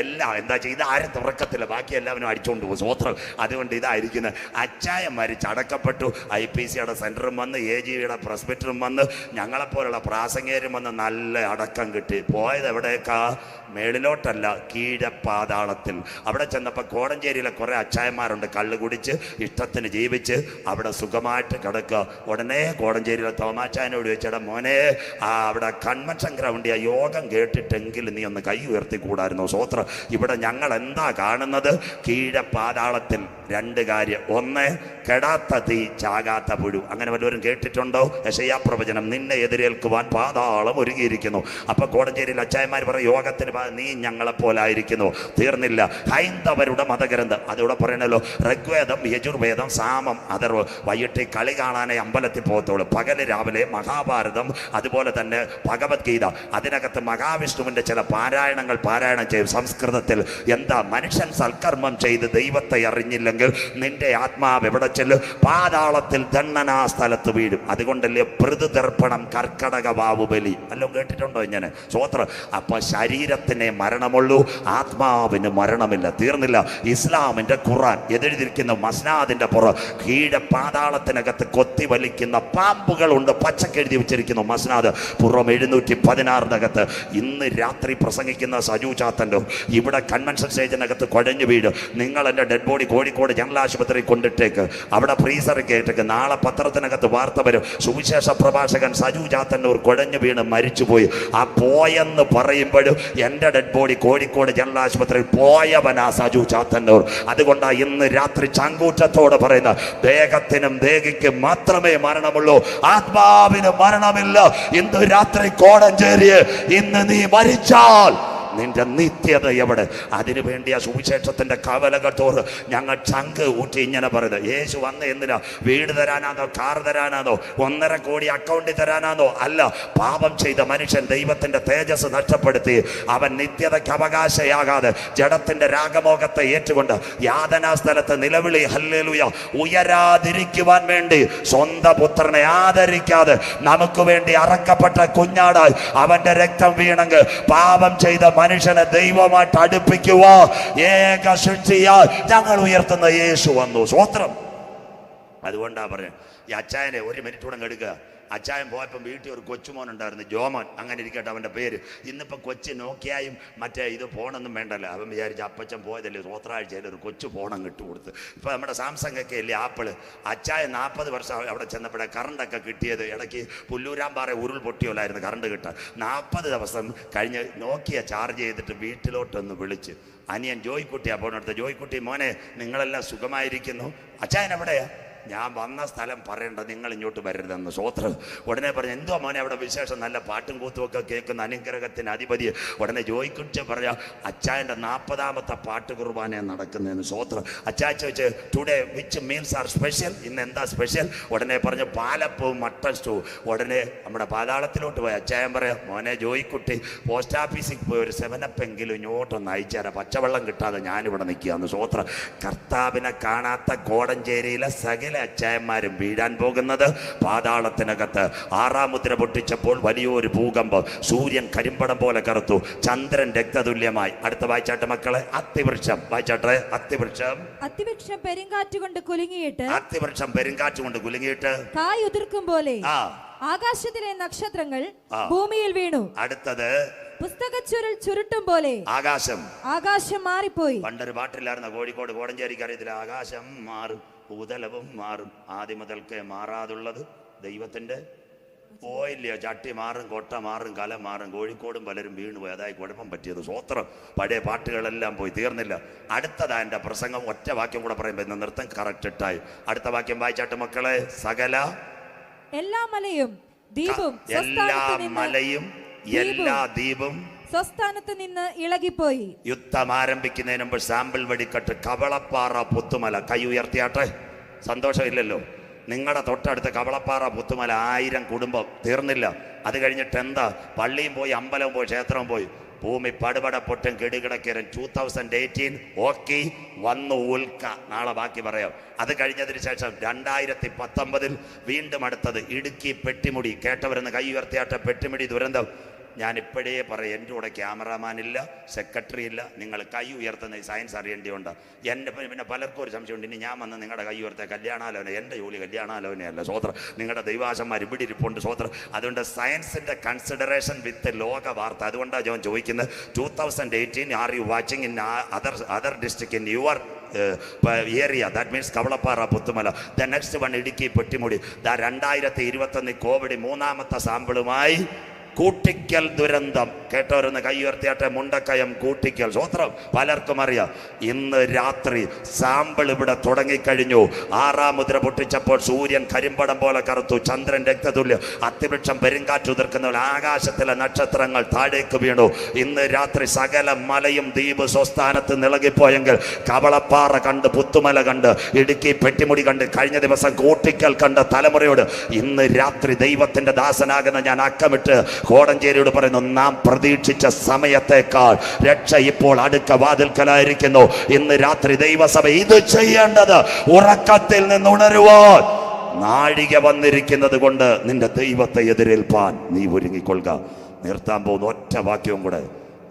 എല്ലാം. എന്താ ചെയ്യുക? ഇത് ആരും തുറക്കത്തില്ല, ബാക്കി എല്ലാവരും അടിച്ചുകൊണ്ട് പോകും. സ്വത്രം. അതുകൊണ്ട് അതുകൊണ്ട് ഇതായിരിക്കുന്നത്. അച്ചായന്മാർ ചടക്കപ്പെട്ടു. IPCയുടെ സെൻറ്ററും വന്ന് AGയുടെ പ്രസ്ബിറ്ററും വന്ന് ഞങ്ങളെപ്പോലുള്ള പ്രാസംഗികരും വന്ന് നല്ല അടക്കം കിട്ടി. പോയത് എവിടേക്കാ? മേളിലോട്ടല്ല, കീഴപ്പാതാളത്തിൽ. അവിടെ ചെന്നപ്പോൾ കോടഞ്ചേരിയിലെ കുറേ അച്ചായന്മാരുണ്ട്, കള്ള് കുടിച്ച് ഇഷ്ടത്തിന് ജീവിച്ച് അവിടെ സുഖമായിട്ട് കിടക്കുക. ഉടനെ കോടഞ്ചേരിയിലെ തോമാച്ചായനോട് ചോദിച്ചേടാ മോനെ, അവിടെ കൺവെൻഷൻ ഗ്രൗണ്ടിൽ യോഗം കേട്ടിട്ടെങ്കിലും നീ ഒന്ന് കൈ ഉയർത്തിക്കൂടായിരുന്നോ? സ്വോത്രം. ഇവിടെ ഞങ്ങൾ എന്താ കാണുന്നത്? കീഴപ്പാതാളത്തിൽ രണ്ട് കാര്യം. ഒന്ന്, കെടാത്ത തീ ചാകാത്ത പുഴു. അങ്ങനെ വല്ലവരും കേട്ടിട്ടുണ്ടോ? യെശയ്യാ പ്രവചനം, നിന്നെ എതിരേൽക്കുവാൻ പാതാളം ഒരുങ്ങിയിരിക്കുന്നു. അപ്പൊ കോടഞ്ചേരിയിൽ അച്ചായന്മാർ പറയും യോഗത്തിന് നീ ഞങ്ങളെപ്പോലായിരിക്കുന്നു. തീർന്നില്ല. ഹൈന്ദവരുടെ മതഗ്രന്ഥം അതിവിടെ പറയണല്ലോ, ഋഗ്വേദം, യജുർവേദം, സാമം, അഥർവ്. വൈകിട്ട് കളി കാണാനേ അമ്പലത്തിൽ പോകത്തുള്ളൂ. പകല് രാവിലെ മഹാഭാരതം, അതുപോലെ തന്നെ ഭഗവത്ഗീത. അതിനകത്ത് മഹാവിഷ്ണുവിന്റെ ചില പാരായണങ്ങൾ പാരായണം ചെയ്യും സംസ്കൃതത്തിൽ. എന്താ? മനുഷ്യൻ സൽക്കർമ്മം ചെയ്ത് ദൈവത്തെ അറിഞ്ഞില്ലെങ്കിൽ നിന്റെ ആത്മാവ് എവിടെ ചെല്ലും? പാതാളത്തിൽ ദണ്ഡനാ സ്ഥലത്ത് വീഴും. അതുകൊണ്ടല്ലേ പ്രതിതർപ്പണം, കർക്കടക വാവുബലി എല്ലാം കേട്ടിട്ടുണ്ടോ ഇങ്ങനെ? സ്വോത്രം. അപ്പൊ ശരീരത്തിനെ മരണമുള്ളൂ, ആത്മാവിന് മരണമില്ല. തീർന്നില്ല. ഇസ്ലാമിന്റെ ഖുർആൻ എഴുതിയിരിക്കുന്ന മസ്നാദിന്റെ പുറം കീഴ പാതാളത്തിനകത്ത് കൊത്തി വലിക്കുന്ന പാമ്പുകളുണ്ട്. പച്ചക്കെഴുതി വെച്ചിരിക്കുന്നു മസ്നാദ് പുറം 716 ഇന്ന് രാത്രി പ്രസംഗിക്കുന്ന സജു ചാത്തൻ്റെ ഇവിടെ കൺവെൻഷൻ സ്റ്റേജിനകത്ത് കുഴഞ്ഞു വീഴും. നിങ്ങൾ എൻ്റെ ഡെഡ് ബോഡി കോഴിക്കോട് ജനറൽ ആശുപത്രി കൊണ്ടിട്ടേക്ക്, അവിടെ ഫ്രീസറിൽ കേട്ടേക്ക്. നാളെ പത്രത്തിനകത്ത് വാർത്ത വരും, സുവിശേഷ പ്രഭാഷകൻ സജു ചാത്തന്നൂർ കുഴഞ്ഞു വീണ് മരിച്ചുപോയി. ആ പോയെന്ന് പറയുമ്പോഴും എൻ്റെ ഡെഡ് ബോഡി കോഴിക്കോട് ജനറൽ ആശുപത്രിയിൽ പോയവനാ സജു ചാത്തന്നൂർ. അതുകൊണ്ടാണ് ഇന്ന് രാത്രി ചങ്കൂറ്റത്തോടെ പറയുന്ന, ദേഹത്തിനും ദേഹിക്കും മാത്രമേ മരണമുള്ളൂ, ആത്മാവിന് മരണമില്ല. ഇന്ന് രാത്രി കോടഞ്ചേരിയെ ഇന്ന് നീ മരിച്ചാൽ നിന്റെ നിത്യത എവിടെ? അതിനു വേണ്ടിയ സുവിശേഷത്തിന്റെ കവലകൾ തോറ് ഞങ്ങൾ ചങ്ക് ഊറ്റി ഇങ്ങനെ പറയുന്നത്. യേശു വന്ന് എന്തിനാ? വീട് തരാനാണോ? കാർ തരാനാണോ? 1.5 കോടി അക്കൗണ്ടിൽ തരാനാണോ? അല്ല. പാപം ചെയ്ത മനുഷ്യൻ ദൈവത്തിന്റെ തേജസ് നഷ്ടപ്പെടുത്തി അവൻ നിത്യതയ്ക്ക് അവകാശയാകാതെ ജഡത്തിന്റെ രാഗമോഹത്തെ ഏറ്റുകൊണ്ട് യാതനാ സ്ഥലത്ത് നിലവിളി ഹല്ലേലൂയ ഉയരാതിരിക്കുവാൻ വേണ്ടി സ്വന്തം പുത്രനെ ആദരിക്കാതെ നമുക്ക് വേണ്ടി അറക്കപ്പെട്ട കുഞ്ഞാടായി അവന്റെ രക്തം വീണെങ്കിൽ പാപം ചെയ്ത മനുഷ്യനെ ദൈവമായിട്ട് അടുപ്പിക്കുക ഏക സൃഷ്ടിയാൽ ഞങ്ങൾ ഉയർത്തുന്ന യേശു വന്നു. സ്വോത്രം. അതുകൊണ്ടാ പറഞ്ഞു ഈ അച്ചായനെ 1 മിനിറ്റ് കൂടെ എടുക്കുക. അച്ചായൻ പോയപ്പം വീട്ടിൽ ഒരു കൊച്ചുമോനുണ്ടായിരുന്നു, ജോമോൻ, അങ്ങനെ ഇരിക്കട്ടെ അവൻ്റെ പേര്. ഇന്നിപ്പോൾ കൊച്ച് നോക്കിയായും മറ്റേ ഇത് ഫോണൊന്നും വേണ്ടല്ലോ. അവൻ വിചാരിച്ച് അപ്പച്ചൻ പോയതല്ലേ സ്വോത്രാഴ്ചയിൽ ഒരു കൊച്ചു ഫോണം കിട്ടുകൊടുത്ത്. ഇപ്പോൾ നമ്മുടെ സാംസങ് ഒക്കെ അല്ലേ ആപ്പിള്. അച്ചായൻ 40 വർഷം അവിടെ ചെന്നപ്പോഴേ കറണ്ടൊക്കെ കിട്ടിയത്. ഇടയ്ക്ക് പുല്ലൂരാമ്പാറ ഉരുൾ പൊട്ടിയോലായിരുന്നു കറണ്ട് കിട്ടാൻ. 40 ദിവസം കഴിഞ്ഞ് നോക്കിയ ചാർജ് ചെയ്തിട്ട് വീട്ടിലോട്ടൊന്ന് വിളിച്ച് അനിയൻ ജോയിക്കുട്ടിയാ പോണെടുത്ത്, ജോയിക്കുട്ടി മോനെ നിങ്ങളെല്ലാം സുഖമായിരിക്കുന്നു? അച്ചായൻ എവിടെയാ? ഞാൻ വന്ന സ്ഥലം പറയണ്ട, നിങ്ങൾ ഇങ്ങോട്ട് വരരുതെന്ന്. സ്വോത്രം. ഉടനെ പറഞ്ഞു, എന്തോ മോനെ അവിടെ വിശേഷം? നല്ല പാട്ടും കൂത്തുമൊക്കെ കേൾക്കുന്ന അനുഗ്രഹത്തിന് അധിപതി. ഉടനെ ജോയിക്കുട്ടി പറയാ, അച്ചായൻ്റെ 40ാമത്തെ പാട്ട് കുർബാന നടക്കുന്നതെന്ന്. സ്വോത്രം. അച്ചായ ചോദിച്ച്, today which meals are special? ഇന്ന് എന്താ സ്പെഷ്യൽ? ഉടനെ പറഞ്ഞു, പാലപ്പവും മട്ടൺ സ്റ്റൂ. ഉടനെ നമ്മുടെ പാതാളത്തിലോട്ട് പോയി അച്ചായൻ പറയാം, മോനെ ജോയിക്കുട്ടി പോസ്റ്റ് ഓഫീസിൽ പോയി ഒരു 7up എങ്കിലും ഇങ്ങോട്ടൊന്ന് അയച്ചുതരാം, പച്ചവെള്ളം കിട്ടാതെ ഞാനിവിടെ നിൽക്കുകയെന്ന്. സ്വോത്രം. കർത്താവിനെ കാണാത്ത കോടഞ്ചേരിയിലെ സകല അച്ചായന്മാരും വീഴാൻ പോകുന്നത് പാതാളത്തിനകത്ത്. 6ാം മുദ്ര പൊട്ടിച്ചപ്പോൾ വലിയൊരു ഭൂകമ്പം. സൂര്യൻ കരിമ്പടം പോലെ കറുത്തു, ചന്ദ്രൻ രക്തതുല്യമായി. അടുത്ത വായിച്ചാട്ടെ മക്കളെ. അത്തിവൃക്ഷം വായിച്ചാട്ടെ. അത്തിവൃക്ഷം പെരുങ്കാറ്റ് കൊണ്ട് കുലുങ്ങിയിട്ട്, അത്തിവൃക്ഷം പെരുങ്കാറ്റ് കൊണ്ട് കുലുങ്ങിയിട്ട് കായ് ഉതിർക്കും പോലെ ആകാശത്തിലെ നക്ഷത്രങ്ങൾ ഭൂമിയിൽ വീണു. അടുത്തത് പുസ്തകച്ചുരുൾ ചുരുട്ടും പോലെ ആകാശം മാറിപ്പോയി. പണ്ടൊരു പാട്ടില്ലായിരുന്ന കോഴിക്കോട് കോടഞ്ചേരിക്ക് അറിയത്തില്ല, ആകാശം മാറും ഭൂതലവും മാറും, ആദ്യം മുതൽക്കേ മാറാതുള്ളത് ദൈവത്തിന്റെ പോയില്ലയോ? ചട്ടി മാറും, കൊട്ട മാറും, കല മാറും. കോഴിക്കോടും പലരും വീണുപോയി, അതായി കുഴപ്പം പറ്റിയത്. സ്വോത്രം. പഴയ പാട്ടുകളെല്ലാം പോയി. തീർന്നില്ല. അടുത്തതാ എൻ്റെ പ്രസംഗം. ഒറ്റ വാക്യം കൂടെ പറയുമ്പോൾ ഇന്ന് നൃത്തം കറക്റ്റ് ഇട്ടായി. അടുത്ത വാക്യം വായിച്ചാട്ട് മക്കളെ. സകല എല്ലാ മലയും ദ്വീപും എല്ലാ ദ്വീപും സ്വസ്ഥാനത്ത് നിന്ന് ഇളകിപ്പോയി. യുദ്ധം ആരംഭിക്കുന്നതിന് മുമ്പ് സാമ്പിൾ വെടിക്കെട്ട് കവളപ്പാറ പുത്തുമല. കൈ ഉയർത്തിയാട്ടെ. സന്തോഷമില്ലല്ലോ? നിങ്ങളുടെ തൊട്ടടുത്ത് കവളപ്പാറ പുത്തുമല 1000 കുടുംബം. തീർന്നില്ല. അത് കഴിഞ്ഞിട്ട് എന്താ? പള്ളിയും പോയി, അമ്പലവും പോയി, ക്ഷേത്രവും പോയി. ഭൂമി പടുപട പൊട്ടും കെടുകിടക്കരും. 2018 ഓക്കി വന്നു ഉൽക്ക. നാളെ ബാക്കി പറയാം. അത് കഴിഞ്ഞതിന് ശേഷം 2019 വീണ്ടും അടുത്തത് ഇടുക്കി പെട്ടിമുടി. കേട്ടവരെന്ന് കൈ ഉയർത്തിയാട്ടെ. പെട്ടിമുടി ദുരന്തം ഞാനിപ്പോഴേ പറയാം, എൻ്റെ കൂടെ ക്യാമറാമാൻ ഇല്ല, സെക്രട്ടറി ഇല്ല. നിങ്ങൾ കൈ ഉയർത്തുന്ന ഈ സയൻസ് അറിയേണ്ടിയുണ്ട്. എൻ്റെ പിന്നെ പലർക്കും ഒരു സംശയമുണ്ട്, ഇനി ഞാൻ വന്ന് നിങ്ങളുടെ കൈ ഉയർത്തിയ കല്യാണാലോചന, എൻ്റെ ജോലി കല്യാണാലോചനയല്ല സ്വോത്രം. നിങ്ങളുടെ ദൈവാശന്മാർ ഇവിടെ ഇരിപ്പുണ്ട് സ്വോത്രം. അതുകൊണ്ട് സയൻസിൻ്റെ കൺസിഡറേഷൻ വിത്ത് ലോക വാർത്ത. അതുകൊണ്ടാണ് ഞാൻ ചോദിക്കുന്നത്, 2018 are you watching in other district in your area? That means Kavalappara, Puthumala. The next one Idukki, Pettimudi. 2021 Covid 3ാമത്തെ സാമ്പിളുമായി കൂട്ടിക്കൽ ദുരന്തം. കേട്ടവരൊന്ന് കൈ ഉയർത്തിയാട്ടെ. മുണ്ടക്കയം, കൂട്ടിക്കൽ. സ്വോത്രം. പലർക്കും അറിയാം. ഇന്ന് രാത്രി സാമ്പിൾ ഇവിടെ തുടങ്ങിക്കഴിഞ്ഞു. 6ാം മുദ്ര പൊട്ടിച്ചപ്പോൾ സൂര്യൻ കരിമ്പടം പോലെ കറുത്തു, ചന്ദ്രൻ രക്തതുല്യം, അത്തിവൃക്ഷം പെരുങ്കാറ്റ് ഉതിർക്കുന്ന ആകാശത്തിലെ നക്ഷത്രങ്ങൾ താഴേക്ക് വീണു. ഇന്ന് രാത്രി സകല മലയും ദ്വീപ് സ്വസ്ഥാനത്ത് നിളകിപ്പോയെങ്കിൽ കവളപ്പാറ കണ്ട്, പുത്തുമല കണ്ട്, ഇടുക്കി പെട്ടിമുടി കണ്ട്, കഴിഞ്ഞ ദിവസം കൂട്ടിക്കൽ കണ്ട തലമുറയോട് ഇന്ന് രാത്രി ദൈവത്തിന്റെ ദാസനാകുന്ന ഞാൻ അക്കമിട്ട് കോടഞ്ചേരിയോട് പറയുന്നു, നാം പ്രതീക്ഷിച്ച സമയത്തേക്കാൾ രക്ഷ ഇപ്പോൾ അടുക്ക വാതിൽക്കലായിരിക്കുന്നു. ഇന്ന് രാത്രി ദൈവസഭ ഇത് ചെയ്യേണ്ടത് ഉറക്കത്തിൽ നിന്ന് ഉണരുവാൻ നാഴിക വന്നിരിക്കുന്നത് കൊണ്ട് നിന്റെ ദൈവത്തെ എതിരേൽപ്പാൻ നീ ഒരുങ്ങിക്കൊള്ളുക. നിർത്താൻ പോകുന്ന ഒറ്റ വാക്യവും കൂടെ.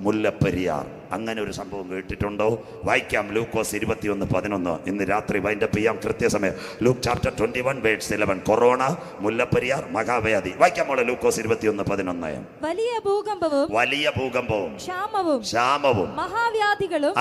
മുല്ലപ്പെരിയാർ. അങ്ങനെ ഒരു സംഭവം കേട്ടിട്ടുണ്ടോ? വായിക്കാം. ലൂക്കോസ് 21:11. ഇന്ന് രാത്രി വൈൻഡപ്പ് ചെയ്യാം കൃത്യസമയം. Luke chapter 21:11. കൊറോണ, മുല്ലപ്പെരിയാർ, മഹാവ്യാധി. വായിക്കാം മോളെ. ലൂക്കോസ് 21:11. വലിയ ഭൂകമ്പവും ക്ഷാമവും മഹാവ്യാധികളും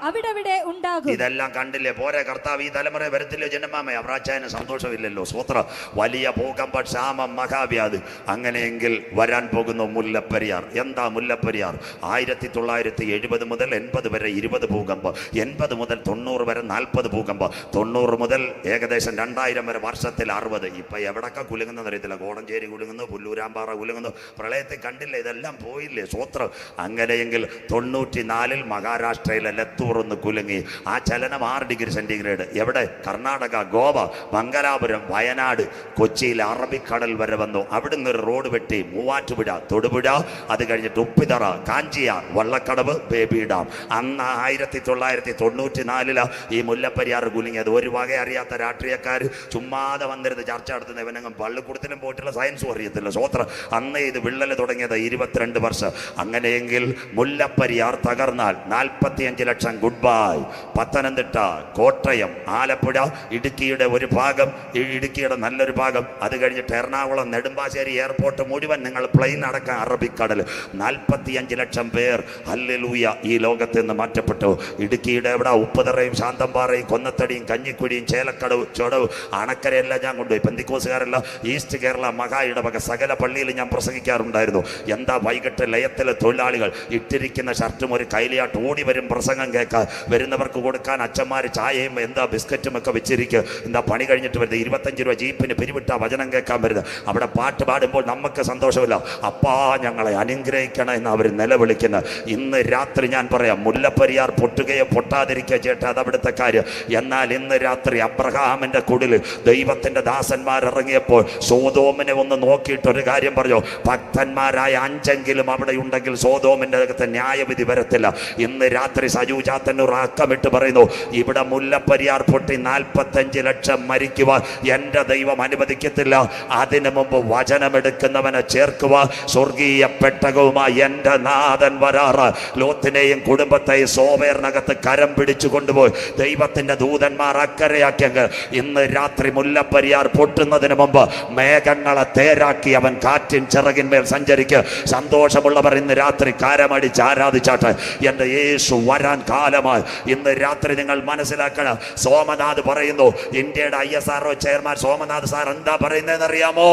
അവിടെ ഉണ്ടാകും. ഇതെല്ലാം കണ്ടില്ലേ? പോരെ കർത്താവ്, ഈ തലമുറ വരത്തില്ലോ ജനമാമ? അവറാച്ചായന് സന്തോഷമില്ലല്ലോ. സ്വോത്ര. വലിയ ഭൂകമ്പ, ക്ഷാമം, മഹാവ്യാധി. അങ്ങനെയെങ്കിൽ വരാൻ പോകുന്നു മുല്ലപ്പെരിയാർ. എന്താ മുല്ലപ്പെരിയാർ? 1970 മുതൽ 80 വരെ 20 ഭൂകമ്പം, 80 മുതൽ 90 വരെ 40 ഭൂകമ്പം, 90 മുതൽ ഏകദേശം 2000 വരെ വർഷത്തിൽ 60. ഇപ്പൊ എവിടൊക്കെ കുലുങ്ങുന്നത് അറിയത്തില്ല. കോടഞ്ചേരി കുലുങ്ങുന്നു, പുല്ലൂരാമ്പാറ കുലുങ്ങുന്നു. പ്രളയത്തിൽ കണ്ടില്ലേ? ഇതെല്ലാം പോയില്ലേ? സ്വോത്രം. അങ്ങനെയെങ്കിൽ 94 മഹാരാഷ്ട്രയിലെ ലത്തൂർ ഒന്ന് കുലുങ്ങി. ആ ചലനം 6 ഡിഗ്രി സെന്റിഗ്രേഡ്. എവിടെ? കർണാടക, ഗോവ, മംഗലാപുരം, വയനാട്, കൊച്ചിയിൽ അറബിക്കടൽ വരെ വന്നു. അവിടുന്ന് ഒരു റോഡ് വെട്ടി. മൂവാറ്റുപുഴ, തൊടുപുഴ, അത് കഴിഞ്ഞിട്ട് ഉപ്പിതറ, കാഞ്ചിയാർ, വള്ളക്കടവ്, ബേബി ഡാം. അന്ന് 1994 ഈ മുല്ലപ്പെരിയാർ കുലുങ്ങിയത്. ഒരു വക അറിയാത്ത രാഷ്ട്രീയക്കാർ ചുമ്മാതെ വന്നിരുന്ന് ചർച്ച നടത്തുന്ന ഇവനങ്ങും പള്ളിക്കൂടത്തിലും പോയിട്ടുള്ള സയൻസും അറിയത്തില്ല. സ്വോത്ര. അന്ന് ഇത് വിള്ളൽ തുടങ്ങിയത് 22 വർഷം. അങ്ങനെയെങ്കിൽ മുല്ലപ്പെരിയാർ തകർന്നാൽ 45 ലക്ഷം ഗുഡ് ബൈ. പത്തനംതിട്ട, കോട്ടയം, ആലപ്പുഴ, ഇടുക്കിയുടെ ഒരു ഭാഗം, ഇടുക്കിയുടെ നല്ലൊരു ഭാഗം, അത് കഴിഞ്ഞിട്ട് എറണാകുളം, നെടുമ്പാശ്ശേരി എയർപോർട്ട് മുഴുവൻ നിങ്ങൾ പ്ലെയിൻ അടക്കം അറബിക്കടൽ. 45 ലക്ഷം പേർ ഹല്ലേലൂയ ഈ ലോകത്ത് നിന്ന് മാറ്റപ്പെട്ടു. ഇടുക്കിയുടെ എവിടെ? ഉപ്പുതറയും ശാന്തമ്പാറയും കൊന്നത്തടിയും കഞ്ഞിക്കുഴിയും ചേലക്കടവ്, ചൊടവ്, അണക്കരയെല്ലാം ഞാൻ കൊണ്ടുപോയി. പെന്തിക്കോസുകാരല്ല, ഈസ്റ്റ് കേരള മഹാ ഇടവക സകല പള്ളിയിൽ ഞാൻ പ്രസംഗിക്കാറുണ്ടായിരുന്നു. എന്താ വൈകിട്ട് ലയത്തിലെ തൊഴിലാളികൾ ഇട്ടിരിക്കുന്ന ഷർട്ടും ഒരു കൈലിയാട്ട് ഓടി വരും പ്രസംഗം കേൾക്കാൻ. വരുന്നവർക്ക് കൊടുക്കാൻ അച്ഛന്മാർ ചായയും എന്താ ബിസ്ക്കറ്റും ഒക്കെ വെച്ചിരിക്കുക. എന്താ പണി കഴിഞ്ഞിട്ട് വരുന്നത് 25 രൂപ ജീപ്പിന് പിരിവിട്ട വചനം കേൾക്കാൻ വരുന്നത്. അവിടെ പാട്ട് പാടുമ്പോൾ നമുക്ക് സന്തോഷമില്ല. അപ്പാ ഞങ്ങളെ അനുഗ്രഹിക്കണം എന്ന് അവർ നിലവിളിക്കുന്നത്. ഇന്ന് രാത്രി ഞാൻ പറയാം, മുല്ലപ്പെരിയാർ പൊട്ടുകയോ പൊട്ടാതിരിക്കുകയോ ചേട്ടാ, അതവിടുത്തെ കാര്യം. എന്നാൽ ഇന്ന് രാത്രി അബ്രഹാമിന്റെ കുടിൽ ദൈവത്തിന്റെ ദാസന്മാർ ഇറങ്ങിയപ്പോൾ സോദോമിനെ ഒന്ന് നോക്കിയിട്ടൊരു കാര്യം പറഞ്ഞു. ഭക്തന്മാരായ 5 അവിടെ ഉണ്ടെങ്കിൽ സോദോമിന്റെ അകത്ത് ന്യായവിധി വരത്തില്ല. ഇന്ന് രാത്രി സജൂജാത്തന്നൂർ അക്കമിട്ട് പറയുന്നു, ഇവിടെ മുല്ലപ്പെരിയാർ പൊട്ടി 45 ലക്ഷം മരിക്കുവാൻ എന്റെ ദൈവം അനുവദിക്കത്തില്ല. അതിനു മുമ്പ് വചനമെടുക്കുന്നവനെ ചേർക്കുവാൻ സ്വർഗീയ പെട്ടകവുമായി എന്റെ നാഥൻ വരാറ്. ലോത്തിനെയും കുടുംബത്തെയും സോവേറിനകത്ത് കരം പിടിച്ചു കൊണ്ടുപോയി ദൈവത്തിന്റെ ദൂതന്മാർ അക്കരയാക്കിയെങ്കിൽ ഇന്ന് രാത്രി മുല്ലപ്പെരിയാർ പൊട്ടുന്നതിന് മുമ്പ് മേഘങ്ങളെ തേരാക്കി അവൻ കാറ്റിൻ ചിറകിന്മേൽ സഞ്ചരിക്കുക. സന്തോഷമുള്ളവർ ഇന്ന് രാത്രി കാരമടിച്ച് ആരാധിച്ചാട്ടെ. എൻ്റെ യേശു വരാൻ കാലമായി. ഇന്ന് രാത്രി നിങ്ങൾ മനസ്സിലാക്കണം. സോമനാഥ് പറയുന്നു, ഇന്ത്യയുടെ ISRO ചെയർമാൻ സോമനാഥ് സാർ എന്താ പറയുന്നതെന്ന് അറിയാമോ?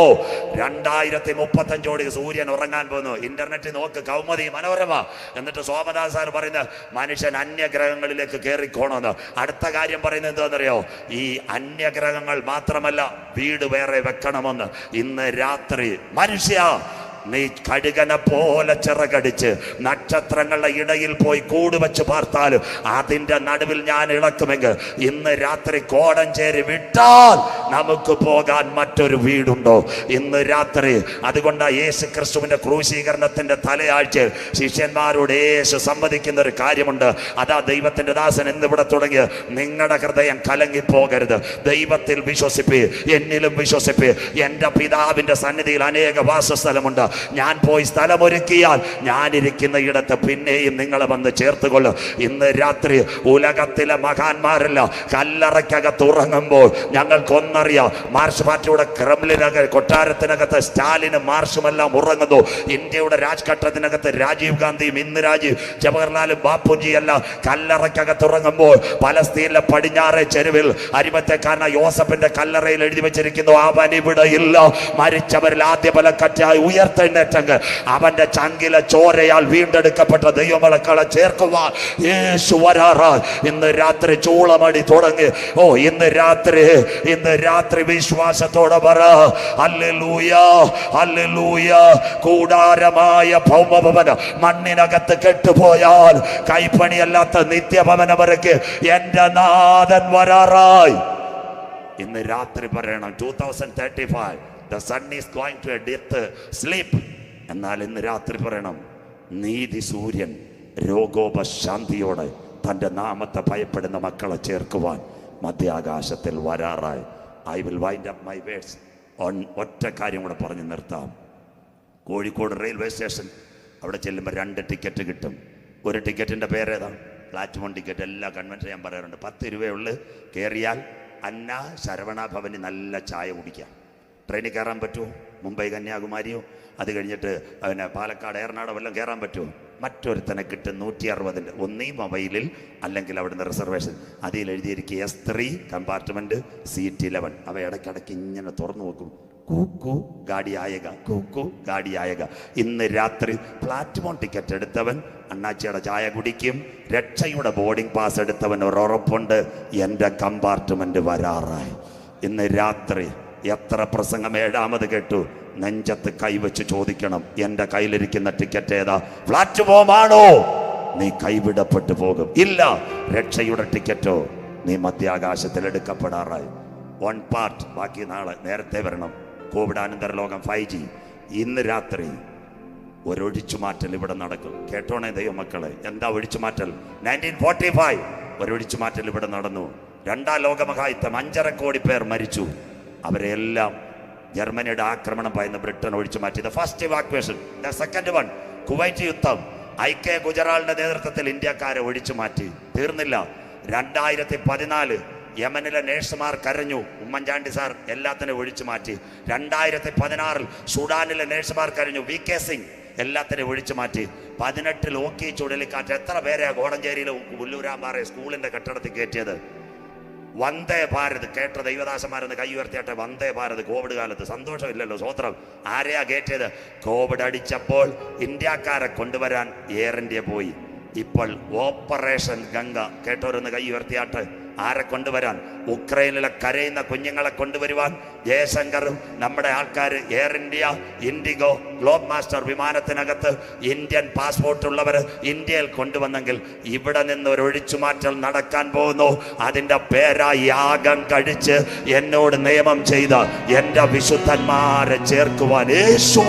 2035 സൂര്യൻ ഉറങ്ങാൻ പോകുന്നു. ഇന്റർനെറ്റ് നോക്ക്, കൗമുദി, മനോരമ. എന്നിട്ട് സോമനാഥ് സാർ പറയുന്നത് മനുഷ്യൻ അന്യഗ്രഹങ്ങളിലേക്ക് കയറിക്കോണമെന്ന്. അടുത്ത കാര്യം പറയുന്നത് എന്താണെന്നറിയോ? ഈ അന്യഗ്രഹങ്ങൾ മാത്രമല്ല, വീട് വേറെ വെക്കണമെന്ന്. ഇന്ന് രാത്രി മനുഷ്യ, നീ കഴുകനെ പോലെ ചിറകടിച്ച് നക്ഷത്രങ്ങളുടെ ഇടയിൽ പോയി കൂടുവെച്ച് പാർത്താലും അതിൻ്റെ നടുവിൽ ഞാൻ ഇളക്കുമെങ്കിൽ ഇന്ന് രാത്രി കോടഞ്ചേരി വിട്ടാൽ നമുക്ക് പോകാൻ മറ്റൊരു വീടുണ്ടോ? ഇന്ന് രാത്രി. അതുകൊണ്ടാണ് യേശു ക്രിസ്തുവിന്റെ ക്രൂശീകരണത്തിന്റെ തലയാഴ്ചയിൽ ശിഷ്യന്മാരോട് യേശു സമ്മതിക്കുന്ന ഒരു കാര്യമുണ്ട്. അതാ ദൈവത്തിന്റെ ദാസൻ എന്നിവിടെ തുടങ്ങി, നിങ്ങളുടെ ഹൃദയം കലങ്ങിപ്പോകരുത്. ദൈവത്തിൽ വിശ്വസിപ്പി, എന്നിലും വിശ്വസിപ്പി. എൻ്റെ പിതാവിന്റെ സന്നിധിയിൽ അനേക വാസസ്ഥലമുണ്ട്. ഞാൻ പോയി സ്ഥലമൊരുക്കിയാൽ ഞാനിരിക്കുന്ന ഇടത്ത് പിന്നെയും നിങ്ങളെ വന്ന് ചേർത്തുകൊള്ളും. ഇന്ന് രാത്രി ഉലകത്തിലെ മഹാന്മാരല്ല കല്ലറയ്ക്കകത്ത് ഉറങ്ങുമ്പോൾ ഞങ്ങൾക്കൊന്നറിയാം, മാർച്ച് പാർട്ടിയുടെ ക്രെംലിനകത്ത് കൊട്ടാരത്തിനകത്ത് സ്റ്റാലിനും മാർഷുമെല്ലാം ഉറങ്ങുന്നു. ഇന്ത്യയുടെ രാജ്ഘട്ടത്തിനകത്ത് രാജീവ് ഗാന്ധിയും ഇന്ദിരാജിയും ജവഹർലാലും ബാപ്പുജി എല്ലാം കല്ലറയ്ക്കകത്ത് ഉറങ്ങുമ്പോൾ പലസ്തീനിലെ പടിഞ്ഞാറേ ചെരുവിൽ അരിമത്തേക്കാരന യോസഫിന്റെ കല്ലറയിൽ എഴുതി വെച്ചിരിക്കുന്നു, അവൻ ഇവിടെ ഇല്ല, മരിച്ചവരിൽ ആദ്യ ബലക്കറ്റായി ഉയർത്തെഴുന്നേറ്റെങ്കിൽ അവന്റെ ചങ്കിലെ ചോരയാൽ വീണ്ടെടുക്കപ്പെട്ട ദൈവമക്കളെ ചേർക്കുവാൻ യേശു വരാറായി. ഇന്ന് രാത്രി ചൂളമടി തുടങ്ങി. ഇന്ന് രാത്രി വിശ്വാസത്തോടെ പറ ഹല്ലേലൂയ, ഹല്ലേലൂയ. കൂടാരമായ ഭൗമഭവന മണ്ണിനകത്ത് കെട്ടുപോയാൽ കൈപ്പണിയല്ലാത്ത നിത്യഭവനവർക്ക് എന്റെ നാഥൻ വരാറായി. ഇന്ന് രാത്രി പറയണം 2035 the sun is going to a death sleep. എന്നാൽ ഇന്ന് രാത്രി പറയണം, നീതി സൂര്യൻ രോഗോപശാന്തിയോടെ തൻ്റെ നാമത്തെ ഭയപ്പെടുന്ന മക്കളെ ചേർക്കുവാൻ മധ്യാകാശത്തിൽ വരാറായി. I will wind up my words on ഒറ്റ കാര്യം കൂടെ പറഞ്ഞ് നിർത്താം. കോഴിക്കോട് റെയിൽവേ സ്റ്റേഷൻ അവിടെ ചെല്ലുമ്പോൾ 2 ടിക്കറ്റ് കിട്ടും. ഒരു ടിക്കറ്റിൻ്റെ പേരേതാ? Platform ticket. എല്ലാ കൺവെൻഷൻ ഞാൻ പറയാറുണ്ട്, 10 രൂപയുള്ളു. കയറിയാൽ അന്ന ശരവണ ഭവന് നല്ല ചായ കുടിക്കാം. ട്രെയിനിൽ കയറാൻ പറ്റുമോ? മുംബൈ കന്യാകുമാരിയോ അത് കഴിഞ്ഞിട്ട് പിന്നെ പാലക്കാട് ഏറനാടോ വല്ലതും കയറാൻ പറ്റുമോ? മറ്റൊരുത്തനെ കിട്ടും 160 ഒന്നീ മൊബൈലിൽ അല്ലെങ്കിൽ അവിടുന്ന് റിസർവേഷൻ. അതിൽ എഴുതിയിരിക്കുക S3 കമ്പാർട്ട്മെൻറ്റ് സീറ്റ് 11. അവ ഇടയ്ക്കിടയ്ക്ക് ഇങ്ങനെ തുറന്നു നോക്കും, കൂക്കു ഗാഡി ആയക, കൂക്കു ഗാഡി ആയക. ഇന്ന് രാത്രി പ്ലാറ്റ്ഫോം ടിക്കറ്റ് എടുത്തവൻ അണ്ണാച്ചിയുടെ ചായ കുടിക്കും. രക്ഷയുടെ ബോർഡിംഗ് പാസ് എടുത്തവൻ ഒരു ഉറപ്പുണ്ട്, എൻ്റെ കമ്പാർട്ട്മെൻറ്റ് വരാറായി. ഇന്ന് രാത്രി എത്ര പ്രസംഗം 7ാമത് കേട്ടു, നെഞ്ചത്ത് കൈവച്ച് ചോദിക്കണം, എൻ്റെ കയ്യിലിരിക്കുന്ന ടിക്കറ്റ് ഏതാ? പ്ലാറ്റ്ഫോം ആണോ? നീ കൈവിടപ്പെട്ടു പോകും. ഇല്ല, രക്ഷയുടെ ടിക്കറ്റോ നീ മധ്യാകാശത്തിൽ എടുക്കപ്പെടാറായി. 1 പാർട്ട് ബാക്കി നാളെ നേരത്തെ വരണം. കോവിഡാനന്തര ലോകം 5G. ഇന്ന് രാത്രി ഒരൊഴിച്ചുമാറ്റൽ ഇവിടെ നടക്കും. കേട്ടോണേ ദൈവമക്കളെ, എന്താ ഒഴിച്ചുമാറ്റൽ? 1945 ഒരൊഴിച്ചുമാറ്റൽ ഇവിടെ നടന്നു. 2ാം ലോകമഹായുദ്ധം 5.5 കോടി പേർ മരിച്ചു. അവരെല്ലാം ജർമ്മനിയുടെ ആക്രമണം ഭയന്ന് ബ്രിട്ടൻ ഒഴിച്ചു മാറ്റി. The first evacuation. The second one Kuwait യുദ്ധം. ഐക്യ ഗുജറാളിന്റെ നേതൃത്വത്തിൽ ഇന്ത്യക്കാരെ ഒഴിച്ചു മാറ്റി. തീർന്നില്ല. 2014 യമനിലെ നേഴ്സുമാർ കരഞ്ഞു, ഉമ്മൻചാണ്ടി സാർ എല്ലാത്തിനും ഒഴിച്ചു മാറ്റി. 2016 സുഡാനിലെ നേഴ്സുമാർ കരഞ്ഞു, VK സിംഗ് എല്ലാത്തിനും ഒഴിച്ചു മാറ്റി. 18 ഓക്കി ചുഴലിക്കാറ്റ് എത്ര പേരെയാ കോടഞ്ചേരിയിലെ പുല്ലൂരാമ്പാറ സ്കൂളിന്റെ കെട്ടിടത്തിൽ കയറ്റിയത്? വന്ദേ ഭാരത് കേട്ട ദൈവദാസന്മാരെന്ന് കൈ ഉയർത്തിയാട്ടെ. വന്ദേ ഭാരത് കോവിഡ് കാലത്ത് സന്തോഷമില്ലല്ലോ, സ്വത്രം. ആരെയാ കയറ്റിയത്? കോവിഡ് അടിച്ചപ്പോൾ ഇന്ത്യക്കാരെ കൊണ്ടുവരാൻ എയർ ഇന്ത്യ പോയി. ഇപ്പോൾ ഓപ്പറേഷൻ ഗംഗ കേട്ടോരൊന്ന് കൈ ഉയർത്തിയാട്ടെ. ആരെ കൊണ്ടുവരാൻ? ഉക്രൈനിലെ കരയുന്ന കുഞ്ഞുങ്ങളെ കൊണ്ടുവരുവാൻ ജയശങ്കറും നമ്മുടെ ആൾക്കാർ Air India, IndiGo, Globemaster വിമാനത്തിനകത്ത് ഇന്ത്യൻ പാസ്പോർട്ട് ഉള്ളവർ ഇന്ത്യയിൽ കൊണ്ടുവന്നെങ്കിൽ ഇവിടെ നിന്ന് ഒരു ഒഴിച്ചുമാറ്റൽ നടക്കാൻ പോകുന്നു. അതിൻ്റെ പേരായി യാഗം കഴിച്ച് എന്നോട് നിയമം ചെയ്ത എൻ്റെ വിശുദ്ധന്മാരെ ചേർക്കുവാൻ യേശു